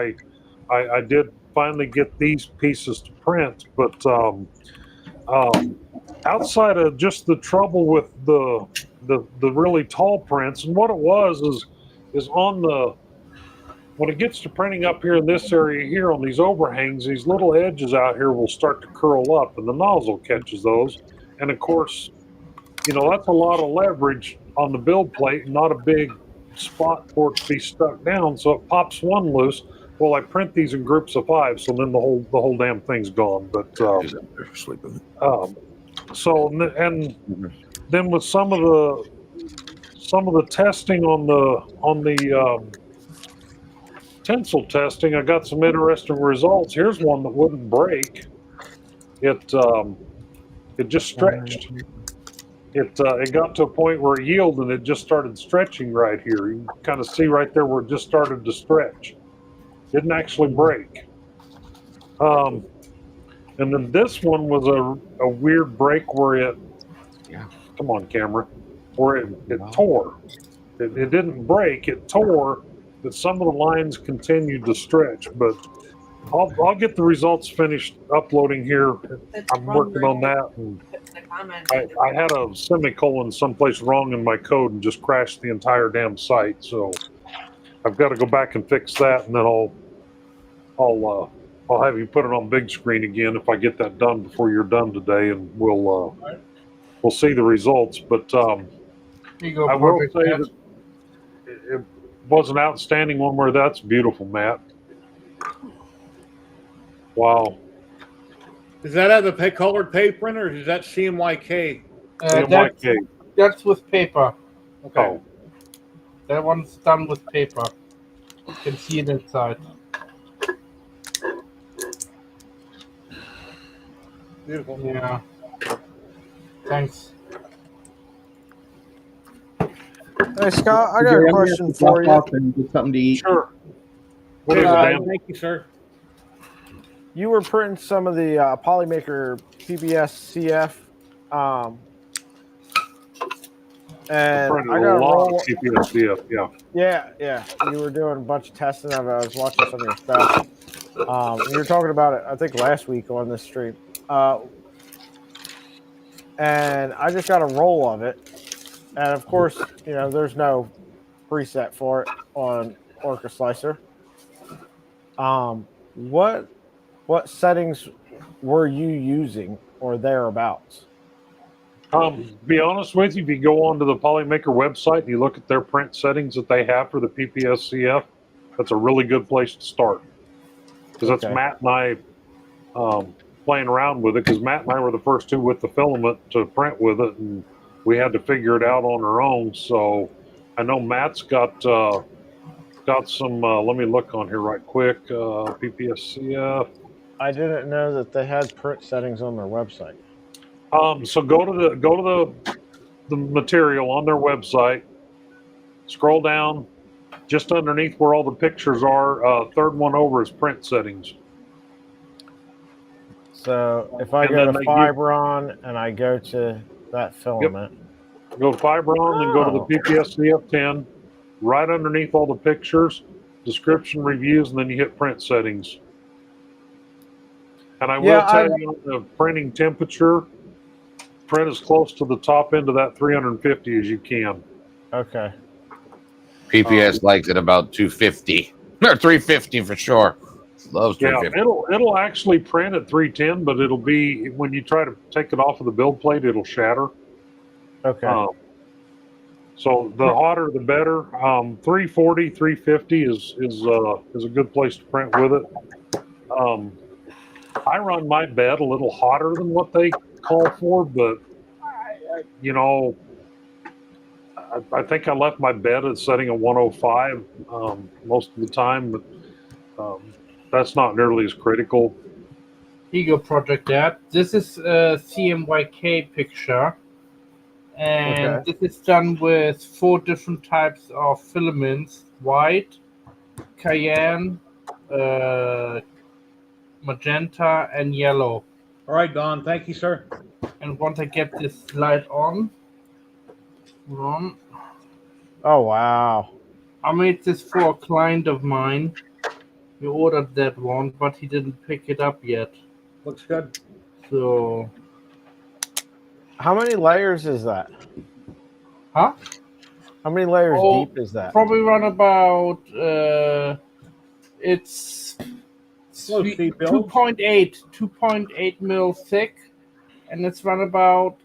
I did finally get these pieces to print. But outside of just the trouble with the really tall prints, and what it was is is on the, when it gets to printing up here in this area here on these overhangs, these little edges out here will start to curl up, and the nozzle catches those. And of course, you know, that's a lot of leverage on the build plate and not a big spot for it to be stuck down. So it pops one loose. Well, I print these in groups of 5, so then the whole damn thing's gone. But so and then with some of the testing on the tensile testing, I got some interesting results. Here's one that wouldn't break. It just stretched. It got to a point where it yielded and it just started stretching right here. You can kind of see right there where it just started to stretch. Didn't actually break. And then this one was a weird break where it, come on camera, where it tore. It didn't break, it tore, but some of the lines continued to stretch. But I'll get the results finished uploading here. I'm working on that. And I had a semicolon someplace wrong in my code and just crashed the entire damn site. So I've got to go back and fix that, and then I'll have you put it on big screen again if I get that done before you're done today, and we'll see the results. But I will say that it was an outstanding one where that's beautiful, Matt. Wow. Is that out of the colored paper printer, or is that CMYK? That's with paper. Okay. Oh. That one's done with paper. You can see it inside. Beautiful. Yeah. Thanks. Hey, Scott, I got a question for you. Get something to eat. Sure. What is it, Dan? Thank you, sir. You were printing some of the Polymaker PBS CF, and I got a lot roll. of PBS CF, yeah. Yeah. You were doing a bunch of testing of it. I was watching some of your stuff. You were talking about it, I think, last week on this stream. And I just got a roll of it. And of course, you know, there's no preset for it on Orca Slicer. What settings were you using or thereabouts? Be honest with you, if you go onto the Polymaker website and you look at their print settings that they have for the PPS CF, that's a really good place to start. Because that's Matt and I playing around with it, because Matt and I were the first two with the filament to print with it, and we had to figure it out on our own. So I know Matt's got some, let me look on here right quick, PPS CF. I didn't know that they had print settings on their website. So go to the material on their website, scroll down just underneath where all the pictures are. Third one over is print settings. So if I go to Fibron and I go to that filament, go to Fibron, then go to the PPS CF10. Right underneath all the pictures, description, reviews, and then you hit print settings. And I will tell you, the printing temperature, print as close to the top end of that 350 as you can. Okay. PPS likes it about 250 or 350 for sure. Loves 350. Yeah, it'll actually print at 310, but it'll be, when you try to take it off of the build plate, it'll shatter. Okay. So the hotter the better. 340, 350 is a good place to print with it. I run my bed a little hotter than what they call for, but you know, I think I left my bed at setting at 105 most of the time, but that's not nearly as critical. Ego Project that. This is a CMYK picture. And this is done with 4 different types of filaments: white, cayenne, magenta, and yellow. All right, Don. Thank you, sir. And once I get this light on, oh wow! I made this for a client of mine. We ordered that one, but he didn't pick it up yet. Looks good. So, how many layers is that? Huh? How many layers deep is that? Probably run about it's Slow speed build. 2.8 mil thick, and it's run about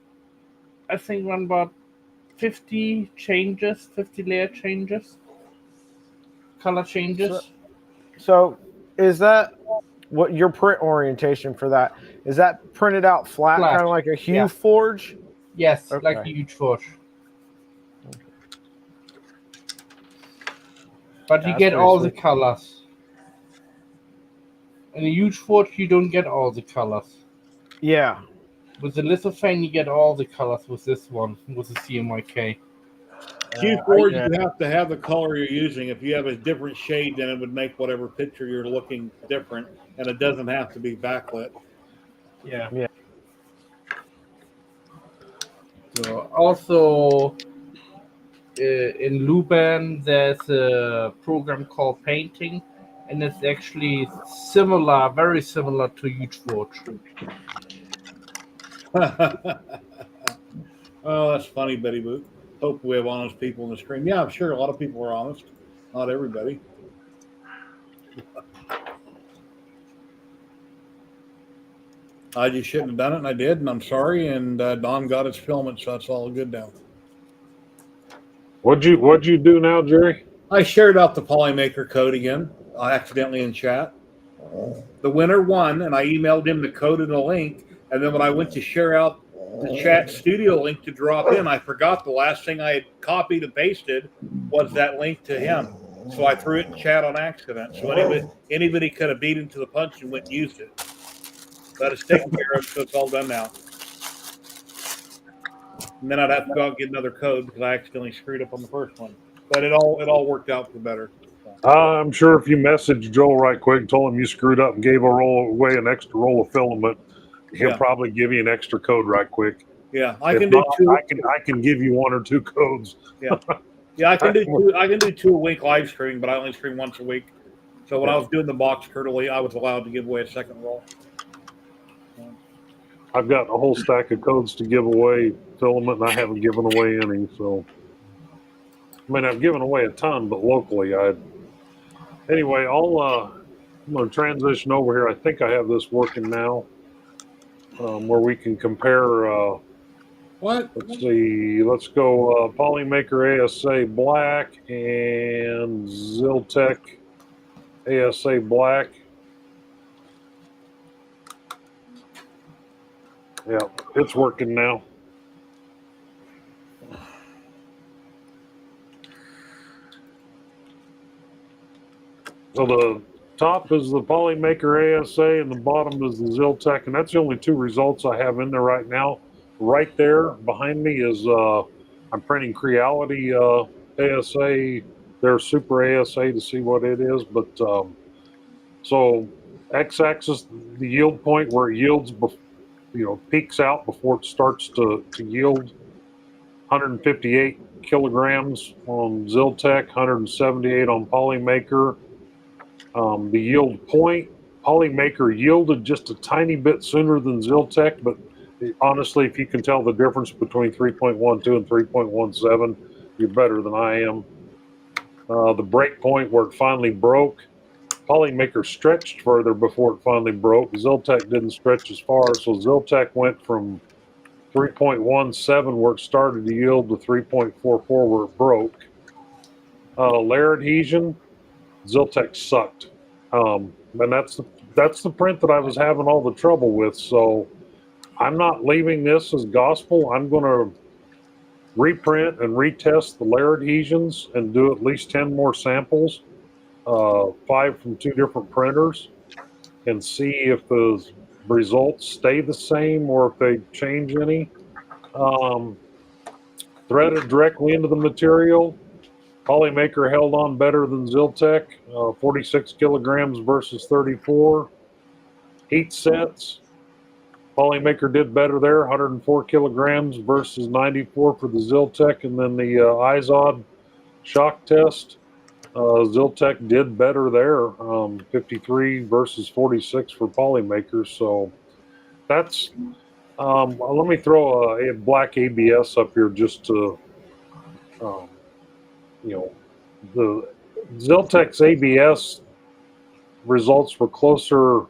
50 changes, 50 layer changes, color changes. So is that what your print orientation for that? Is that printed out flat. Kind of like a hue forge? Yes, Okay. like a huge forge. But you get all the colors. In a huge forge, you don't get all the colors. Yeah. With the Lithophane, you get all the colors with this one, with the CMYK. Q4, you have to have the color you're using. If you have a different shade, then it would make whatever picture you're looking different, and it doesn't have to be backlit. Yeah. Yeah. So also, in Luban, there's a program called Painting, and it's actually similar, very similar to Huge Forge. Oh, that's funny, Betty Boot. Hope we have honest people in the stream. Yeah, I'm sure a lot of people are honest. Not everybody. I just shouldn't have done it, and I did, and I'm sorry. And Don got his filament, so that's all good now. What'd you do now, Jerry? I shared out the Polymaker code again, accidentally in chat. The winner won, and I emailed him the code and the link. And then when I went to share out the chat studio link to drop in, I forgot the last thing I had copied and pasted was that link to him. So I threw it in chat on accident. So anybody could have beat him to the punch and went and used it. But it's taken care of, so it's all done now. And then I'd have to go out and get another code because I accidentally screwed up on the first one. But it all worked out for better. I'm sure if you message Joel right quick and told him you screwed up and gave away an extra roll of filament, he'll probably give you an extra code right quick. Yeah, I If can do not, two. I can give you 1 or 2 codes. Yeah, I can do two. I can do 2 a week live stream, but I only stream once a week. So when I was doing the box turtley, I was allowed to give away a second roll. I've got a whole stack of codes to give away filament, and I haven't given away any. So, I mean, I've given away a ton, but locally, anyway, I'm going to transition over here. I think I have this working now, where we can compare. What? Let's see. Let's go Polymaker ASA Black and Ziltech ASA Black. Yeah, it's working now. So the top is the Polymaker ASA and the bottom is the Ziltech, and that's the only 2 results I have in there right now. Right there behind me is I'm printing Creality ASA, their Super ASA to see what it is. But so x-axis, the yield point where it yields, peaks out before it starts to yield. 158 kilograms on Ziltech, 178 on Polymaker. The yield point, Polymaker yielded just a tiny bit sooner than Ziltech, but honestly, if you can tell the difference between 3.12 and 3.17, you're better than I am. The break point where it finally broke, Polymaker stretched further before it finally broke. Ziltech didn't stretch as far, so Ziltech went from 3.17 where it started to yield to 3.44 where it broke. Layer adhesion, Ziltech sucked. And that's the print that I was having all the trouble with. So I'm not leaving this as gospel. I'm going to reprint and retest the layer adhesions and do at least 10 more samples, 5 from 2 different printers, and see if the results stay the same or if they change any. Threaded directly into the material. Polymaker held on better than Ziltech, 46 kilograms versus 34. Heat sets, Polymaker did better there, 104 kilograms versus 94 for the Ziltech. And then the IZOD shock test, Ziltech did better there, 53 versus 46 for Polymaker. So that's, let me throw a black ABS up here just to you know, the Ziltex ABS results were closer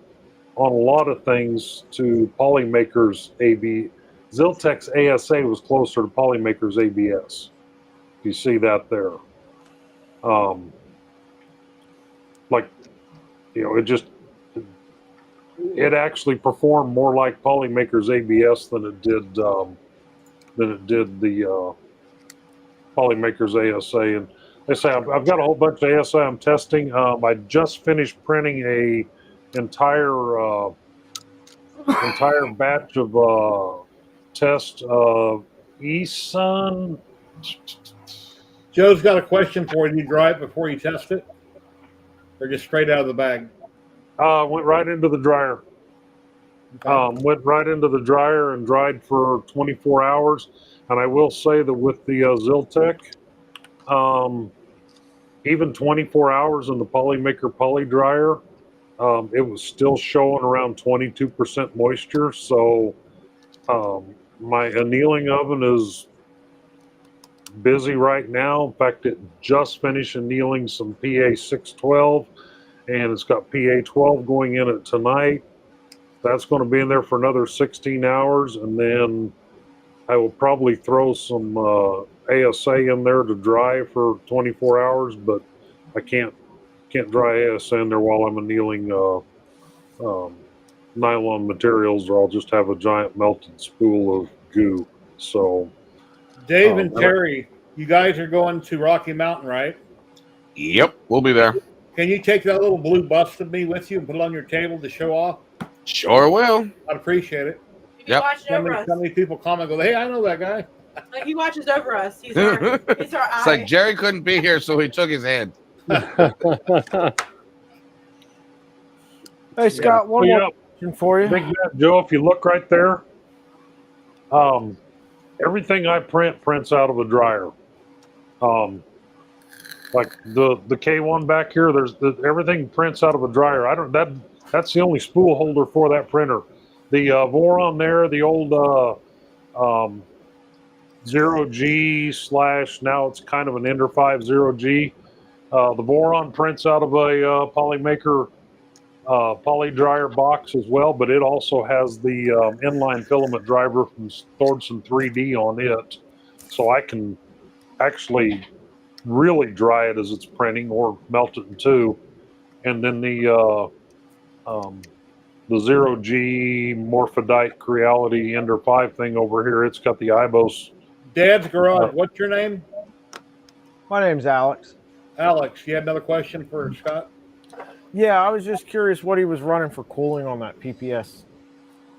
on a lot of things to Polymaker's Ziltex ASA was closer to Polymaker's ABS. You see that there. Like, you know, it actually performed more like Polymaker's ABS than it did the Polymaker's ASA. And they say I've got a whole bunch of ASA I'm testing. I just finished printing a entire batch of test eSun. Joe's got a question for you. Do you dry it before you test it, or just straight out of the bag? Went right into the dryer. Went right into the dryer and dried for 24 hours. And I will say that with the Ziltech, even 24 hours in the Polymaker Poly Dryer, it was still showing around 22% moisture. So my annealing oven is busy right now. In fact, it just finished annealing some PA 612, and it's got PA 12 going in it tonight. That's going to be in there for another 16 hours, and then I will probably throw some ASA in there to dry for 24 hours, but I can't dry ASA in there while I'm annealing nylon materials, or I'll just have a giant melted spool of goo. So, Dave and Terry, you guys are going to Rocky Mountain, right? Yep, we'll be there. Can you take that little blue bust of me with you and put it on your table to show off? Sure will. I'd appreciate it. He watches over us. So many people comment, go, hey, I know that guy. Like he watches over us. He's our It's like Jerry couldn't be here, so he took his hand. Hey, Scott, one more question for you. Big Bad Joe, if you look right there, everything I prints out of a dryer. Like the K1 back here, everything prints out of a dryer. That's the only spool holder for that printer. The Voron there, the old 0G / now it's kind of an Ender 5 0G. The Voron prints out of a Polymaker poly dryer box as well, but it also has the inline filament driver from Thorson 3D on it, so I can actually really dry it as it's printing or melt it in two. And then the 0G Morphodite Creality Ender 5 thing over here, it's got the IBOS. Dad's Garage, what's your name? My name's Alex. Alex, you had another question for Scott? Yeah, I was just curious what he was running for cooling on that PPS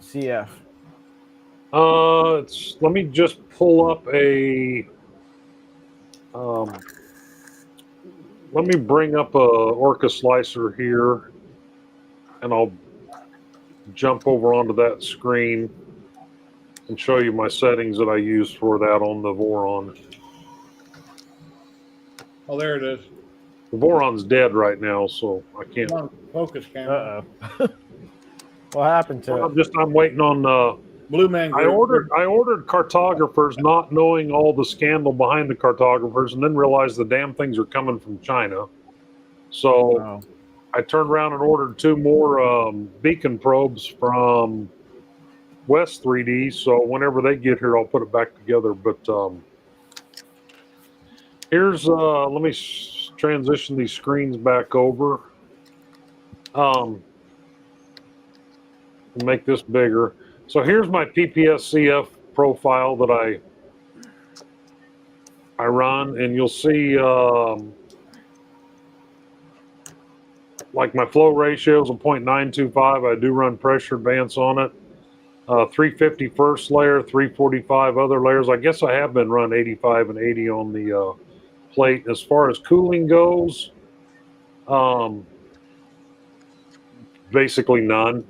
CF. Let me just pull up a. Let me bring up a Orca slicer here, and I'll jump over onto that screen and show you my settings that I use for that on the Voron. Oh, there it is. The Voron's dead right now, so I can't. Come on, focus camera. What happened to it? I'm waiting on Blue Man I ordered cartographers, not knowing all the scandal behind the cartographers, and then realized the damn things are coming from China. So I turned around and ordered 2 more beacon probes from West 3D. So whenever they get here, I'll put it back together. But here's let me transition these screens back over. Make this bigger. So here's my PPS-CF profile that I run, and you'll see like my flow ratio is a 0.925. I do run pressure advance on it. 350 first layer, 345 other layers. I guess I have been run 85 and 80 on the plate. As far as cooling goes, basically none.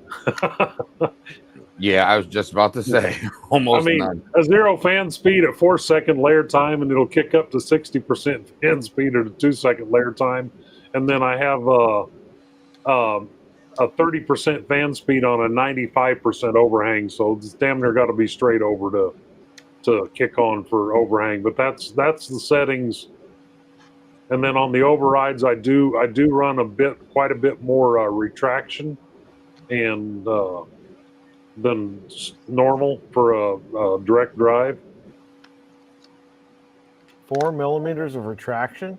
Yeah, I was just about to say almost none. A 0 fan speed at 4-second layer time, and it'll kick up to 60% fan speed at a 2-second layer time. And then I have a 30% fan speed on a 95% overhang. So it's damn near got to be straight over to kick on for overhang. But that's the settings And then on the overrides, I do run quite a bit more retraction and than normal for a direct drive. 4 millimeters of retraction.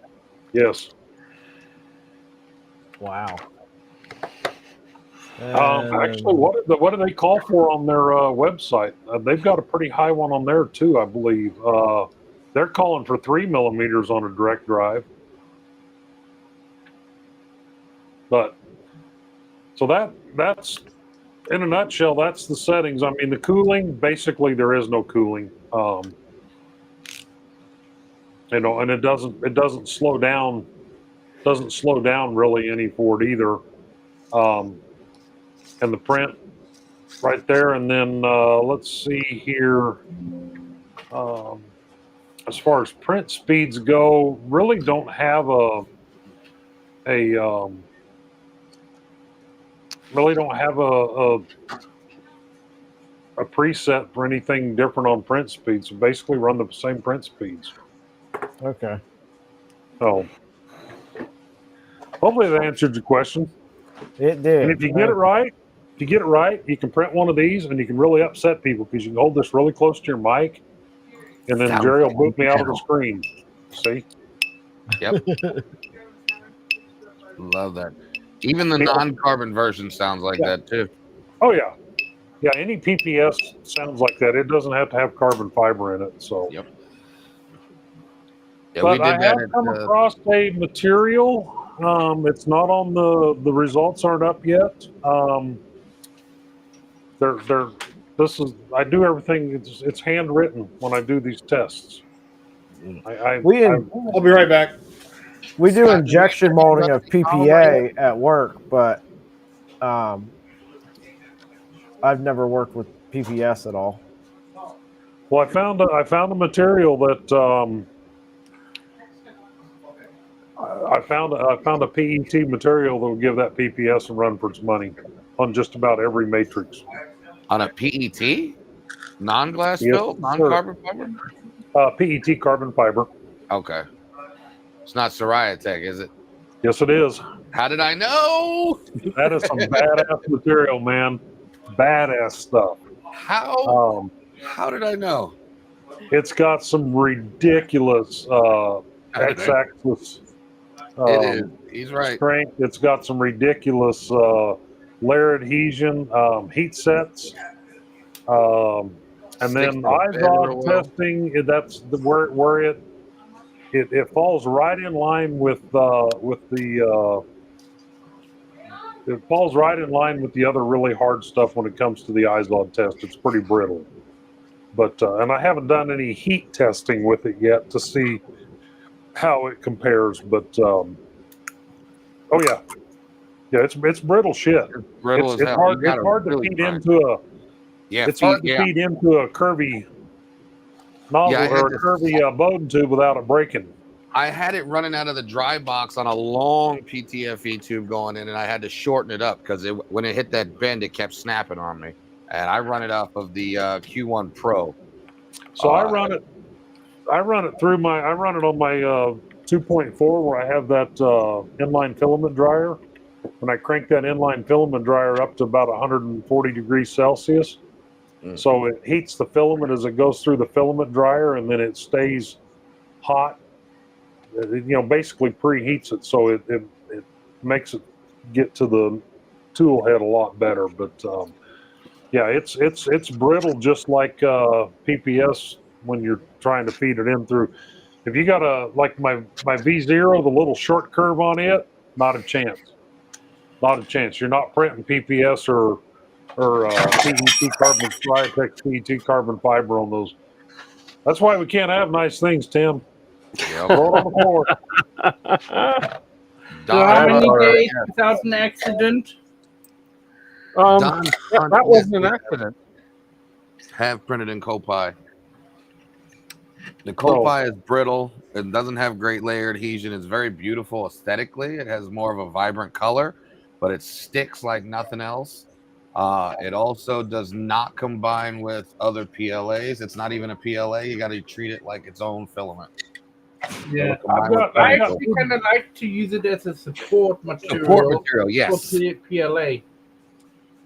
Yes. Wow. Actually, what do they call for on their website? They've got a pretty high one on there too, I believe. They're calling for 3 millimeters on a direct drive. But so that's in a nutshell, that's the settings. I mean, the cooling, basically there is no cooling. You know, and it doesn't slow down really any for it either. And the print right there, and then let's see here. As far as print speeds go, really don't have a preset for anything different on print speeds. So basically run the same print speeds. Okay. So hopefully that answered your question. It did. And if you get it right, you can print one of these and you can really upset people because you can hold this really close to your mic and then Jerry will boot me out of the screen. See? Yep. Love that. Even the non-carbon version sounds like that too. Oh yeah. Yeah, any PPS sounds like that. It doesn't have to have carbon fiber in it. So yep. Yeah, but I have come across a material. It's not on the results aren't up yet. I do everything. It's handwritten when I do these tests. I'll be right back. We do injection molding of PPA at work, but I've never worked with PPS at all. Well, I found a material that I found a PET material that will give that PPS a run for its money on just about every matrix. On a PET, non-glass Yes, filled, non-carbon fiber. PET carbon fiber. Okay, it's not Soriatec, is it? Yes, it is. How did I know? That is some badass material, man. Badass stuff. How did I know? It's got some ridiculous x-axis. It is. He's right. Strength. It's got some ridiculous layer adhesion, heat sets, and then ISO testing. That's where it falls right in line with it falls right in line with the other really hard stuff when it comes to the ISO test. It's pretty brittle, but and I haven't done any heat testing with it yet to see how it compares. But oh yeah, it's brittle shit. Brittle It's hard to feed into a feed into a curvy nozzle or a curvy Bowden tube without it breaking. I had it running out of the dry box on a long PTFE tube going in, and I had to shorten it up because when it hit that bend, it kept snapping on me. And I run it off of the Q1 Pro. So I run it on my 2.4 where I have that inline filament dryer. When I crank that inline filament dryer up to about 140 degrees Celsius, so it heats the filament as it goes through the filament dryer, and then it stays hot. Basically preheats it, so it makes it get to the tool head a lot better. But yeah, it's brittle just like PPS when you're trying to feed it in through. If you got like my V0, the little short curve on it, not a chance. Not a chance. You're not printing PPS or PET carbon Soriatec PET carbon fiber on those. That's why we can't have nice things, Tim. Yep. Roll on the floor. So how many days without an accident? That wasn't an accident. Have printed in Copi. The Copi is brittle. It doesn't have great layer adhesion. It's very beautiful aesthetically. It has more of a vibrant color, but it sticks like nothing else. It also does not combine with other PLAs. It's not even a PLA. You got to treat it like its own filament. Yeah, I've I got actually kind of like to use it as a support material. Support material, yes. For PLA.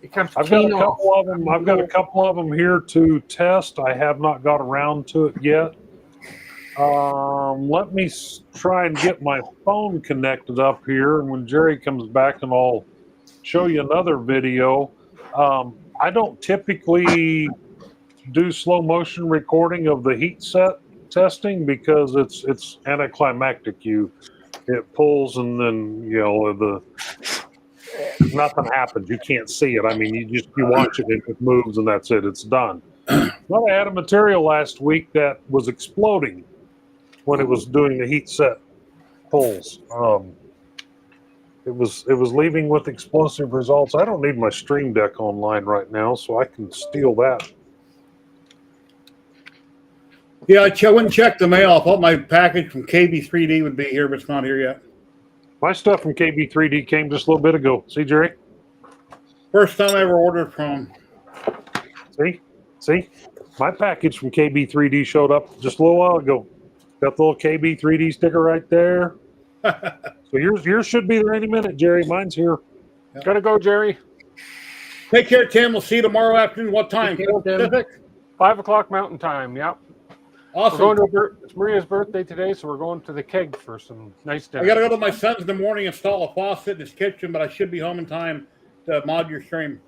It comes I've got clean a off. couple of them. I've got a couple of them here to test. I have not got around to it yet. Let me try and get my phone connected up here, and when Jerry comes back, and I'll show you another video. I don't typically do slow motion recording of the heat set testing because it's anticlimactic. It pulls and then nothing happens. You can't see it. I mean, you watch it, it moves, and that's it. It's done. But I had a material last week that was exploding when it was doing the heat set pulls. It was leaving with explosive results. I don't need my Stream Deck online right now, so I can steal that. Yeah, I went and checked the mail. I thought my package from KB3D would be here, but it's not here yet. My stuff from KB3D came just a little bit ago. See, Jerry? First time I ever ordered from. See? My package from KB3D showed up just a little while ago. Got the little KB3D sticker right there. So yours should be there any minute, Jerry. Mine's here. Yep. Gotta go, Jerry. Take care, Tim. We'll see you tomorrow afternoon. What time? Pacific? 5 o'clock Mountain Time. Yep. Awesome. We're going to it's Maria's birthday today, so we're going to the keg for some nice dinner. I got to go to my son's in the morning, install a faucet in his kitchen, but I should be home in time to mod your stream.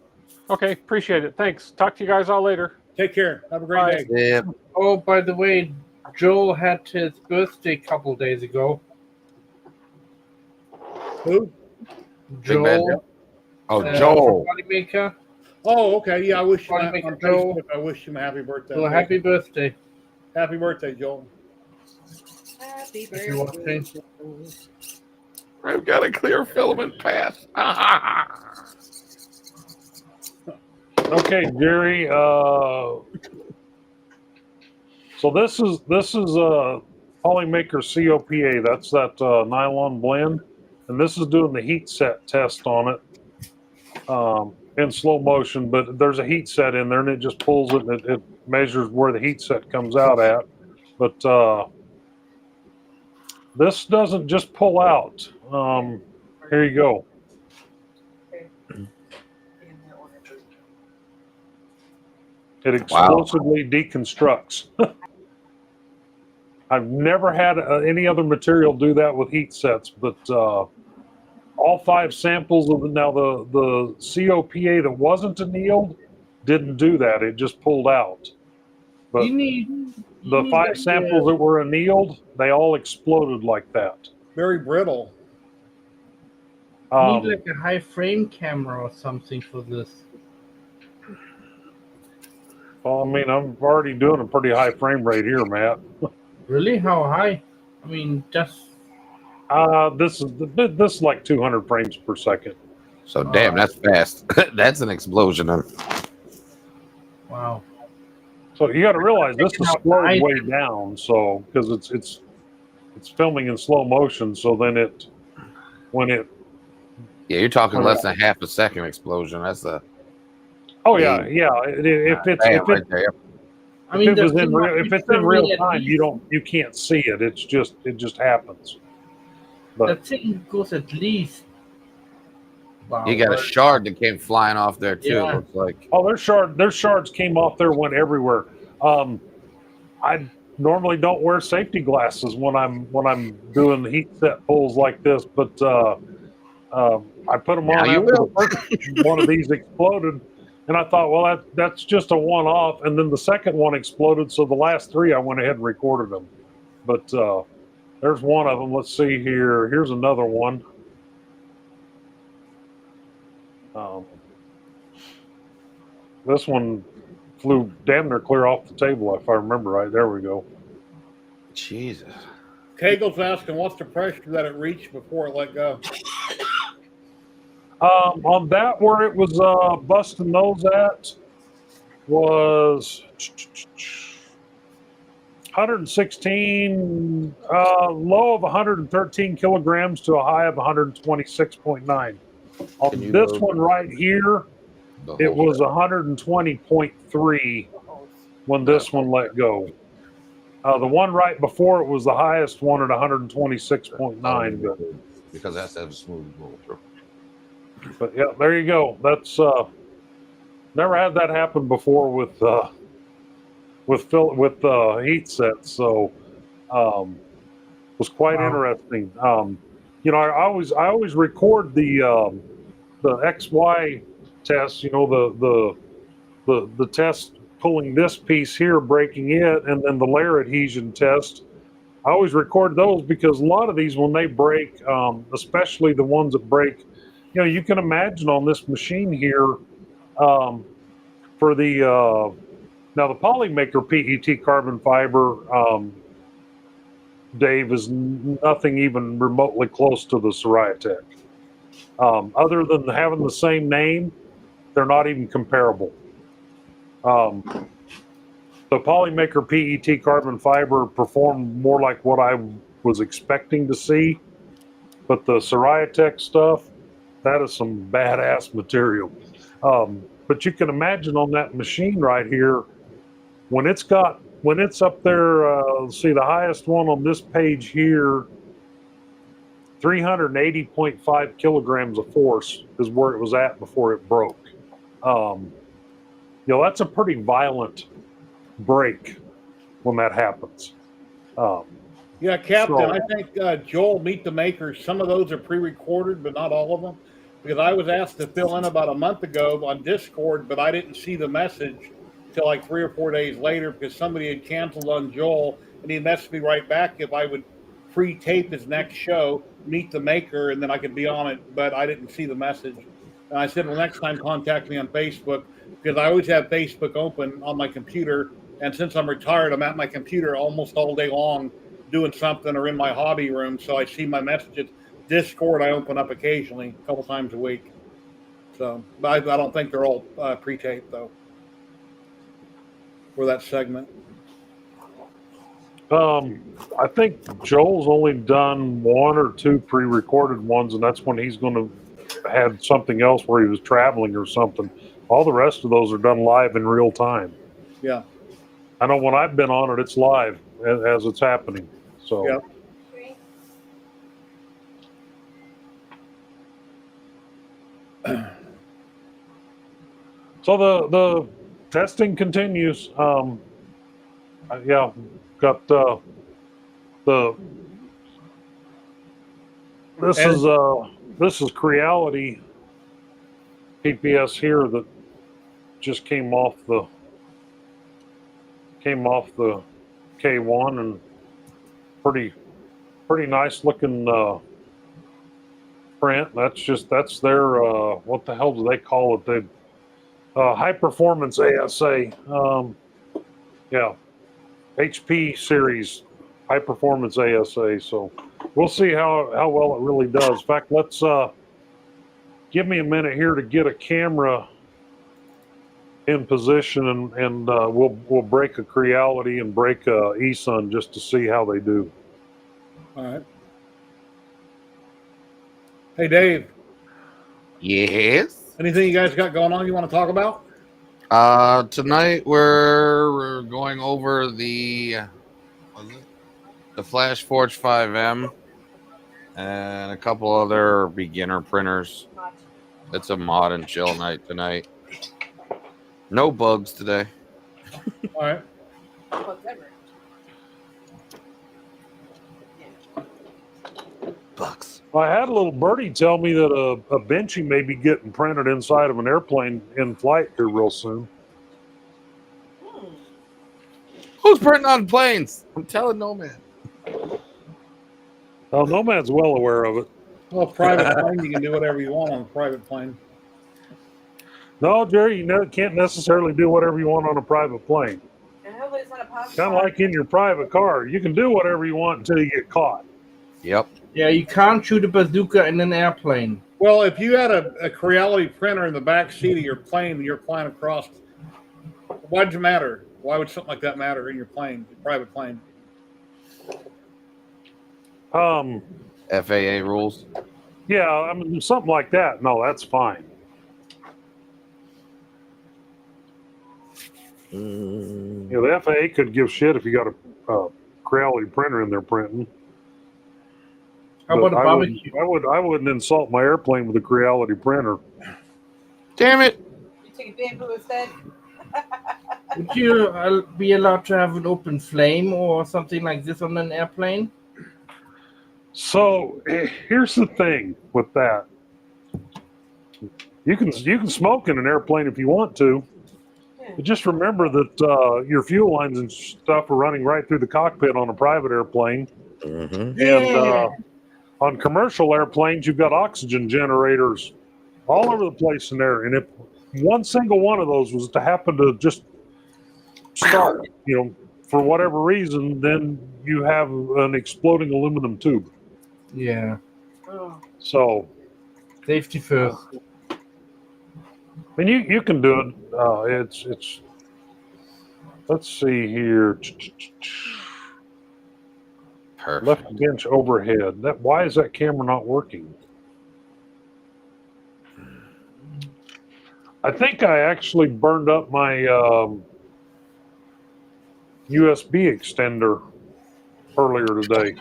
Okay, appreciate it. Thanks. Talk to you guys all later. Take care. Have a great day. Yeah. Oh, by the way, Joel had his birthday a couple days ago. Who? Joel. Joel. Maker. Oh, okay. Yeah, I wish him Joel. on Facebook, I wish him a happy birthday. Well, happy birthday. Happy birthday, Joel. Happy If you're watching. I've got a clear filament path. Okay, Jerry. So this is Polymaker COPA. That's that nylon blend, and this is doing the heat set test on it in slow motion. But there's a heat set in there, and it just pulls it, and it measures where the heat set comes out at. But this doesn't just pull out. Here you go. It explosively deconstructs. I've never had any other material do that with heat sets, but all 5 samples of the COPA that wasn't annealed didn't do that. It just pulled out. But the 5 samples that were annealed, they all exploded like that. Very brittle. You need like a high frame camera or something for this. Well, I mean, I'm already doing a pretty high frame rate here, Matt. Really? How high? I mean, just. This is like 200 frames per second. So damn, that's fast. That's an explosion. Wow. So you got to realize this is slowed way down. So because it's filming in slow motion. So then yeah, you're talking less than half a second explosion. That's a. Oh yeah. If it's in real time, you can't see it. It just happens. But that thing goes at least. Wow. You got a shard that came flying off there too. Yeah. It looks like. Oh, their shards came off there, went everywhere. I normally don't wear safety glasses when I'm doing the heat set pulls like this, but I put them on after the first one of these exploded. And I thought, well, that's just a one-off. And then the second one exploded. So the last 3, I went ahead and recorded them. But there's one of them. Let's see here. Here's another one. This one flew damn near clear off the table, if I remember right. There we go. Jesus. Kegel's asking, what's the pressure that it reached before it let go? On that, where it was busting those at was 116, low of 113 kilograms to a high of 126.9. On this one right here, it was 120.3 when this one let go. The one right before it was the highest one at 126.9. But, because that's a smooth roll. but yeah, there you go. That's never had that happen before with heat sets. So was quite interesting. You know, I always record the XY test. You know, the test pulling this piece here, breaking it, and then the layer adhesion test. I always record those because a lot of these, when they break, especially the ones that break, you know, you can imagine on this machine here, for the now the Polymaker PET carbon fiber, Dave, is nothing even remotely close to the Soriatech. Other than having the same name, they're not even comparable. The Polymaker PET carbon fiber performed more like what I was expecting to see, but the Soriatech stuff, that is some badass material. But you can imagine on that machine right here, when it's up there, let's see, the highest one on this page here, 380.5 kilograms of force is where it was at before it broke. You know, that's a pretty violent break when that happens. Yeah, Captain, So- I think Joel, Meet the Makers, some of those are pre-recorded, but not all of them. Because I was asked to fill in about a month ago on Discord, but I didn't see the message till like 3 or 4 days later because somebody had canceled on Joel, and he messaged me right back if I would pre-tape his next show, Meet the Maker, and then I could be on it, but I didn't see the message. And I said, well, next time contact me on Facebook, because I always have Facebook open on my computer, and since I'm retired, I'm at my computer almost all day long doing something or in my hobby room, so I see my messages. Discord I open up occasionally, a couple times a week. So, but I don't think they're all pre-taped though for that segment. I think Joel's only done 1 or 2 pre-recorded ones, and that's when he's going to have something else where he was traveling or something. All the rest of those are done live in real time. Yeah. I know when I've been on it, it's live as it's happening. So. Yeah. So the testing continues. Yeah, got this is Creality PPS here that just came off the K1 and pretty nice looking print. That's their what the hell do they call it? They high performance ASA. Yeah, HP series high performance ASA. So we'll see how well it really does. In fact, let's give me a minute here to get a camera in position, and we'll break a Creality and break a eSun just to see how they do. All right. Hey, Dave. Yes. Anything you guys got going on you want to talk about? Tonight we're going over the Flash Forge 5M and a couple other beginner printers. It's a mod and chill night tonight. No bugs today. All right. Bugs. I had a little birdie tell me that a Benchy may be getting printed inside of an airplane in flight here real soon. Who's printing on planes? I'm telling Nomad. Oh, Nomad's well aware of it. Well, private plane, you can do whatever you want on a private plane. No, Jerry, you can't necessarily do whatever you want on a private plane. And hopefully it's not a pop. Kind of like in your private car. You can do whatever you want until you get caught. Yep. Yeah, you can't shoot a bazooka in an airplane. Well, if you had a Creality printer in the back seat of your plane and you're flying across, why'd you matter? Why would something like that matter in your plane, your private plane? FAA rules. Yeah, I mean, something like that. No, that's fine. You know, the FAA could give shit if you got Creality printer in there printing. How about a barbecue? I wouldn't insult my airplane with a Creality printer. Damn it! You take a bamboo instead? Would you be allowed to have an open flame or something like this on an airplane? So here's the thing with that. You can smoke in an airplane if you want to. But just remember that your fuel lines and stuff are running right through the cockpit on a private airplane. And on commercial airplanes, you've got oxygen generators all over the place in there. And if one single one of those was to happen to just start, for whatever reason, then you have an exploding aluminum tube. Yeah. So safety first. And you can do it. It's. Let's see here. Perfect. Left bench overhead. Why is that camera not working? I think I actually burned up my USB extender earlier today.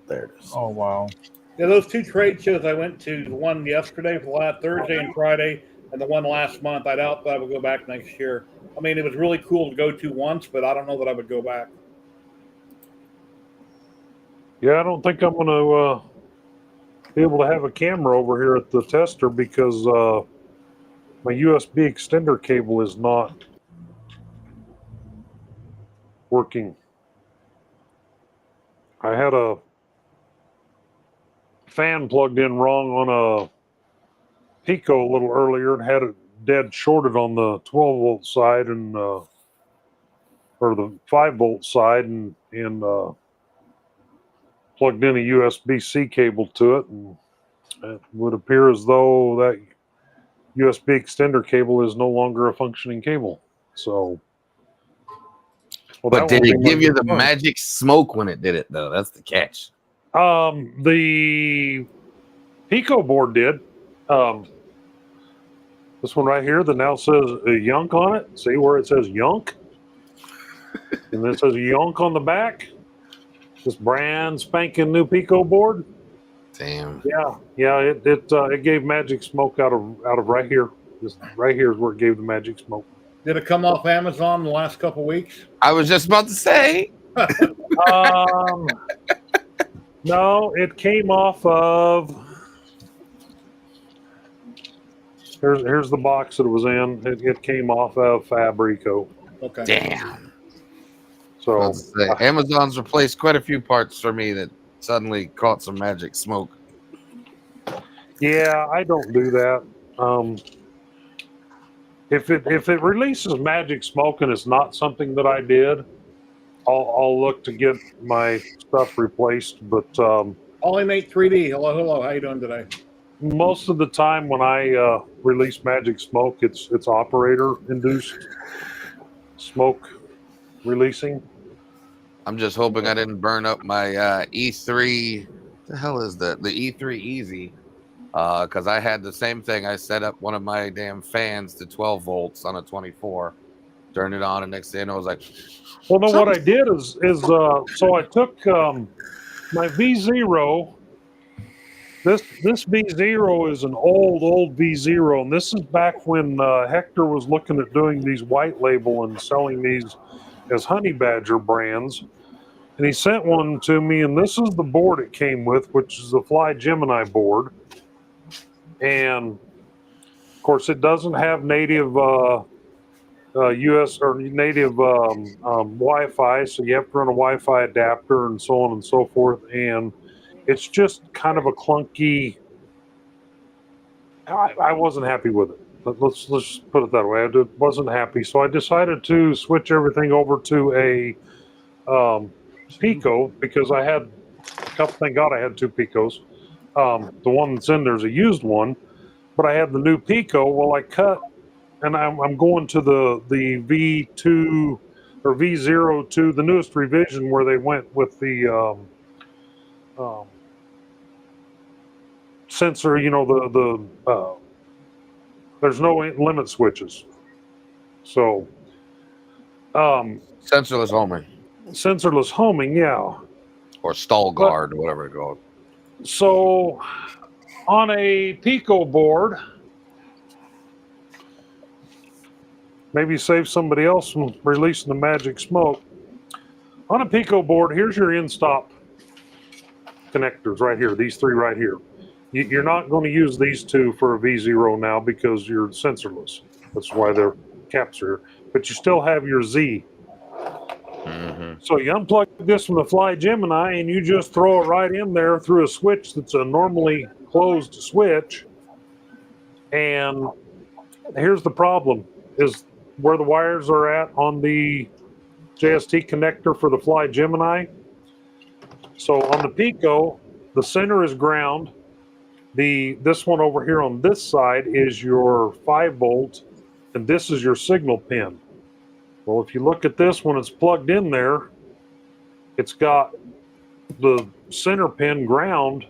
There it is. Oh, wow. Yeah, those two trade shows I went to, the one yesterday for last Thursday and Friday, and the one last month, I doubt that I would go back next year. I mean, it was really cool to go to once, but I don't know that I would go back. Yeah, I don't think I'm going to be able to have a camera over here at the tester because my USB extender cable is not working. I had a fan plugged in wrong on a Pico a little earlier and had it dead shorted on the 12-volt side and or the 5-volt side and plugged in a USB-C cable to it, and it would appear as though that USB extender cable is no longer a functioning cable. So, but did it give you the magic smoke when it did it, though? That's the catch. The Pico board did. This one right here that now says Yunk on it. See where it says Yunk? And then it says Yunk on the back. This brand spanking new Pico board. Damn. Yeah. It gave magic smoke out of right here. This right here is where it gave the magic smoke. Did it come off Amazon in the last couple of weeks? I was just about to say. No, it came off of. Here's the box that it was in. It came off of Fabrico. Okay. Damn. So Amazon's replaced quite a few parts for me that suddenly caught some magic smoke. Yeah, I don't do that. If it releases magic smoke and it's not something that I did, I'll look to get my stuff replaced. But Polymate 3D. Hello. How you doing today? Most of the time when I release magic smoke, it's operator induced smoke releasing. I'm just hoping I didn't burn up my E3. What the hell is that? The E3 Easy. Because I had the same thing. I set up one of my damn fans to 12 volts on a 24. Turned it on, and next thing I was like, well, no, what I did is so I took my V0. This V0 is an old V0, and this is back when Hector was looking at doing these white label and selling these as Honey Badger brands. And he sent one to me, and this is the board it came with, which is the Fly Gemini board. And of course, it doesn't have native US or native Wi-Fi, so you have to run a Wi-Fi adapter and so on and so forth. And it's just kind of a clunky. I wasn't happy with it. Let's put it that way. I wasn't happy, so I decided to switch everything over to a Pico because I had a couple. Thank God I had two Picos. The one that's in there's a used one, but I had the new Pico. Well, I cut, and I'm going to the V2 or V02, the newest revision where they went with the sensor. You know there's no limit switches, so sensorless homing. sensorless homing, yeah. Or stall guard, or whatever it's called. So on a Pico board, maybe save somebody else from releasing the magic smoke. On a Pico board, here's your in-stop connectors right here, these three right here. You're not going to use these two for a V0 now because you're sensorless. That's why they're caps are here. But you still have your Z. So you unplug this from the Fly Gemini and you just throw it right in there through a switch that's a normally closed switch. And here's the problem, is where the wires are at on the JST connector for the Fly Gemini. So on the Pico, the center is ground. This one over here on this side is your 5-volt, and this is your signal pin. Well, if you look at this when it's plugged in there, it's got the center pin ground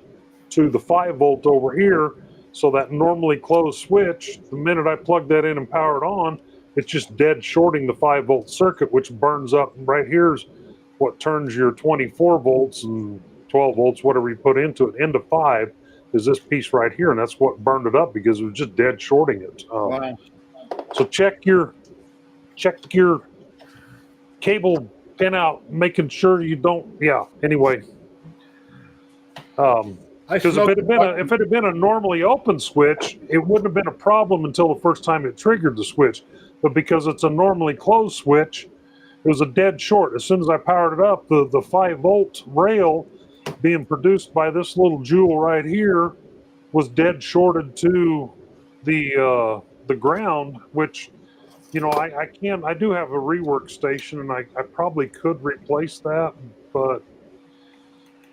to the 5-volt over here. So that normally closed switch, the minute I plug that in and power it on, it's just dead shorting the 5-volt circuit, which burns up. Right here's what turns your 24 volts and 12 volts, whatever you put into it, into 5 is this piece right here. And that's what burned it up because it was just dead shorting it. Wow. So check your cable pin out, making sure you don't, anyway. Because if it had been a normally open switch, it wouldn't have been a problem until the first time it triggered the switch. But because it's a normally closed switch, it was a dead short. As soon as I powered it up, the 5-volt rail being produced by this little jewel right here was dead shorted to the ground, which, you know, I do have a rework station and I probably could replace that, but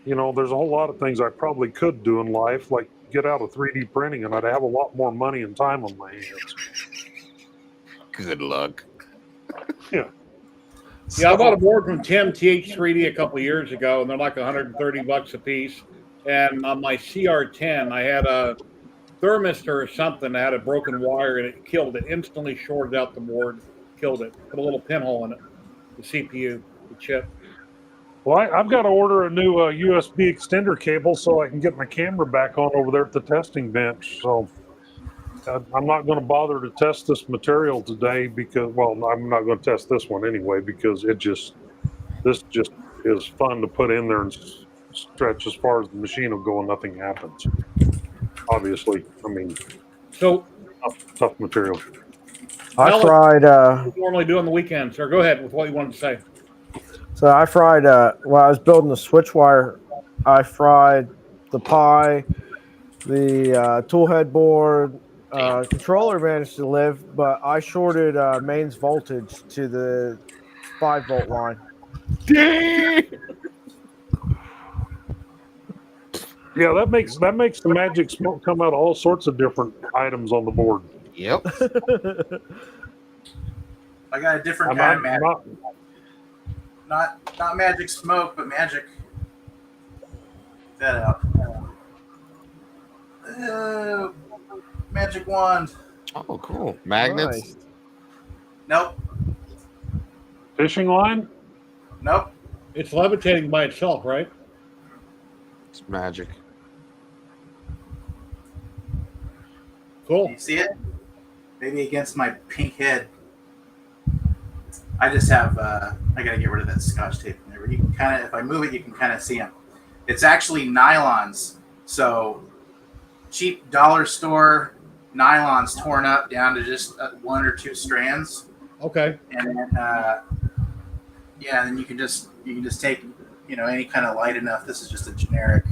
you know, there's a whole lot of things I probably could do in life, like get out of 3D printing, and I'd have a lot more money and time on my hands. Good luck. Yeah. Yeah, I bought a board from Tim TH3D a couple of years ago, and they're like $130 a piece. And on my CR10, I had a thermistor or something that had a broken wire, and it killed it. Instantly shorted out the board, killed it. Put a little pinhole in it, the CPU, the chip. Well, I've got to order a new USB extender cable so I can get my camera back on over there at the testing bench. So I'm not going to bother to test this material today because, well, I'm not going to test this one anyway because this just is fun to put in there and stretch as far as the machine will go and nothing happens. Obviously, I mean, so tough material. I fried. What do you normally do on the weekends? Or go ahead with what you wanted to say. So I fried. While I was building the switch wire, I fried the Pi, the tool head board. Controller managed to live, but I shorted mains voltage to the 5-volt line. Yeah, that makes the magic smoke come out of all sorts of different items on the board. Yep. I got a different kind of magic. Not magic smoke, but magic. That out. Magic wand. Oh, cool. Magnets? Nice. Nope. Fishing line? Nope. It's levitating by itself, right? It's magic. Cool. You see it? Maybe against my pink head. I just have, I gotta get rid of that scotch tape in there. But you can kind of, if I move it, you can kind of see them. It's actually nylons. So cheap dollar store nylons torn up down to just 1 or 2 strands. Okay. And then, then you can just take, you know, any kind of light enough. This is just a generic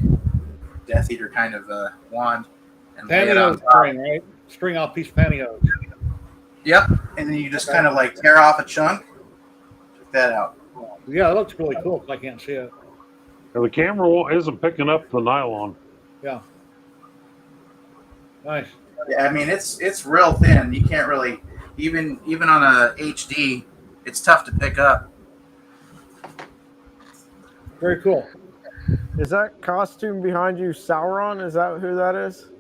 Death Eater kind of wand. And lay it on Pantyhose top. string, right? String off piece of pantyhose. Yep. And then you just kind of like tear off a chunk. Check that out. Yeah, it looks really cool because I can't see it. Now, the camera isn't picking up the nylon. Yeah. Nice. Yeah, I mean it's real thin. You can't really even on a HD, it's tough to pick up. Very cool. Is that costume behind you Sauron? Is that who that is?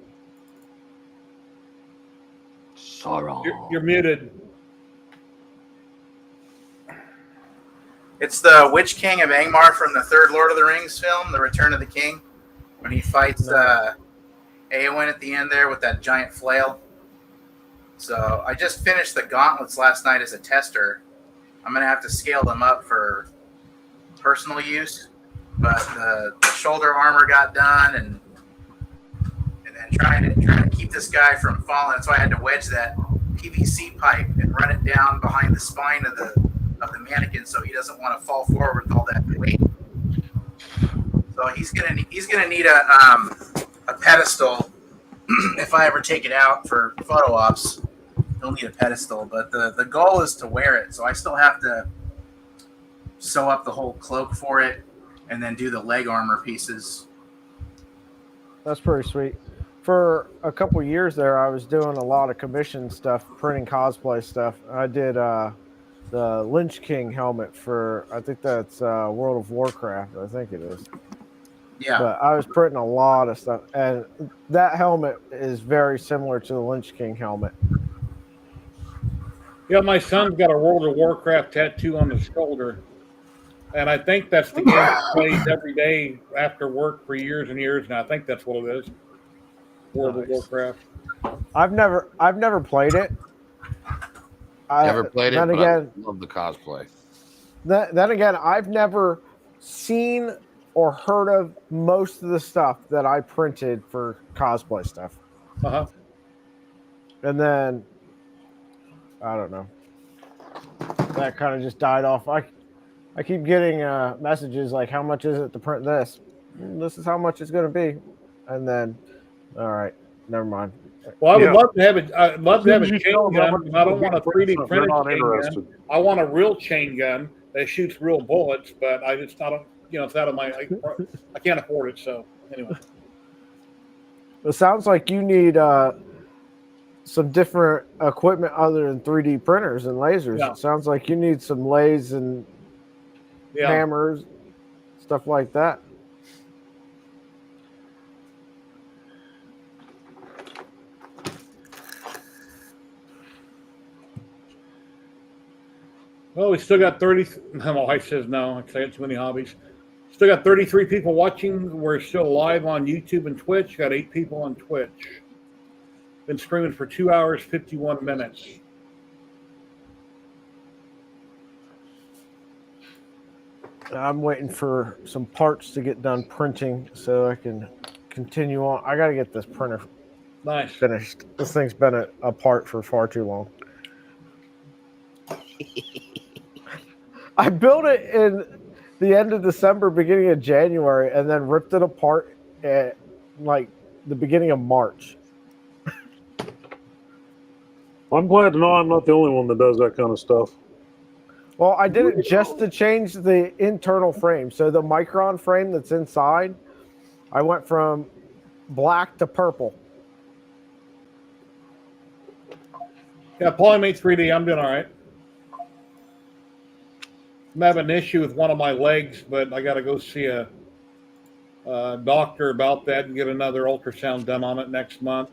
You're muted. It's the Witch King of Angmar from the third Lord of the Rings film, The Return of the King, when he fights Eowyn at the end there with that giant flail. So I just finished the gauntlets last night as a tester. I'm going to have to scale them up for personal use. But the shoulder armor got done, and then trying to keep this guy from falling. That's why I had to wedge that PVC pipe and run it down behind the spine of the mannequin so he doesn't want to fall forward with all that weight. So he's gonna need a pedestal if I ever take it out for photo ops. He'll need a pedestal, but the goal is to wear it. So I still have to sew up the whole cloak for it and then do the leg armor pieces. That's pretty sweet. For a couple years there, I was doing a lot of commission stuff, printing cosplay stuff. I did the Lynch King helmet for, I think that's World of Warcraft. I think it is. Yeah. But I was printing a lot of stuff, and that helmet is very similar to the Lynch King helmet. Yeah, my son's got a World of Warcraft tattoo on his shoulder, and I think that's the game he plays every day after work for years and years now. I think that's what it is. World of Warcraft. I've never played it. Never played it, then but again, I love the cosplay. Then again, I've never seen or heard of most of the stuff that I printed for cosplay stuff. Uh-huh. And then, I don't know. That kind of just died off. I keep getting messages like, how much is it to print this? This is how much it's going to be. And then, all right, never mind. Well, I would love to have it. I'd love to have a chain gun. I don't want a 3D printed chain gun. I want a real chain gun that shoots real bullets, but I don't. It's out of my. I can't afford it. So anyway, it sounds like you need some different equipment other than 3D printers and lasers. Yeah. It sounds like you need some lathes and hammers, stuff like that. well, we still got 30. My wife says no. I got too many hobbies. Still got 33 people watching. We're still live on YouTube and Twitch. Got 8 people on Twitch. Been streaming for 2 hours, 51 minutes. I'm waiting for some parts to get done printing so I can continue on. I got to get this printer finished. This thing's been apart for far too long. I built it in the end of December, beginning of January, and then ripped it apart at like the beginning of March. I'm glad to know I'm not the only one that does that kind of stuff. Well, I did it just to change the internal frame. So the micron frame that's inside, I went from black to purple. Yeah, Polymate 3D, I'm doing all right. I'm having an issue with one of my legs, but I got to go see a doctor about that and get another ultrasound done on it next month.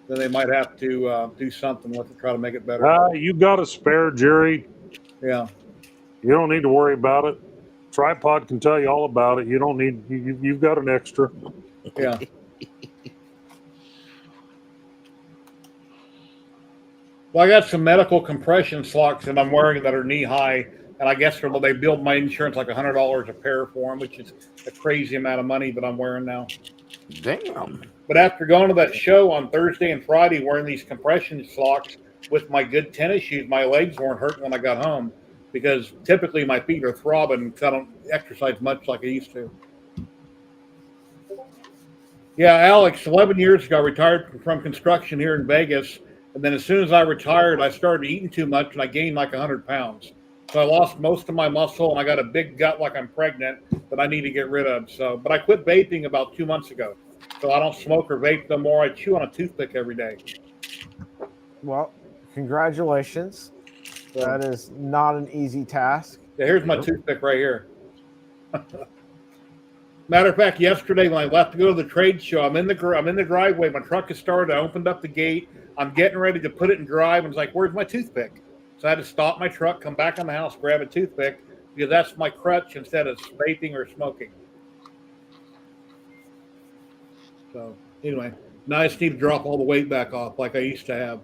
Then they might have to do something with it, try to make it better. You got a spare, Jerry. Yeah. You don't need to worry about it. Tripod can tell you all about it. You don't need. You've got an extra. Yeah. Well, I got some medical compression socks that I'm wearing that are knee high, and I guess they billed my insurance like $100 a pair for them, which is a crazy amount of money that I'm wearing now. Damn. But after going to that show on Thursday and Friday wearing these compression socks with my good tennis shoes, my legs weren't hurting when I got home, because typically my feet are throbbing because I don't exercise much like I used to. Yeah, Alex, 11 years ago, I retired from construction here in Vegas. And then as soon as I retired, I started eating too much and I gained like 100 pounds. So I lost most of my muscle and I got a big gut like I'm pregnant that I need to get rid of. But I quit vaping about 2 months ago. So I don't smoke or vape no more. I chew on a toothpick every day. Well, congratulations. That is not an easy task. Yeah, here's my toothpick right here. Matter of fact, yesterday when I left to go to the trade show, I'm in the driveway. My truck is started. I opened up the gate. I'm getting ready to put it in drive. And it's like, where's my toothpick? So I had to stop my truck, come back on the house, grab a toothpick, because that's my crutch instead of vaping or smoking. So anyway, now I just need to drop all the weight back off like I used to have,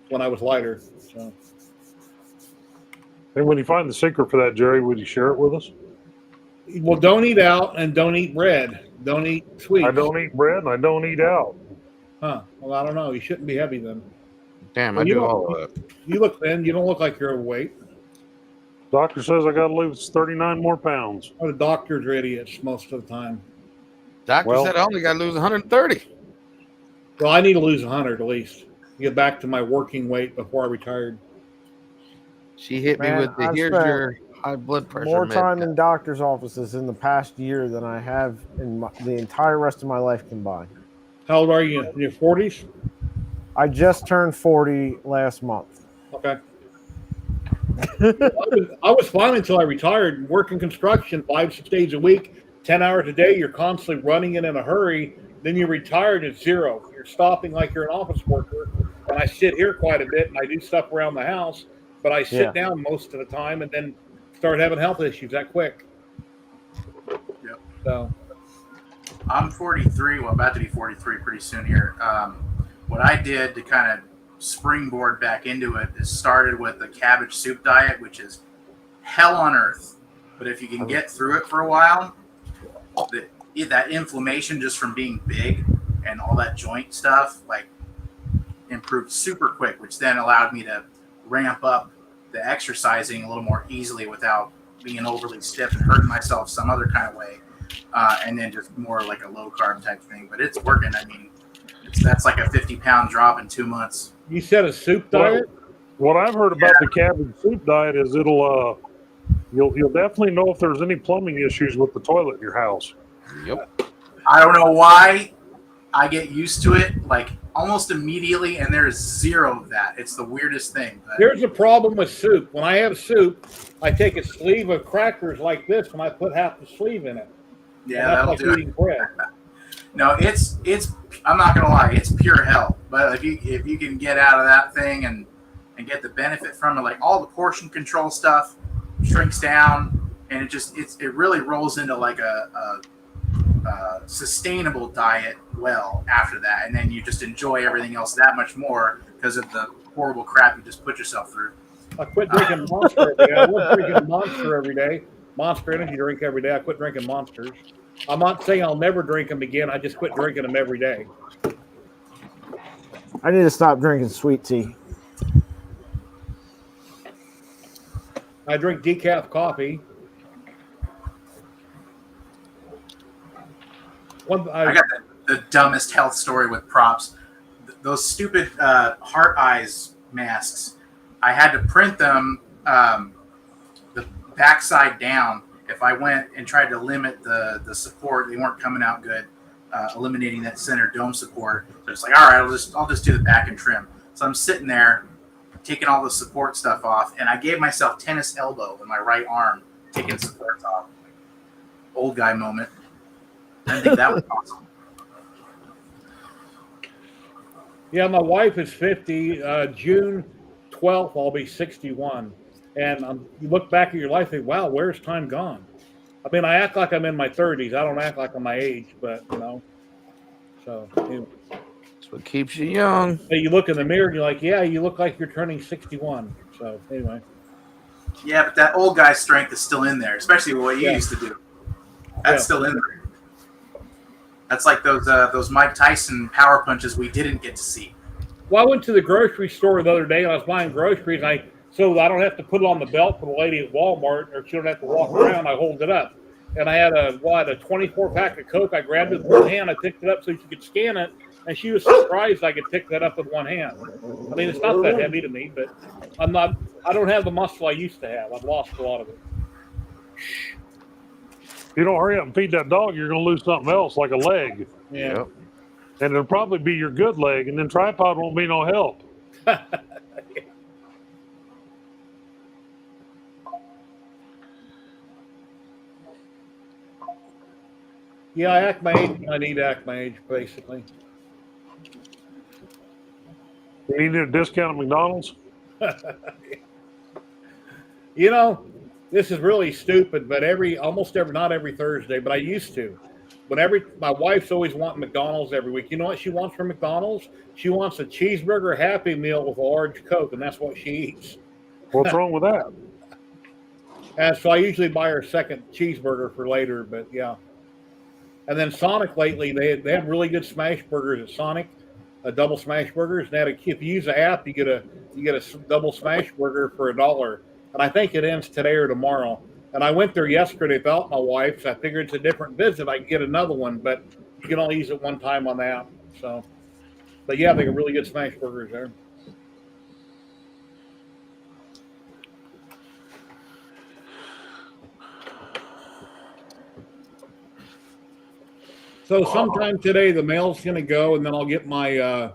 when I was lighter. So. And when you find the secret for that, Jerry, would you share it with us? Well, don't eat out and don't eat bread. Don't eat sweets. I don't eat bread and I don't eat out. Huh. Well, I don't know. You shouldn't be heavy then. Damn, Well, I do all of it. You look thin. You don't look like you're overweight. Doctor says I got to lose 39 more pounds. Well, the doctors are idiots most of the time. Doctor said I only got to lose 130. Well, I need to lose 100 at least. Get back to my working weight before I retired. She hit me with the I've here's spent your high blood pressure. more med. time in doctor's offices in the past year than I have in the entire rest of my life combined. How old are you? In your 40s? I just turned 40 last month. Okay. I was fine until I retired. Working construction 5-6 days a week, 10 hours a day. You're constantly running in a hurry. Then you retired at zero. You're stopping like you're an office worker. And I sit here quite a bit and I do stuff around the house, but I sit down most of the time and then start having health issues that quick. Yep. So I'm 43. Well, about to be 43 pretty soon here. What I did to kind of springboard back into it is started with the cabbage soup diet, which is hell on earth. But if you can get through it for a while, that inflammation just from being big and all that joint stuff, like, improved super quick, which then allowed me to ramp up the exercising a little more easily without being overly stiff and hurting myself some other kind of way. And then just more like a low carb type thing. But it's working. I mean, that's like a 50-pound drop in 2 months. You said a soup diet? What I've heard about the cabbage soup diet is you'll definitely know if there's any plumbing issues with the toilet in your house. Yep. I don't know why I get used to it like almost immediately, and there's zero of that. It's the weirdest thing. But here's the problem with soup. When I have soup, I take a sleeve of crackers like this and I put half the sleeve in it. yeah, that'll like do eating it. bread. No, it's. I'm not gonna lie, it's pure hell. But if you can get out of that thing and get the benefit from it, like all the portion control stuff shrinks down, and it really rolls into like a sustainable diet well after that, and then you just enjoy everything else that much more because of the horrible crap you just put yourself through. I quit drinking Monster every day. I was drinking Monster every day. Monster energy drink every day. I quit drinking Monsters. I'm not saying I'll never drink them again. I just quit drinking them every day. I need to stop drinking sweet tea. I drink decaf coffee. I got the dumbest health story with props. Those stupid heart eyes masks. I had to print them the backside down. If I went and tried to limit the support, they weren't coming out good, eliminating that center dome support. So it's like, all right, I'll just do the back and trim. So I'm sitting there taking all the support stuff off, and I gave myself tennis elbow in my right arm, taking supports off. Old guy moment. I think that was awesome. Yeah, my wife is 50. June 12th, I'll be 61. And you look back at your life and think, wow, where's time gone? I mean, I act like I'm in my 30s. I don't act like I'm my age, but, So, anyway. That's what keeps you young. Hey, you look in the mirror and you're like, yeah, you look like you're turning 61. So, anyway. Yeah, but that old guy strength is still in there, especially what you used to do. That's still in there. That's like those Mike Tyson power punches we didn't get to see. Well, I went to the grocery store the other day and I was buying groceries, so I don't have to put it on the belt for the lady at Walmart, or she don't have to walk around. I hold it up. And I had a 24-pack of Coke. I grabbed it with one hand. I picked it up so she could scan it. And she was surprised I could pick that up with one hand. I mean, it's not that heavy to me, but I don't have the muscle I used to have. I've lost a lot of it. If you don't hurry up and feed that dog, you're going to lose something else, like a leg. Yeah. Yep. And it'll probably be your good leg, and then tripod won't be no help. Yeah, I act my age when I need to act my age, basically. You need a discount at McDonald's? this is really stupid, but not every Thursday, but I used to. My wife's always wanting McDonald's every week. You know what she wants from McDonald's? She wants a cheeseburger Happy Meal with a large Coke, and that's what she eats. What's wrong with that? And so I usually buy her a second cheeseburger for later, but yeah. And then Sonic lately, they have really good smash burgers at Sonic, double smash burgers. And if you use the app, you get a double smash burger for $1. And I think it ends today or tomorrow. And I went there yesterday without my wife, so I figured it's a different visit. I can get another one, but you can only use it one time on the app. So, but yeah, they got really good smash burgers there. So sometime today, the mail's going to go, and then I'll get my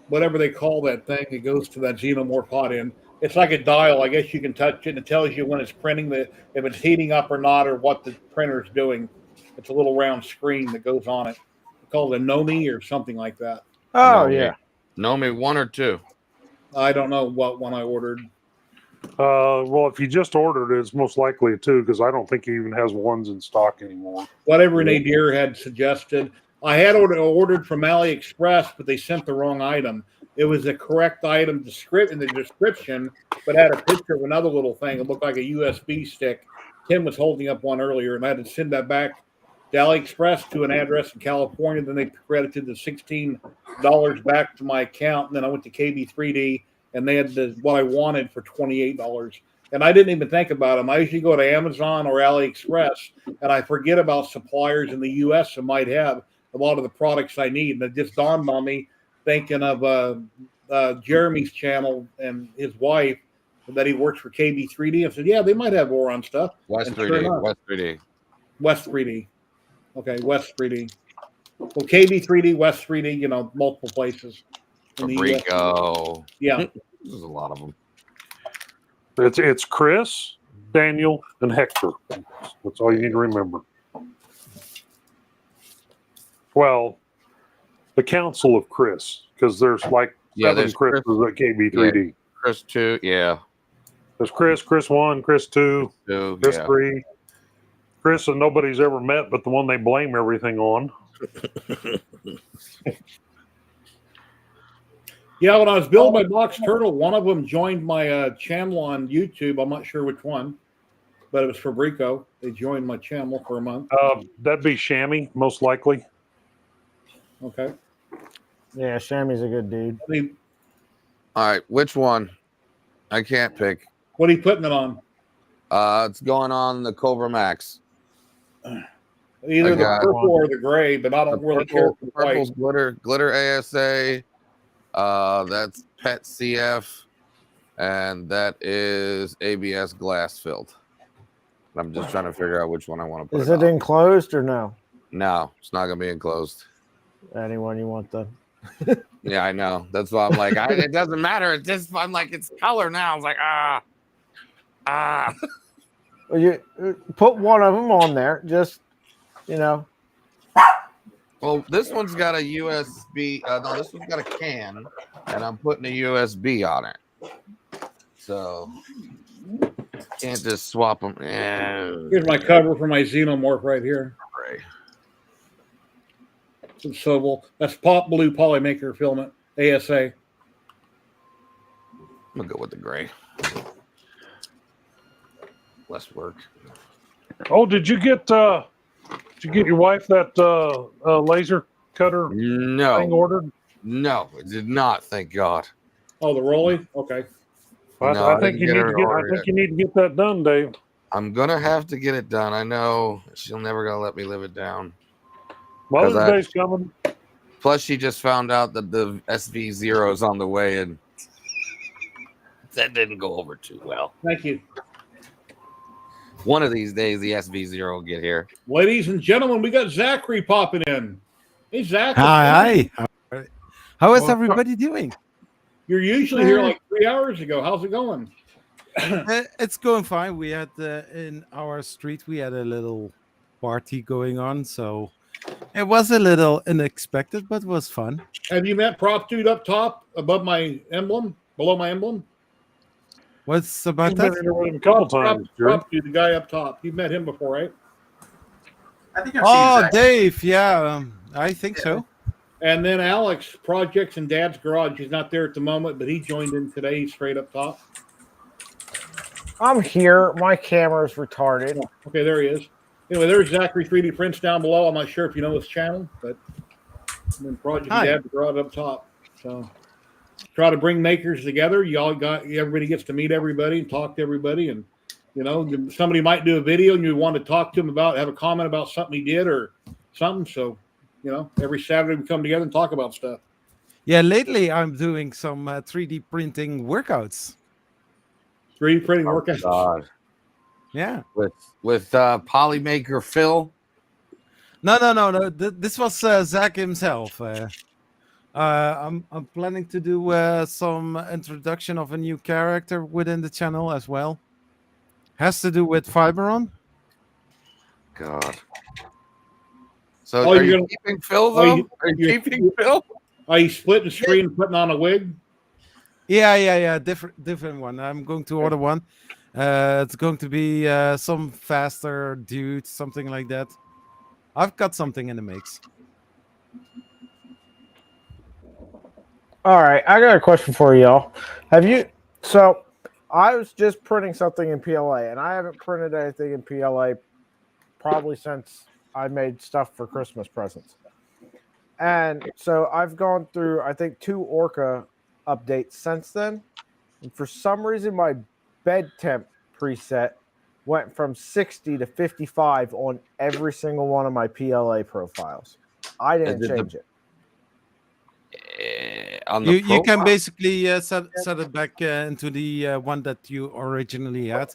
whatever they call that thing that goes to that xenomorph hot end. It's like a dial. I guess you can touch it, and it tells you when it's printing, if it's heating up or not, or what the printer's doing. It's a little round screen that goes on it. It's called a Nomi or something like that. Oh, yeah. Nomi 1 or 2? I don't know what one I ordered. Well, if you just ordered it, it's most likely a 2 because I don't think he even has 1s in stock anymore. Whatever Nadir had suggested. I had ordered from AliExpress, but they sent the wrong item. It was the correct item in the description, but had a picture of another little thing. It looked like a USB stick. Tim was holding up one earlier, and I had to send that back to AliExpress to an address in California. Then they credited the $16 back to my account. And then I went to KB3D, and they had what I wanted for $28. And I didn't even think about them. I usually go to Amazon or AliExpress, and I forget about suppliers in the U.S. that might have a lot of the products I need. And it just dawned on me, thinking of Jeremy's channel and his wife, that he works for KB3D. I said, yeah, they might have Oron stuff. West 3D. West 3D. Okay, West 3D. Well, KB3D, West 3D, multiple places. Fabrico. Yeah. There's a lot of them. It's Chris, Daniel, and Hector. That's all you need to remember. Well, the Council of Chris, because there's like 7 Chris's at KB3D. Yeah, Chris 2, yeah. There's Chris 1, Chris 2, Chris 3. Chris that nobody's ever met, but the one they blame everything on. Yeah, when I was building my box turtle, one of them joined my channel on YouTube. I'm not sure which one, but it was Fabrico. They joined my channel for a month. That'd be Shammy, most likely. Okay. Yeah, Shammy's a good dude. All right, which one? I can't pick. What are you putting it on? It's going on the Cobra Max. Either the purple or the gray, but I don't really care for the purple's white. glitter ASA. That's PET CF, and that is ABS glass filled. I'm just trying to figure out which one I want to put. Is it enclosed or no? No, it's not gonna be enclosed. Anyone you want then? Yeah, I know. That's why I'm like, it doesn't matter. It's just I'm like, it's color now. I was like, Well, you put one of them on there. Just Well, this one's got a USB. No, this one's got a can, and I'm putting a USB on it. So can't just swap them. Here's my cover for my xenomorph right here. Gray. Some Sobel. That's Pop Blue Polymaker Filament ASA. I'm gonna go with the gray. Less work. Oh, did you get your wife that laser cutter thing ordered? No, it did not. Thank God. Oh, the Rolly? Okay. I think you need to get that done, Dave. I'm gonna have to get it done. I know she'll never gonna let me live it down. Mother's Day's coming. Plus, she just found out that the SV0 is on the way, and that didn't go over too well. Thank you. One of these days, the SV0 will get here. Ladies and gentlemen, we got Zachary popping in. Hey, Zach. Hi. How is everybody doing? You're usually here like 3 hours ago. How's it going? It's going fine. We had in our street, we had a little party going on, so it was a little unexpected, but it was fun. Have you met Prop Dude up top above my emblem, below my emblem? What's about He's been that? in there with him a couple times, Jerry. The guy up top. You've met him before, right? I think I've seen Zach. Dave. Yeah, I think so. And then Alex, Projects in Dad's Garage. He's not there at the moment, but he joined in today. He's straight up top. I'm here. My camera's retarded. Oh, okay, there he is. Anyway, there's Zachary 3D Prints down below. I'm not sure if you know his channel, but and then Project in Dad's Garage up top. So try to bring makers together. Everybody gets to meet everybody and talk to everybody. And, you know, somebody might do a video and you want to talk to him have a comment about something he did or something. So, you know, every Saturday we come together and talk about stuff. Yeah, lately I'm doing some 3D printing workouts. 3D printing workouts. God. Yeah. With Polymaker Phil. No. This was Zach himself. I'm planning to do some introduction of a new character within the channel as well. Has to do with Fiberon. God. So are you keeping Phil though? Are you keeping Phil? Are you splitting the screen and putting on a wig? Yeah. Different one. I'm going to order one. It's going to be some faster dude, something like that. I've got something in the mix. All right, I got a question for y'all. So I was just printing something in PLA, and I haven't printed anything in PLA probably since I made stuff for Christmas presents. And so I've gone through, I think, 2 Orca updates since then. And for some reason, my bed temp preset went from 60 to 55 on every single one of my PLA profiles. I didn't change it. You can basically set it back into the one that you originally had.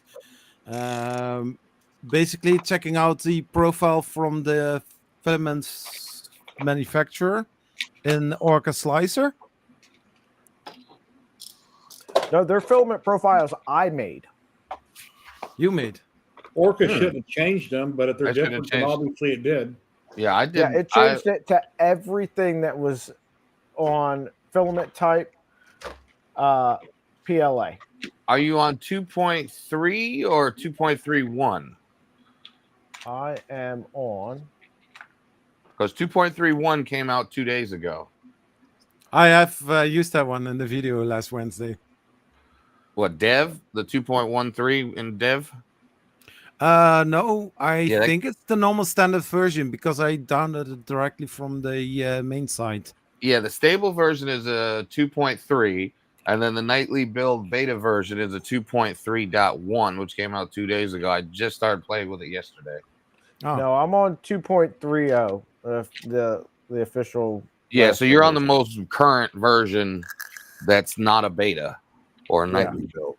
Basically checking out the profile from the Filaments manufacturer in Orca Slicer. No, they're filament profiles I made. You made. Orca shouldn't have changed them, but if they're different, then obviously it did. Yeah, I did. Yeah, it changed it to everything that was on filament type PLA. Are you on 2.3 or 2.31? I am on. Because 2.31 came out 2 days ago. I have used that one in the video last Wednesday. What, Dev? The 2.13 in Dev? No, I think it's the normal standard version because I downloaded it directly from the main site. Yeah, the stable version is a 2.3, and then the nightly build beta version is a 2.3.1, which came out 2 days ago. I just started playing with it yesterday. Oh. No, I'm on 2.30, the official. Yeah, so you're on the most current version that's not a beta or a nightly build.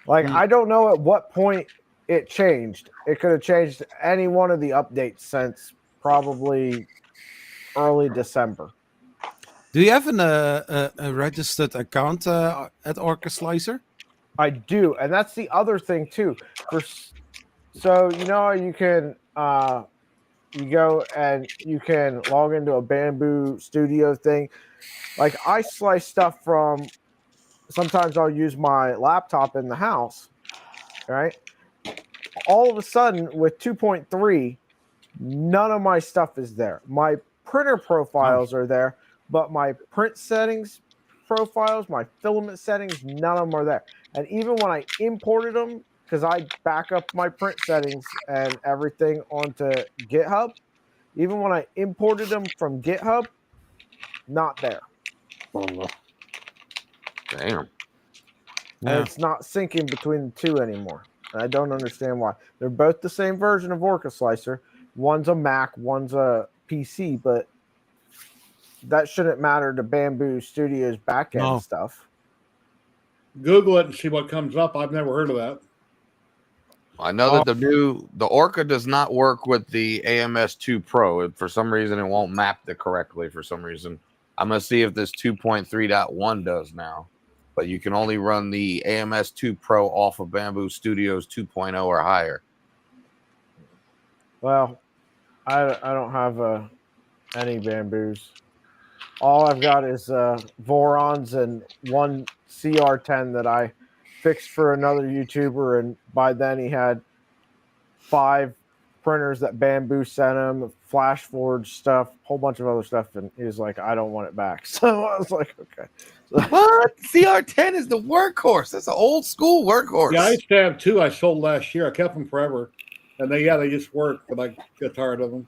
Like, I don't know at what point it changed. It could have changed any one of the updates since probably early December. Do you have a registered account at Orca Slicer? I do, and that's the other thing too. So you know you can you go and you can log into a Bamboo Studio thing. Like I slice stuff from. Sometimes I'll use my laptop in the house, right? All of a sudden, with 2.3, none of my stuff is there. My printer profiles are there, but my print settings profiles, my filament settings, none of them are there. And even when I imported them, because I back up my print settings and everything onto GitHub, even when I imported them from GitHub, not there. Damn. And it's not syncing between the two anymore. And I don't understand why. They're both the same version of Orca Slicer. One's a Mac, one's a PC, but that shouldn't matter to Bamboo Studios backend stuff. Google it and see what comes up. I've never heard of that. I know that the Orca does not work with the AMS2 Pro. For some reason, it won't map it correctly for some reason. I'm going to see if this 2.3.1 does now. But you can only run the AMS2 Pro off of Bamboo Studios 2.0 or higher. Well, I don't have any Bamboos. All I've got is Vorons and one CR10 that I fixed for another YouTuber, and by then he had 5 printers that Bamboo sent him, flash forge stuff, whole bunch of other stuff, and he was like, I don't want it back. So I was like, okay. What? CR10 is the workhorse. That's an old school workhorse. Yeah, I used to have 2 I sold last year. I kept them forever. And they just work, but I got tired of them.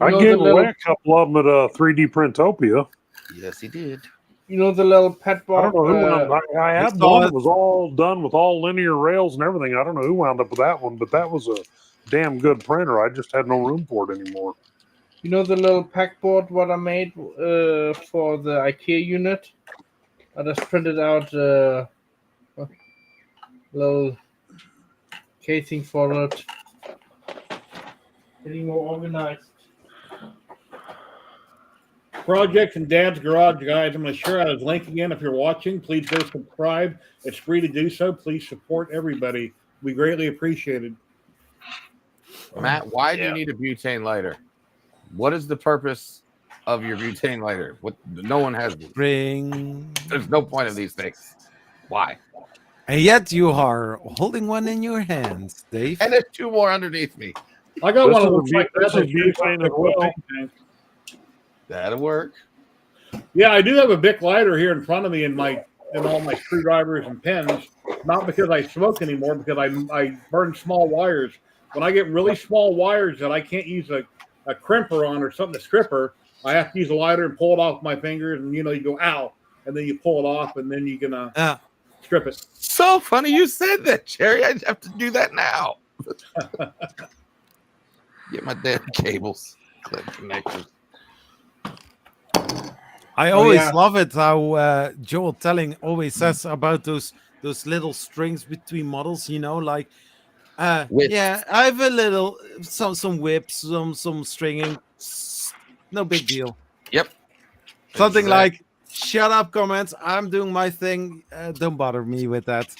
I gave away a couple of them at 3D Printopia. Yes, he did. You know the little pet I don't box. know who wound up. I had one that was all done with all linear rails and everything. I don't know who wound up with that one, but that was a damn good printer. I just had no room for it anymore. You know the little pack board what I made for the IKEA unit? I just printed out a little casing for it. Getting more organized. Projects and Dad's Garage, guys. I'm going to share out his link again. If you're watching, please go subscribe. It's free to do so. Please support everybody. We greatly appreciate it. Matt, why do you need a butane lighter? What is the purpose of your butane lighter? What? No one has these. There's no point of these things. Why? And yet you are holding one in your hands, Dave. And there's 2 more underneath me. I got one of those. This is butane as well. That'll work. Yeah, I do have a Bic lighter here in front of me in all my screwdrivers and pins. Not because I smoke anymore, because I burn small wires. When I get really small wires that I can't use a crimper on or something to stripper, I have to use a lighter and pull it off my fingers, and you go ow, and then you pull it off, and then you can strip it. So funny you said that, Jerry. I have to do that now. Get my damn cables, clip connectors. I always love it how Joel Telling always says about those little strings between models, like yeah, I have a little some whips, some stringing, no big deal. Yep. Something like, shut up, comments, I'm doing my thing, don't bother me with that.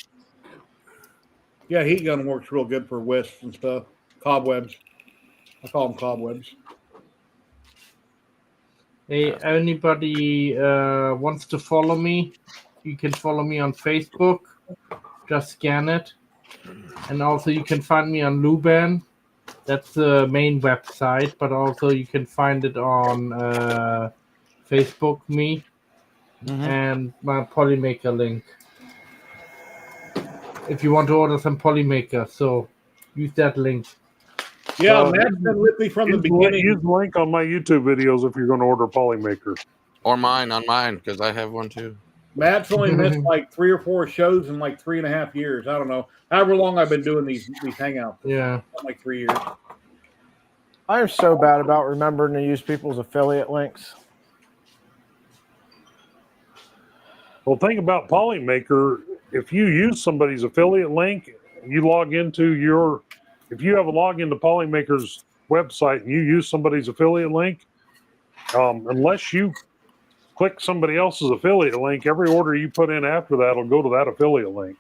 Yeah, heat gun works real good for wisps and stuff. Cobwebs. I call them cobwebs. Hey, anybody wants to follow me, you can follow me on Facebook. Just scan it. And also you can find me on Luban. That's the main website, but also you can find it on Facebook me and my Polymaker link. If you want to order some Polymaker, so use that link. Yeah, Matt's been with me from the beginning. Use the link on my YouTube videos if you're going to order Polymaker. Or mine, because I have one too. Matt's only missed like 3 or 4 shows in like 3.5 years. I don't know. However long I've been doing these hangouts. Yeah. Like 3 years. I am so bad about remembering to use people's affiliate links. Well, think about Polymaker. If you use somebody's affiliate link, you log into if you have a login to Polymaker's website and you use somebody's affiliate link, unless you click somebody else's affiliate link, every order you put in after that will go to that affiliate link.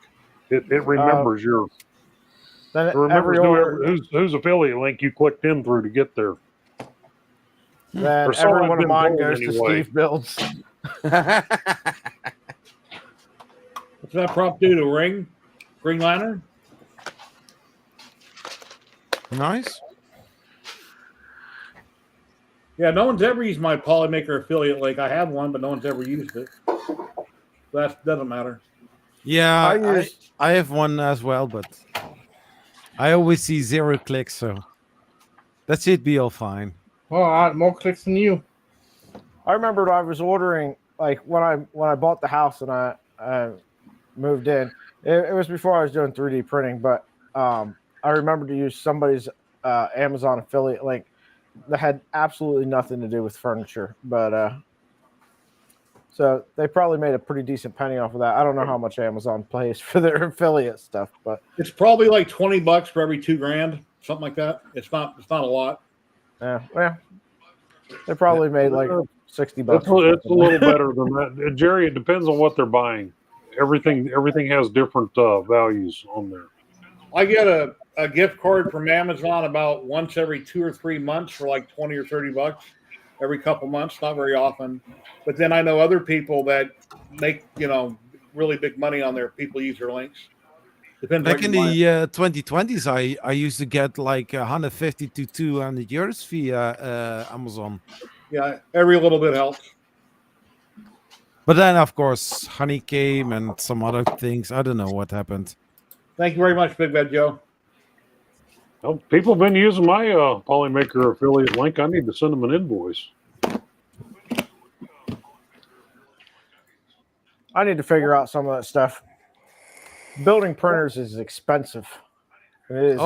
It remembers whose affiliate link you clicked in through to get there. Then every one of mine goes to Steve Builds. What's that prop do to ring? Ring lantern? Nice. Yeah, no one's ever used my Polymaker affiliate link. I have one, but no one's ever used it. That doesn't matter. Yeah, I have one as well, but I always see 0 clicks, so that should be all fine. Oh, I had more clicks than you. I remembered I was ordering, like when I bought the house and I moved in. It was before I was doing 3D printing, but I remember to use somebody's Amazon affiliate link that had absolutely nothing to do with furniture, but so they probably made a pretty decent penny off of that. I don't know how much Amazon pays for their affiliate stuff, but it's probably like $20 for every $2,000, something like that. It's not a lot. Yeah, well, they probably made like $60. It's a little better than that, Jerry. It depends on what they're buying. Everything has different values on there. I get a gift card from Amazon about once every 2 or 3 months for like $20 or $30 every couple months. Not very often, but then I know other people that make really big money on there. People use their links. Depends Back what in you buy. the 2020s, I used to get like 150 to 200 euros via Amazon. Yeah, every little bit helps. But then, of course, honey came and some other things. I don't know what happened. Thank you very much, Big Bad Joe. Well, people have been using my Polymaker affiliate link. I need to send them an invoice. I need to figure out some of that stuff. Building printers is expensive. It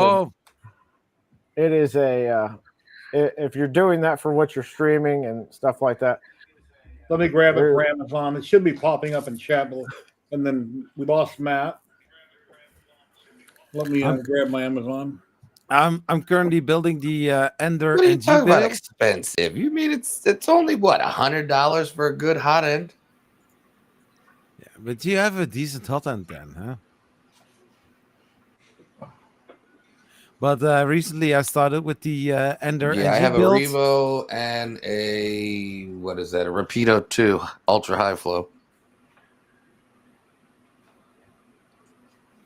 is a if you're doing that for what you're streaming and stuff like that. Let me grab it for Amazon. It should be popping up in chat. And then we lost Matt. Let me grab my Amazon. I'm currently building the Ender What are you NG talking about build. expensive? You mean it's only what, $100 for a good hot end? Yeah, but you have a decent hot end then, huh? But recently I started with the Ender NG Yeah, I have build. a Revo and a what is that? A Rapido 2 ultra high flow.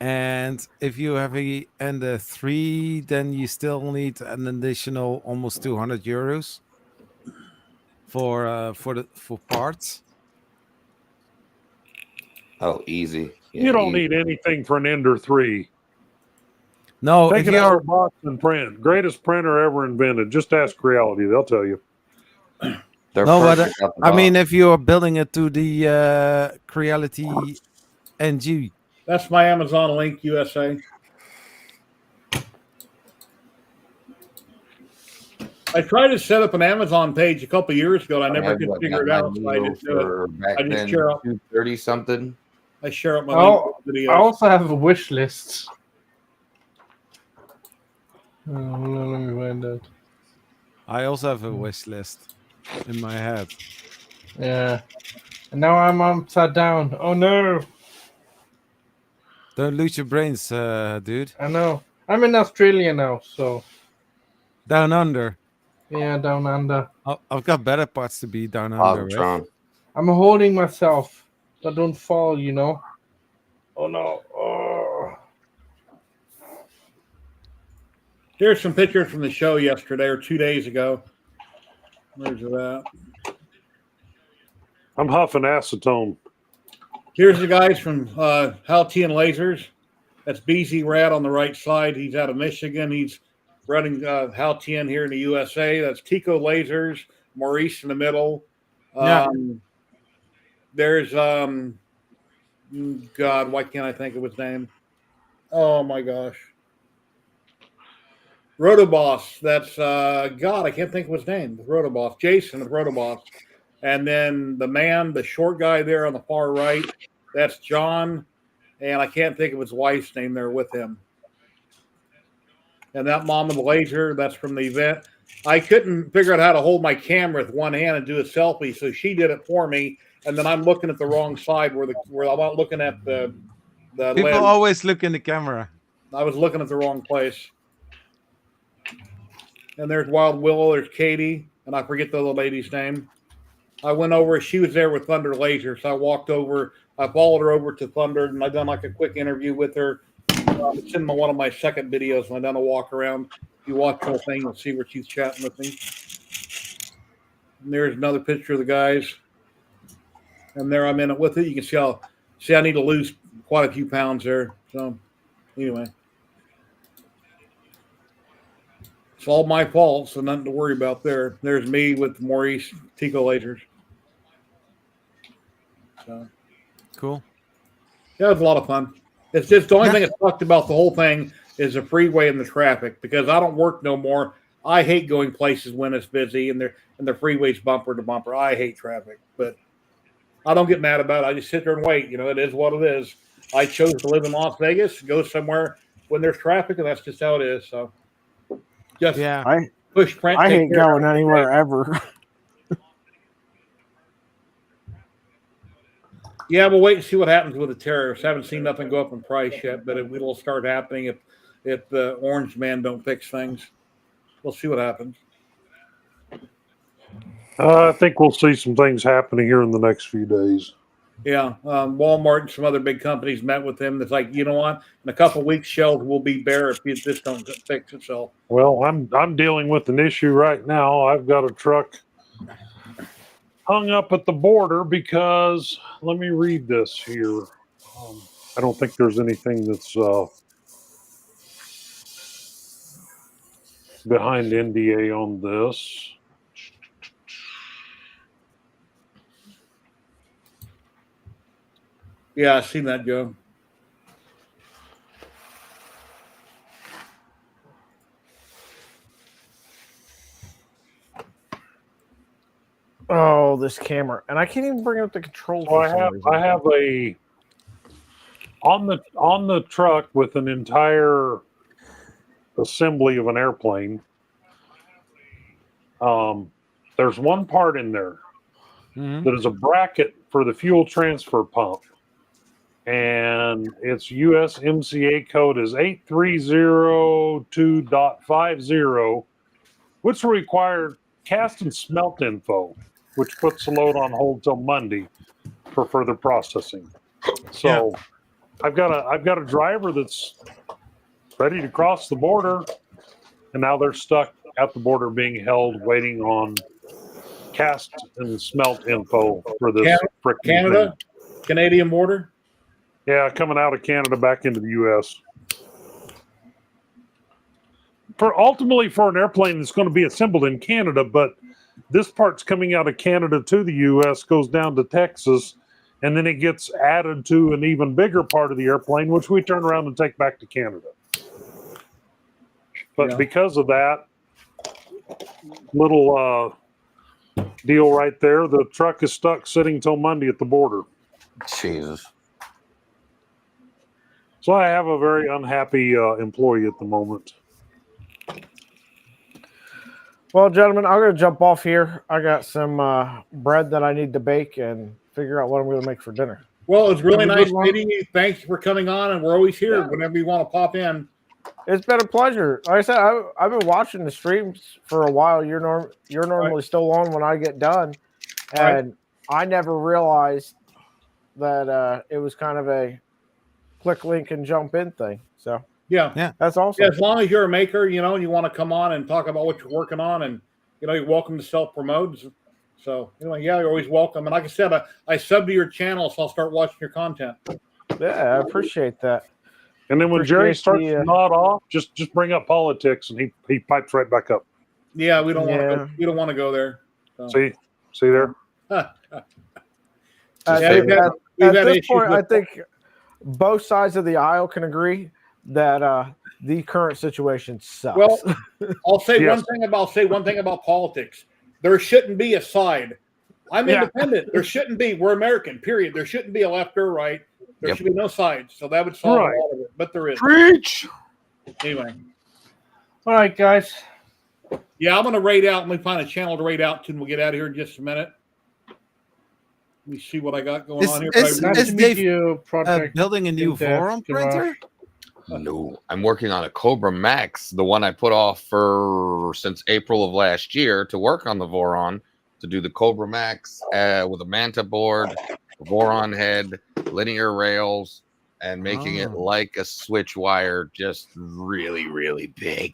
And if you have a Ender 3, then you still need an additional almost 200 euros for parts. Oh, easy. Yeah, you don't need anything for an Ender 3. No, Take if it out you're of the box and print. Greatest printer ever invented. Just ask Reality; they'll tell you. They're no, but perfect out the I mean, box. if you're building it to the Creality NG. That's my Amazon link, USA. I tried to set up an Amazon page a couple years ago, and I never could figure it out. So I just do it. Back I just then, share up. 230 something. I share up my videos. I also have a wish list. Let me find that. I also have a wish list in my head. Yeah. And now I'm upside down. Oh no. Don't lose your brains, dude. I know. I'm in Australia now, so. Down under. Yeah, down under. I've got better parts to be down under. Right? I'm holding myself, but don't fall, you know. Oh no. Oh. Here's some pictures from the show yesterday or 2 days ago. Where's it at? I'm huffing acetone. Here's the guys from Haltian Lasers. That's BZ Rad on the right side. He's out of Michigan. He's running Haltian here in the USA. That's Tico Lasers. Maurice in the middle. There's God, why can't I think of his name? Oh my gosh. Rotoboss. That's God, I can't think of his name. Rotoboss. Jason with Rotoboss. And then the short guy there on the far right, that's John. And I can't think of his wife's name there with him. And that mom of the laser, that's from the event. I couldn't figure out how to hold my camera with one hand and do a selfie, so she did it for me. And then I'm looking at the wrong side where I'm not looking at the People lens. always look in the camera. I was looking at the wrong place. And there's Wild Willow, there's Katie, and I forget the other lady's name. I went over, she was there with Thunder Laser, so I walked over, I followed her over to Thunder, and I done like a quick interview with her. It's in one of my second videos when I done a walk around. If you watch the whole thing, you'll see where she's chatting with me. And there's another picture of the guys. And there I'm in it with it. You can see I need to lose quite a few pounds there. So anyway. It's all my fault, so nothing to worry about there. There's me with Maurice Tico Lasers. So cool. Yeah, it was a lot of fun. It's just the only thing that sucked about the whole thing is the freeway and the traffic, because I don't work no more. I hate going places when it's busy and the freeway's bumper to bumper. I hate traffic, but I don't get mad about it. I just sit there and wait. You know, it is what it is. I chose to live in Las Vegas, go somewhere when there's traffic, and that's just how it is. So just push print. I hate going anywhere ever. Yeah, we'll wait and see what happens with the tariffs. Haven't seen nothing go up in price yet, but it'll start happening if the Orange Man don't fix things. We'll see what happens. I think we'll see some things happening here in the next few days. Yeah, Walmart and some other big companies met with him. That's like, you know what? In a couple of weeks, shelves will be bare if this don't fix itself. Well, I'm dealing with an issue right now. I've got a truck hung up at the border because, let me read this here. I don't think there's anything that's behind NDA on this. Yeah, I seen that, Joe. Oh, this camera, and I can't even bring up the controls. So I have a on the truck with an entire assembly of an airplane. There's one part in there that is a bracket for the fuel transfer pump, and its USMCA code is 8302.50, which required cast and smelt info, which puts the load on hold till Monday for further processing. So I've got a driver that's ready to cross the border, and now they're stuck at the border being held waiting on cast and smelt info for this Canada, Canadian border. Yeah, coming out of Canada back into the U.S. Ultimately for an airplane that's going to be assembled in Canada, but this part's coming out of Canada to the U.S., goes down to Texas, and then it gets added to an even bigger part of the airplane, which we turn around and take back to Canada. But because of that little deal right there, the truck is stuck sitting till Monday at the border. Jesus. So I have a very unhappy employee at the moment. Well, gentlemen, I'm going to jump off here. I got some bread that I need to bake and figure out what I'm going to make for dinner. Well, it was really nice meeting you. Thanks for coming on, and we're always here whenever you want to pop in. It's been a pleasure. Like I said, I've been watching the streams for a while. You're normally still on when I get done, and I never realized that it was kind of a click link and jump in thing. So yeah, that's awesome. Yeah, as long as you're a maker, and you want to come on and talk about what you're working on, and you're welcome to self promote. So you're always welcome. And like I said, I sub to your channel, so I'll start watching your content. Yeah, I appreciate that. And then when Jerry starts to nod off, just bring up politics, and he pipes right back up. Yeah, we don't want to go. We don't want to go there. So. See there. At this point, I think both sides of the aisle can agree that the current situation sucks. Well, I'll say one thing about politics. There shouldn't be a side. I'm independent. There shouldn't be. We're American. Period. There shouldn't be a left or right. There should be no sides. So that would solve a lot of it. But there is. Preach. Anyway. All right, guys. Yeah, I'm going to raid out. Let me find a channel to raid out to, and we'll get out of here in just a minute. Let me see what I got going on here. Is Dave building a new Voron printer? No, I'm working on a Cobra Max, the one I put off since April of last year to work on the Voron, to do the Cobra Max with a Manta board, a Voron head, linear rails, and making it like a switch wire, just really, really big.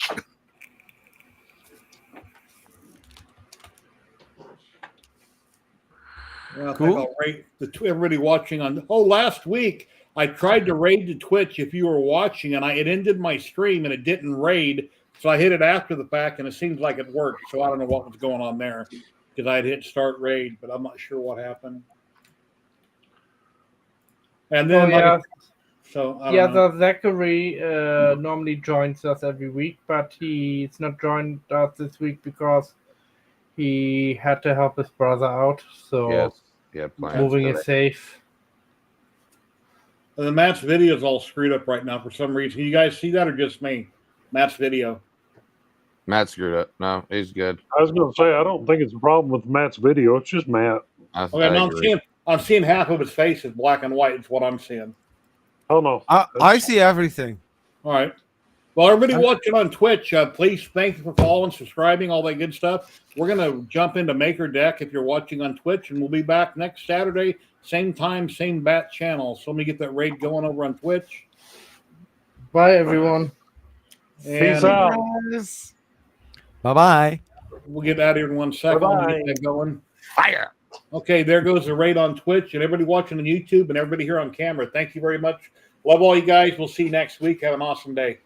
I think I'll rate everybody watching on. Last week I tried to raid to Twitch if you were watching, and it ended my stream and it didn't raid, so I hit it after the fact, and it seems like it worked. So I don't know what was going on there because I had hit start raid, but I'm not sure what happened. And then the Zachary normally joins us every week, but he's not joined us this week because he had to help his brother out. So moving is safe. The Matt's video is all screwed up right now for some reason. You guys see that or just me? Matt's video. Matt screwed up. No, he's good. I was going to say, I don't think it's a problem with Matt's video. It's just Matt. I'm seeing half of his face is black and white. It's what I'm seeing. Oh, no. I see everything. All right. Well, everybody watching on Twitch, please thank you for following, subscribing, all that good stuff. We're going to jump into Maker Deck if you're watching on Twitch, and we'll be back next Saturday, same time, same bat channel. So let me get that raid going over on Twitch. Bye, everyone. Peace out. Bye-bye. We'll get out of here in 1 second. We'll get that going. Fire. Okay, there goes the raid on Twitch, and everybody watching on YouTube and everybody here on camera. Thank you very much. Love all you guys. We'll see you next week. Have an awesome day.